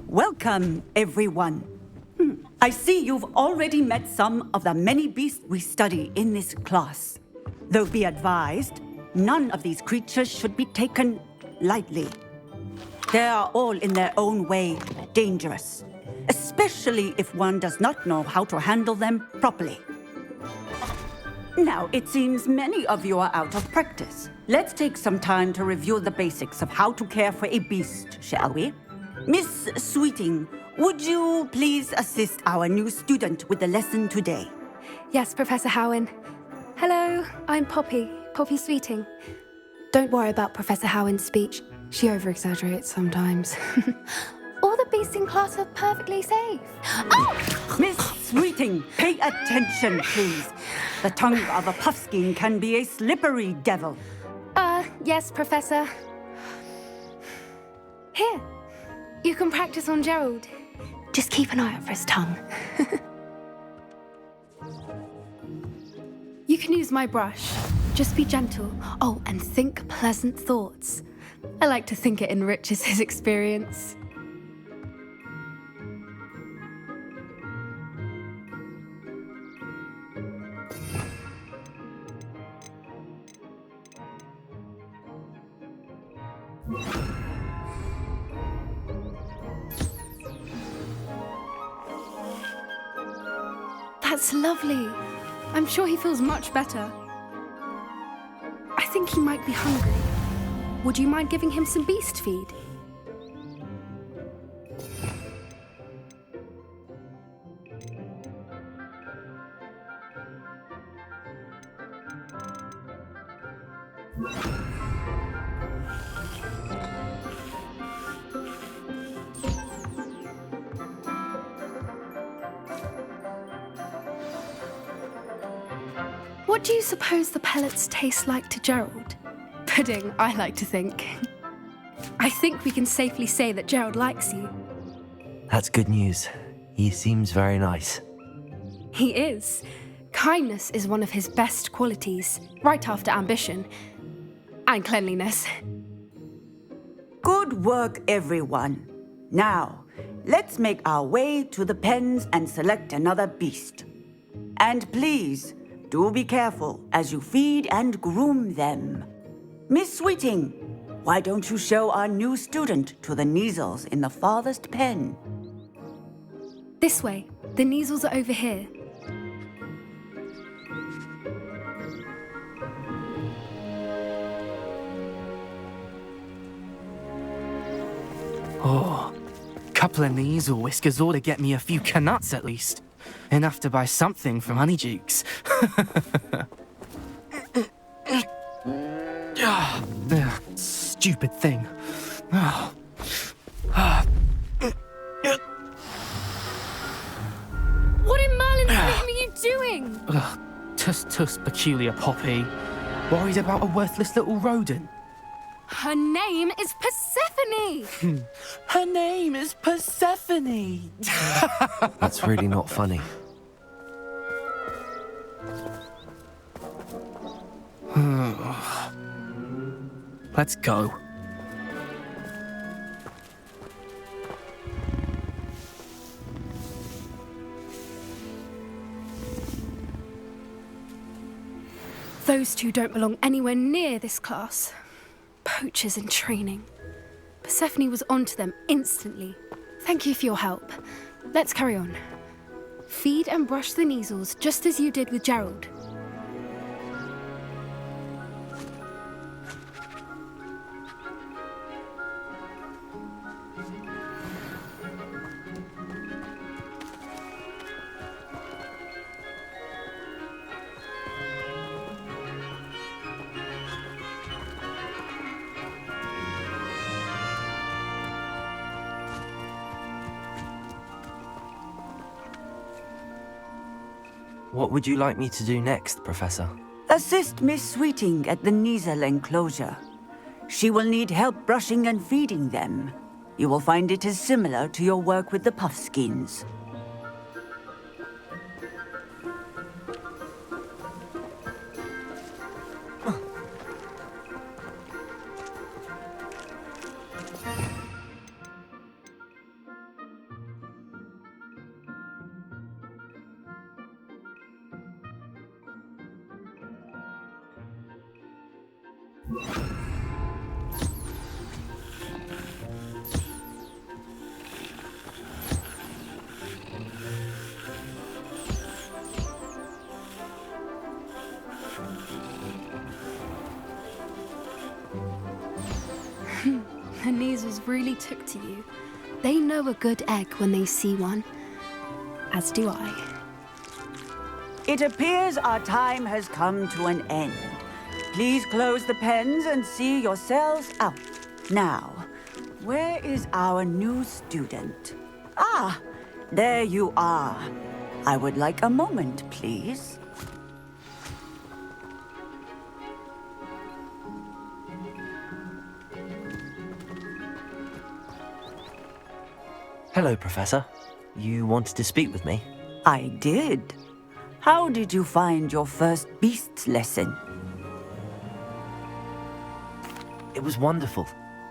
Welcome, everyone. I see you've already met some of the many beasts we study in this class. Though be advised, none of these creatures should be taken lightly. They are all in their own way dangerous, especially if one does not know how to handle them properly. Now, it seems many of you are out of practice. Let's take some time to review the basics of how to care for a beast, shall we? Miss Sweeting, would you please assist our new student with the lesson today? Yes, Professor Howen. Hello, I'm Poppy Sweeting. Don't worry about Professor Howen's speech. She over-exaggerates sometimes. All the beasts in class are perfectly safe. Oh! Miss Sweeting, pay attention, please. The tongue of a puffskein can be a slippery devil. Yes, Professor. Here, you can practice on Gerald. Just keep an eye out for his tongue. You can use my brush. Just be gentle. Oh, and think pleasant thoughts. I like to think it enriches his experience. That's lovely. I'm sure he feels much better. I think he might be hungry. Would you mind giving him some beast feed? What do you suppose the pellets taste like to Gerald? Pudding, I like to think. I think we can safely say that Gerald likes you. That's good news. He seems very nice. He is. Kindness is one of his best qualities, right after ambition. And cleanliness. Good work, everyone. Now, let's make our way to the pens and select another beast. And please, do be careful as you feed and groom them. Miss Sweeting, why don't you show our new student to the Kneazles in the farthest pen? This way. The Kneazles are over here. Oh, couple of Kneazle whiskers ought to get me a few canuts at least. Enough to buy something from Honeydukes. Stupid thing. What in Merlin's name are you doing? Tuss, peculiar Poppy. Worried about a worthless little rodent. Her name is Persephone! Her name is Persephone! That's really not funny. Let's go. Those two don't belong anywhere near this class. Poachers in training. Persephone was onto them instantly. Thank you for your help. Let's carry on. Feed and brush the Kneazles just as you did with Gerald. What would you like me to do next, Professor? Assist Miss Sweeting at the Kneazle enclosure. She will need help brushing and feeding them. You will find it is similar to your work with the Puffskins. The Kneazles really took to you. They know a good egg when they see one. As do I. It appears our time has come to an end. Please close the pens and see yourselves out. Now, where is our new student? Ah, there you are. I would like a moment, please. Hello, Professor. You wanted to speak with me? I did. How did you find your first beasts lesson? It was wonderful.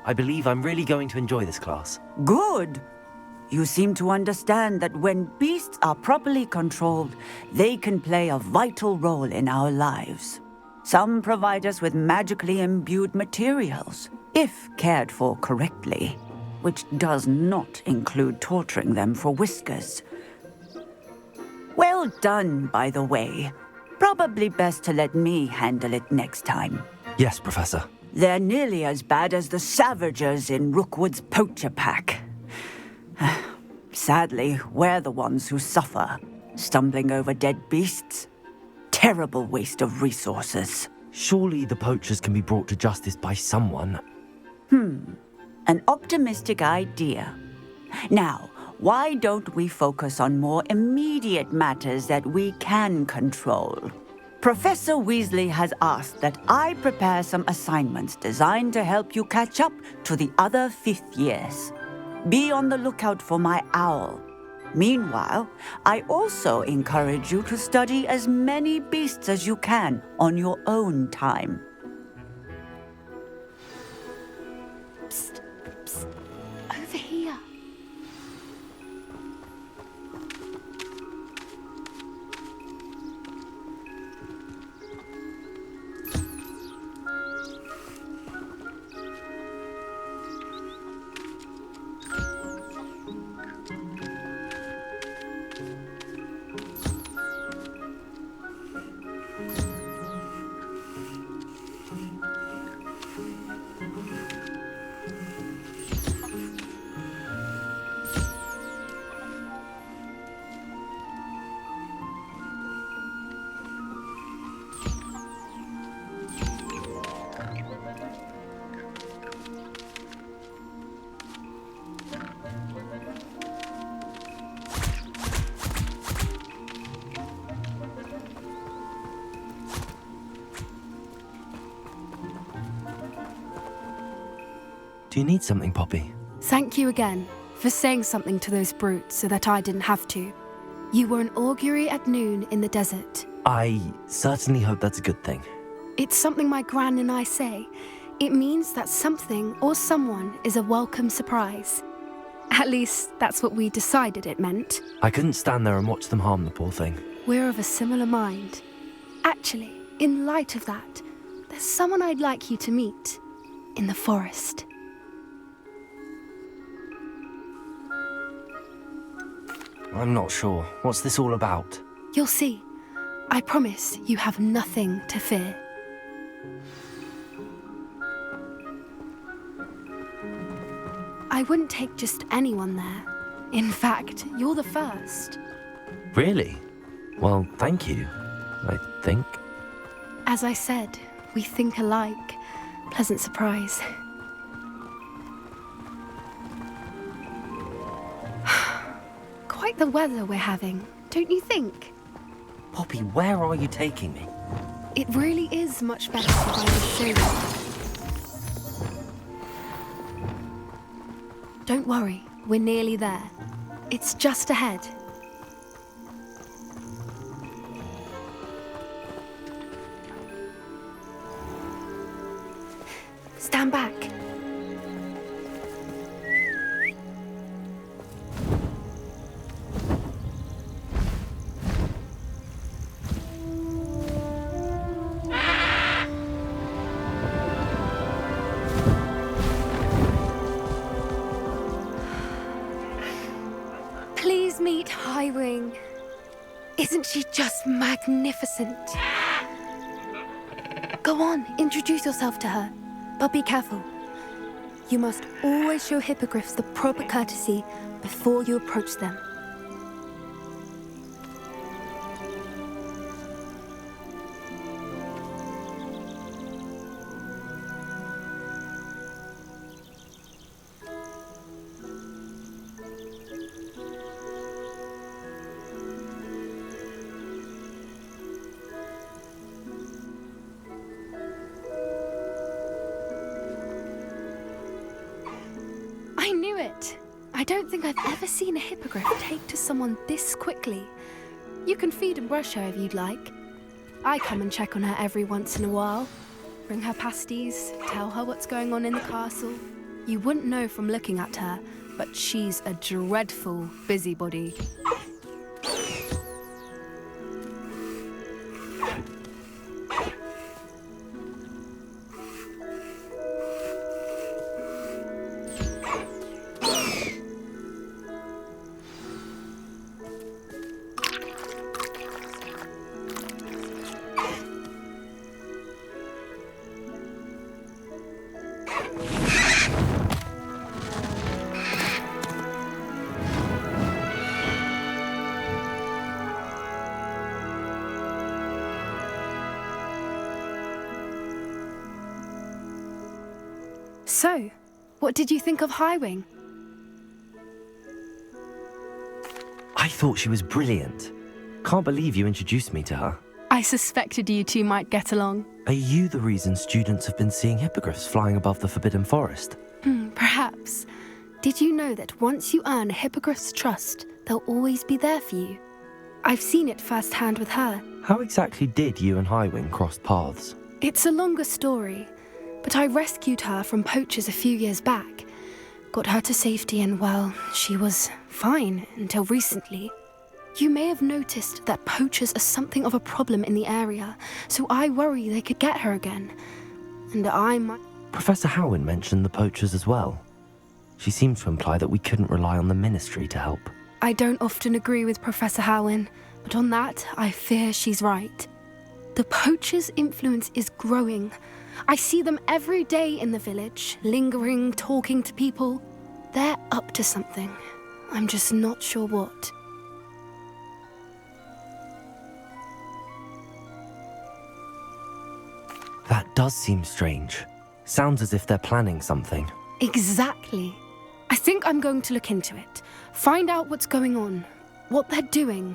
I believe I'm really going to enjoy this class. Good. You seem to understand that when beasts are properly controlled, they can play a vital role in our lives. Some provide us with magically imbued materials, if cared for correctly, which does not include torturing them for whiskers. Well done, by the way. Probably best to let me handle it next time. Yes, Professor. They're nearly as bad as the Savagers in Rookwood's poacher pack. Sadly, we're the ones who suffer, stumbling over dead beasts. Terrible waste of resources. Surely the poachers can be brought to justice by someone. An optimistic idea. Now, why don't we focus on more immediate matters that we can control? Professor Weasley has asked that I prepare some assignments designed to help you catch up to the other 5th years. Be on the lookout for my owl. Meanwhile, I also encourage you to study as many beasts as you can on your own time. Psst, psst, over here. Do you need something, Poppy? Thank you again for saying something to those brutes so that I didn't have to. You were an augury at noon in the desert. I certainly hope that's a good thing. It's something my gran and I say. It means that something or someone is a welcome surprise. At least, that's what we decided it meant. I couldn't stand there and watch them harm the poor thing. We're of a similar mind. Actually, in light of that, there's someone I'd like you to meet. In the forest. I'm not sure. What's this all about? You'll see. I promise you have nothing to fear. I wouldn't take just anyone there. In fact, you're the first. Really? Well, thank you, I think. As I said, we think alike. Pleasant surprise. Quite the weather we're having, don't you think? Poppy, where are you taking me? It really is much better if I could show you. Don't worry, we're nearly there. It's just ahead. Stand back. Please meet Highwing. Isn't she just magnificent? Go on, introduce yourself to her. But be careful. You must always show hippogriffs the proper courtesy before you approach them. I knew it! I don't think I've ever seen a hippogriff take to someone this quickly. You can feed and brush her if you'd like. I come and check on her every once in a while. Bring her pasties, tell her what's going on in the castle. You wouldn't know from looking at her, but she's a dreadful busybody. So, what did you think of Highwing? I thought she was brilliant. Can't believe you introduced me to her. I suspected you two might get along. Are you the reason students have been seeing hippogriffs flying above the Forbidden Forest? Perhaps. Did you know that once you earn a hippogriff's trust, they'll always be there for you? I've seen it firsthand with her. How exactly did you and Highwing cross paths? It's a longer story, but I rescued her from poachers a few years back. Got her to safety and, well, she was fine until recently. You may have noticed that poachers are something of a problem in the area, so I worry they could get her again. And I might... Professor Howin mentioned the poachers as well. She seemed to imply that we couldn't rely on the Ministry to help. I don't often agree with Professor Howin, but on that, I fear she's right. The poachers' influence is growing. I see them every day in the village, lingering, talking to people. They're up to something. I'm just not sure what. That does seem strange. Sounds as if they're planning something. Exactly. I think I'm going to look into it. Find out what's going on. What they're doing.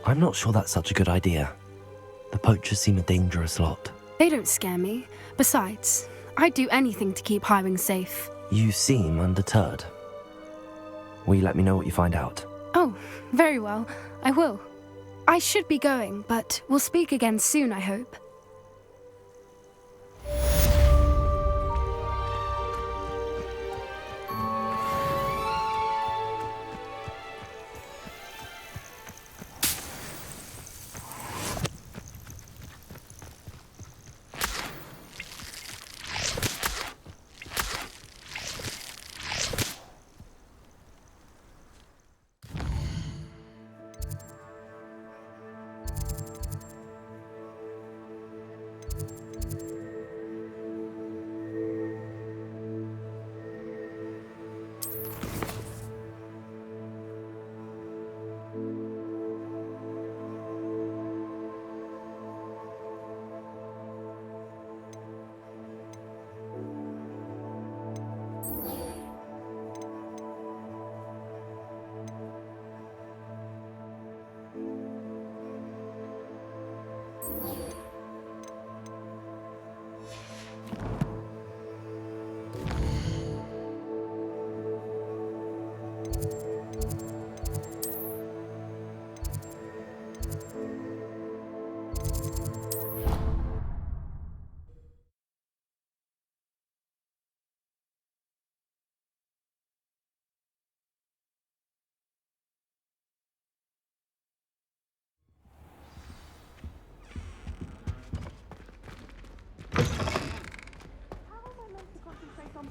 I'm not sure that's such a good idea. The poachers seem a dangerous lot. They don't scare me. Besides, I'd do anything to keep Highwing safe. You seem undeterred. Will you let me know what you find out? Oh, very well. I will. I should be going, but we'll speak again soon, I hope.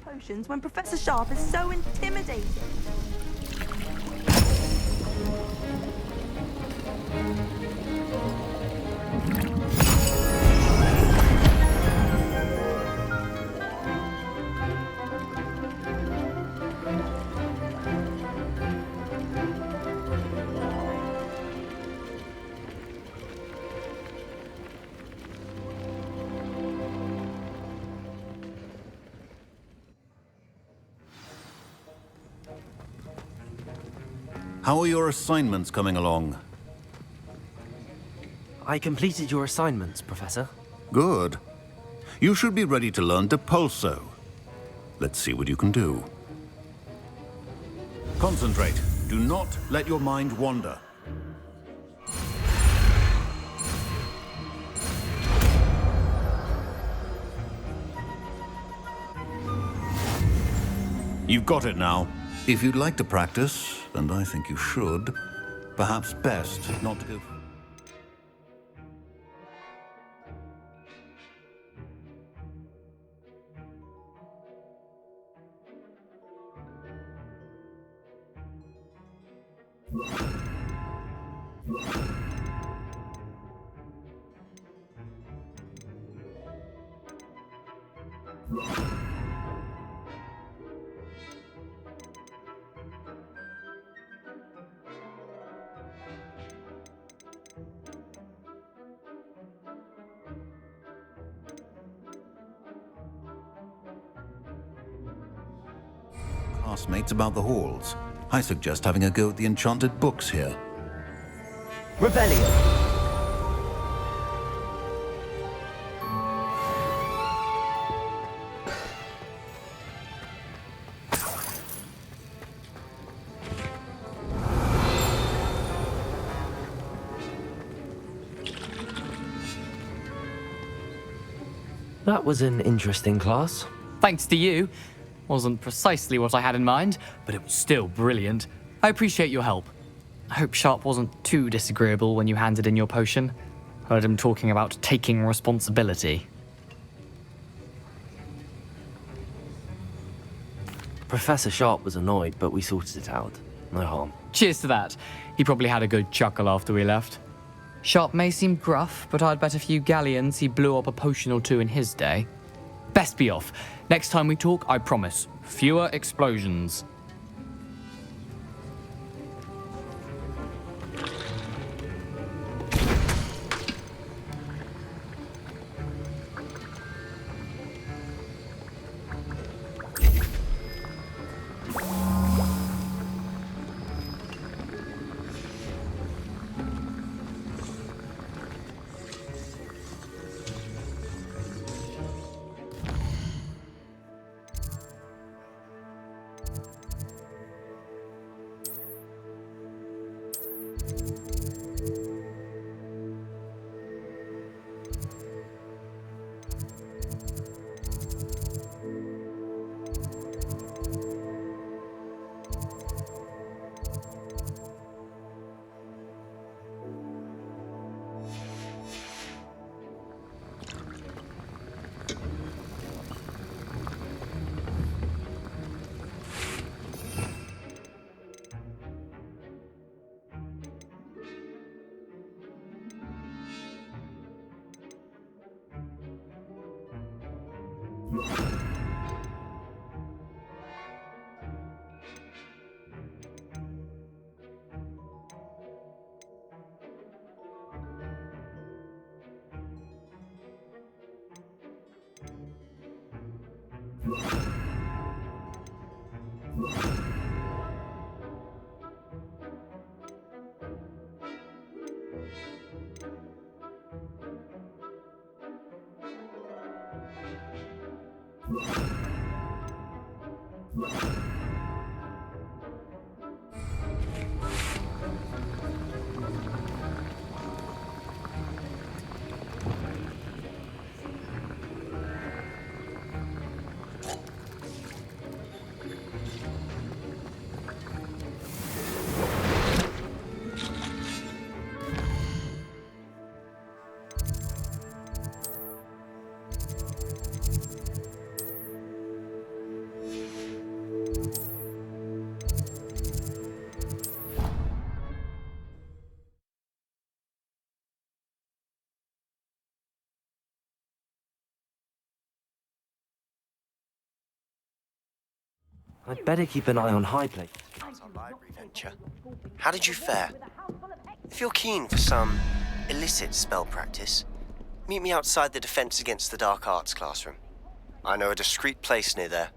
Potions when Professor Sharp is so intimidating. How are your assignments coming along? I completed your assignments, Professor. Good. You should be ready to learn Depulso. Let's see what you can do. Concentrate. Do not let your mind wander. You've got it now. If you'd like to practice, and I think you should, perhaps best not to go... classmates about the halls. I suggest having a go at the enchanted books here. Rebellion! That was an interesting class. Thanks to you. Wasn't precisely what I had in mind, but it was still brilliant. I appreciate your help. I hope Sharp wasn't too disagreeable when you handed in your potion. Heard him talking about taking responsibility. Professor Sharp was annoyed, but we sorted it out. No harm. Cheers to that. He probably had a good chuckle after we left. Sharp may seem gruff, but I'd bet a few galleons he blew up a potion or two in his day. Best be off. Next time we talk, I promise, fewer explosions. I'd better keep an eye on High Place. Our library venture. How did you fare? If you're keen for some illicit spell practice, meet me outside the Defense Against the Dark Arts classroom. I know a discreet place near there.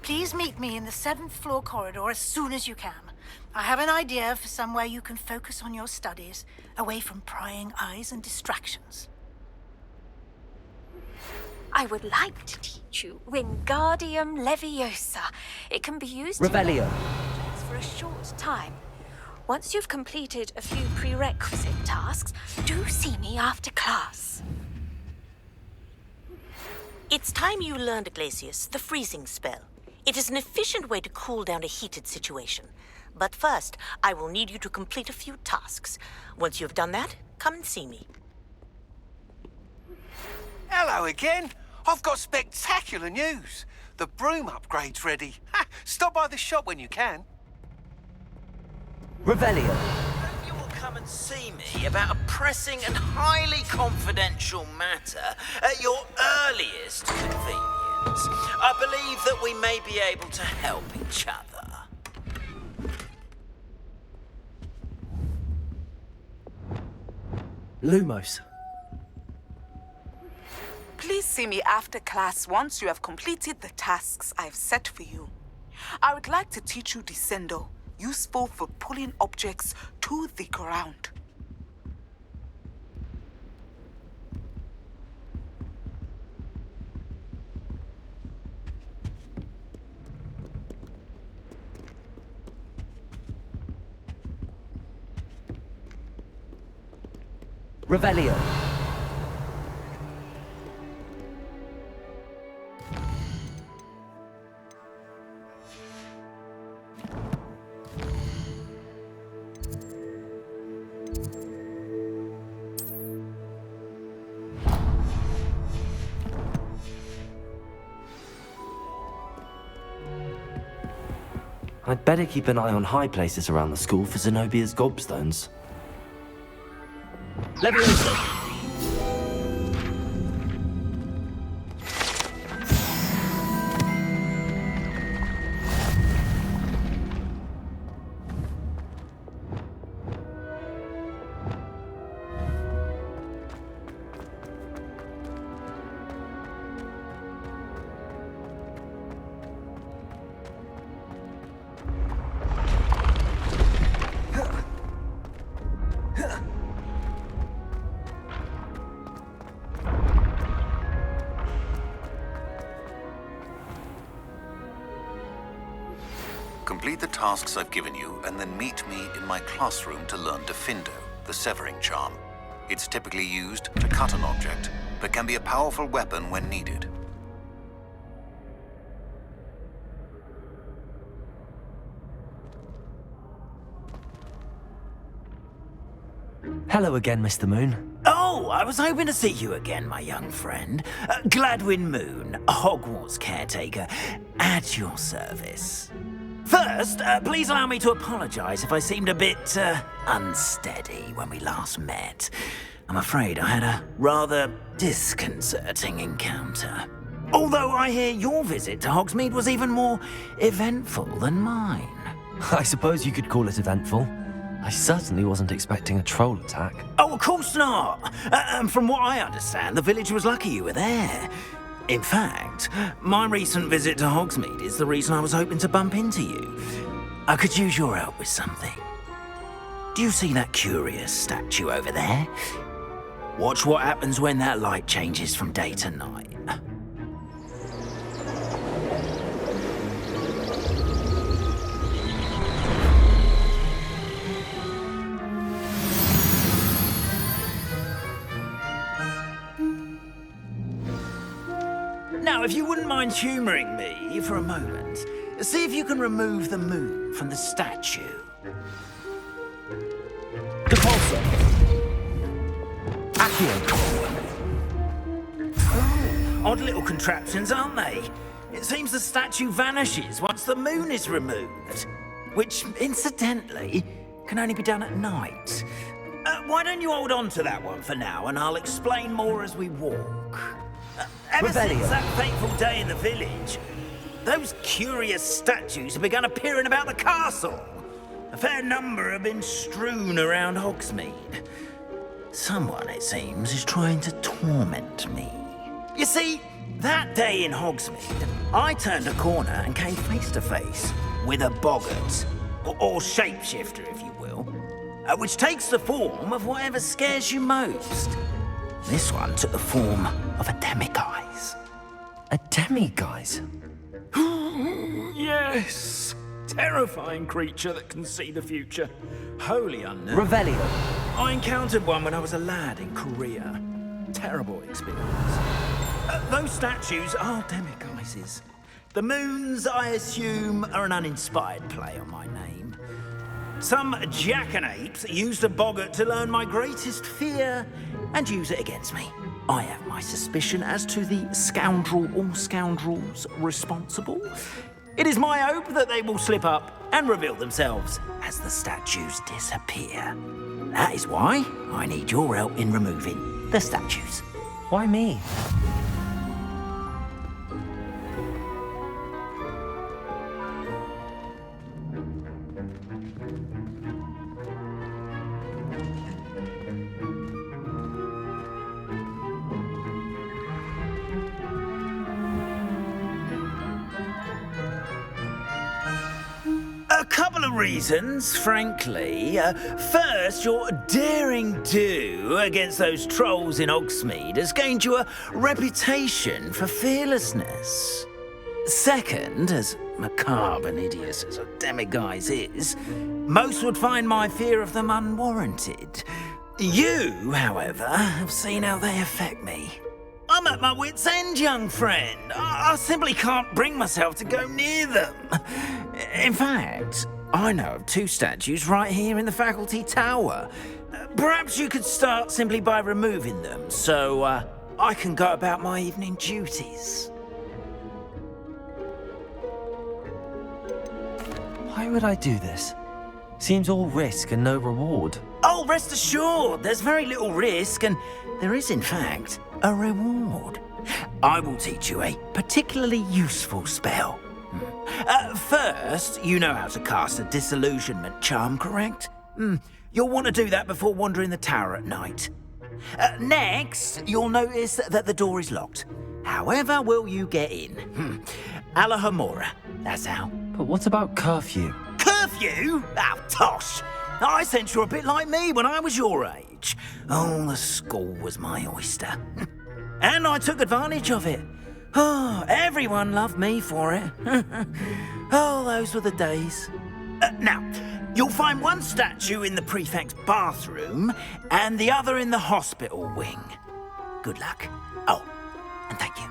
Please meet me in the 7th floor corridor as soon as you can. I have an idea for somewhere you can focus on your studies, away from prying eyes and distractions. I would like to teach you Wingardium Leviosa. It can be used Revelio. for a short time. Once you've completed a few prerequisite tasks, do see me after class. It's time you learned, Glacius, the freezing spell. It is an efficient way to cool down a heated situation. But first, I will need you to complete a few tasks. Once you've done that, come and see me. Hello again. I've got spectacular news. The broom upgrade's ready. Ha! Stop by the shop when you can. Revelio. You will come and see me about a pressing and highly confidential matter at your earliest convenience. I believe that we may be able to help each other. Lumos. Please see me after class once you have completed the tasks I've set for you. I would like to teach you Descendo, useful for pulling objects to the ground. Revelio. I'd better keep an eye on high places around the school for Zenobia's gobstones. Levioso! Complete the tasks I've given you, and then meet me in my classroom to learn Defendo, the severing charm. It's typically used to cut an object, but can be a powerful weapon when needed. Hello again, Mr. Moon. Oh, I was hoping to see you again, my young friend. Gladwin Moon, Hogwarts caretaker, at your service. First, please allow me to apologize if I seemed a bit unsteady when we last met. I'm afraid I had a rather disconcerting encounter. Although I hear your visit to Hogsmeade was even more eventful than mine. I suppose you could call it eventful. I certainly wasn't expecting a troll attack. Oh, of course not. From what I understand, the village was lucky you were there. In fact, my recent visit to Hogsmeade is the reason I was hoping to bump into you. I could use your help with something. Do you see that curious statue over there? Watch what happens when that light changes from day to night. Now, if you wouldn't mind humouring me for a moment, see if you can remove the moon from the statue. Depulso. Accio. Oh, odd little contraptions, aren't they? It seems the statue vanishes once the moon is removed, which, incidentally, can only be done at night. Why don't you hold on to that one for now, and I'll explain more as we walk. Ever since that fateful day in the village, those curious statues have begun appearing about the castle. A fair number have been strewn around Hogsmeade. Someone, it seems, is trying to torment me. You see, that day in Hogsmeade, I turned a corner and came face to face with a boggart, or shapeshifter, if you will, which takes the form of whatever scares you most. This one took the form of a demiguise. A demiguise? Yes! Terrifying creature that can see the future. Wholly unknown. Revelio. I encountered one when I was a lad in Korea. Terrible experience. Those statues are demiguises. The moons, I assume, are an uninspired play on my name. Some jackanapes used a boggart to learn my greatest fear and use it against me. I have my suspicion as to the scoundrel or scoundrels responsible. It is my hope that they will slip up and reveal themselves as the statues disappear. That is why I need your help in removing the statues. Why me? couple of reasons, frankly. First, your daring do against those trolls in Hogsmeade has gained you a reputation for fearlessness. Second, as macabre and hideous as a demiguise is, most would find my fear of them unwarranted. You, however, have seen how they affect me. I'm at my wit's end, young friend. I simply can't bring myself to go near them. In fact, I know of 2 statues right here in the faculty tower. Perhaps you could start simply by removing them, so I can go about my evening duties. Why would I do this? Seems all risk and no reward. Oh, rest assured, there's very little risk, and there is, in fact, a reward. I will teach you a particularly useful spell. First, you know how to cast a disillusionment charm, correct? You'll want to do that before wandering the tower at night. Next, you'll notice that the door is locked. However will you get in? Alahomora, that's how. But what about curfew? Curfew? Oh, tosh! I sense you're a bit like me when I was your age. Oh, the school was my oyster. And I took advantage of it. Oh, everyone loved me for it. Oh, those were the days. Now, you'll find one statue in the prefect's bathroom and the other in the hospital wing. Good luck. Oh, and thank you.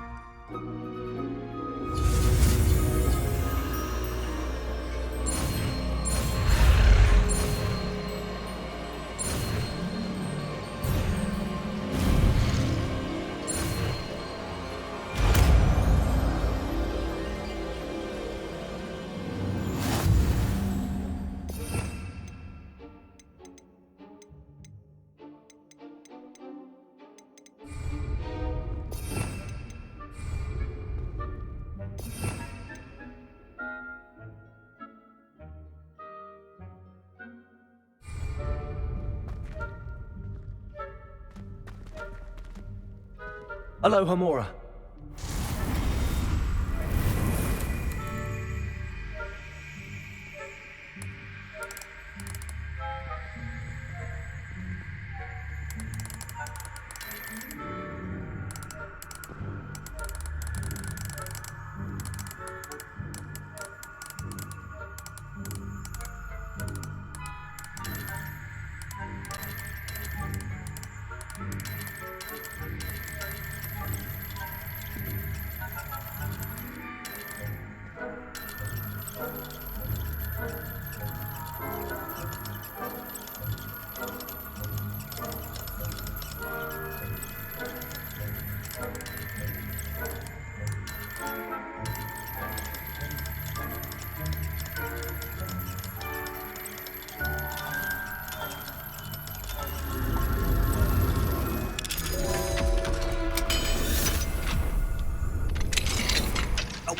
Alahomora.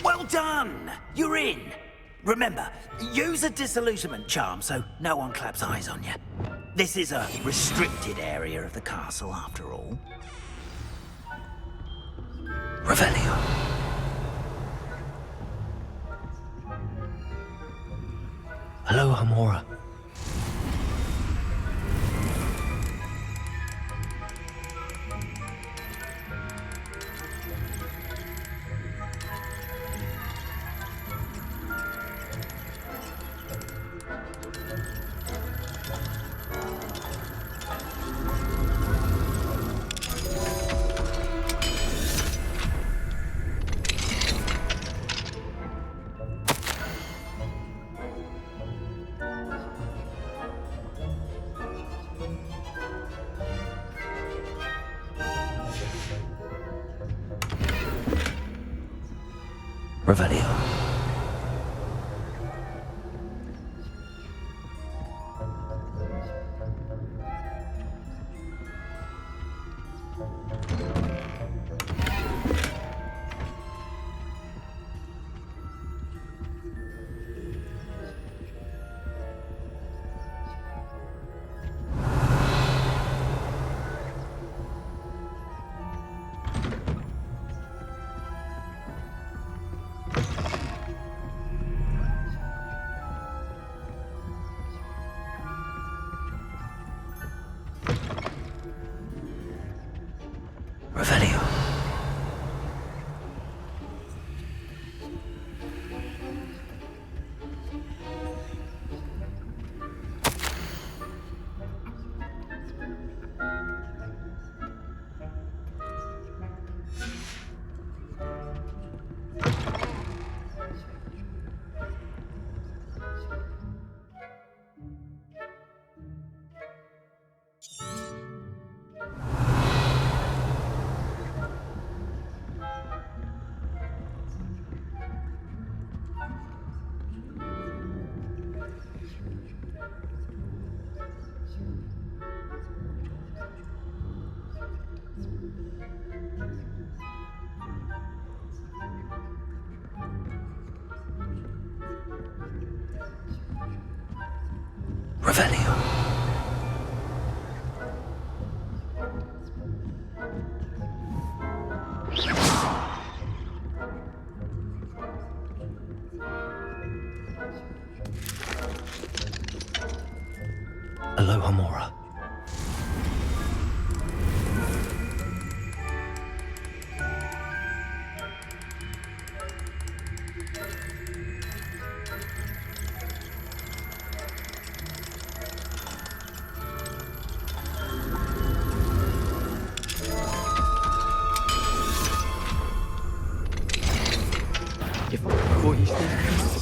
Well done! You're in. Remember, use a disillusionment charm so no one claps eyes on you. This is a restricted area of the castle, after all. Revelio. Alahomora. Revelio. Revelio. Revelio. Aloha Mora. If I caught you sneaking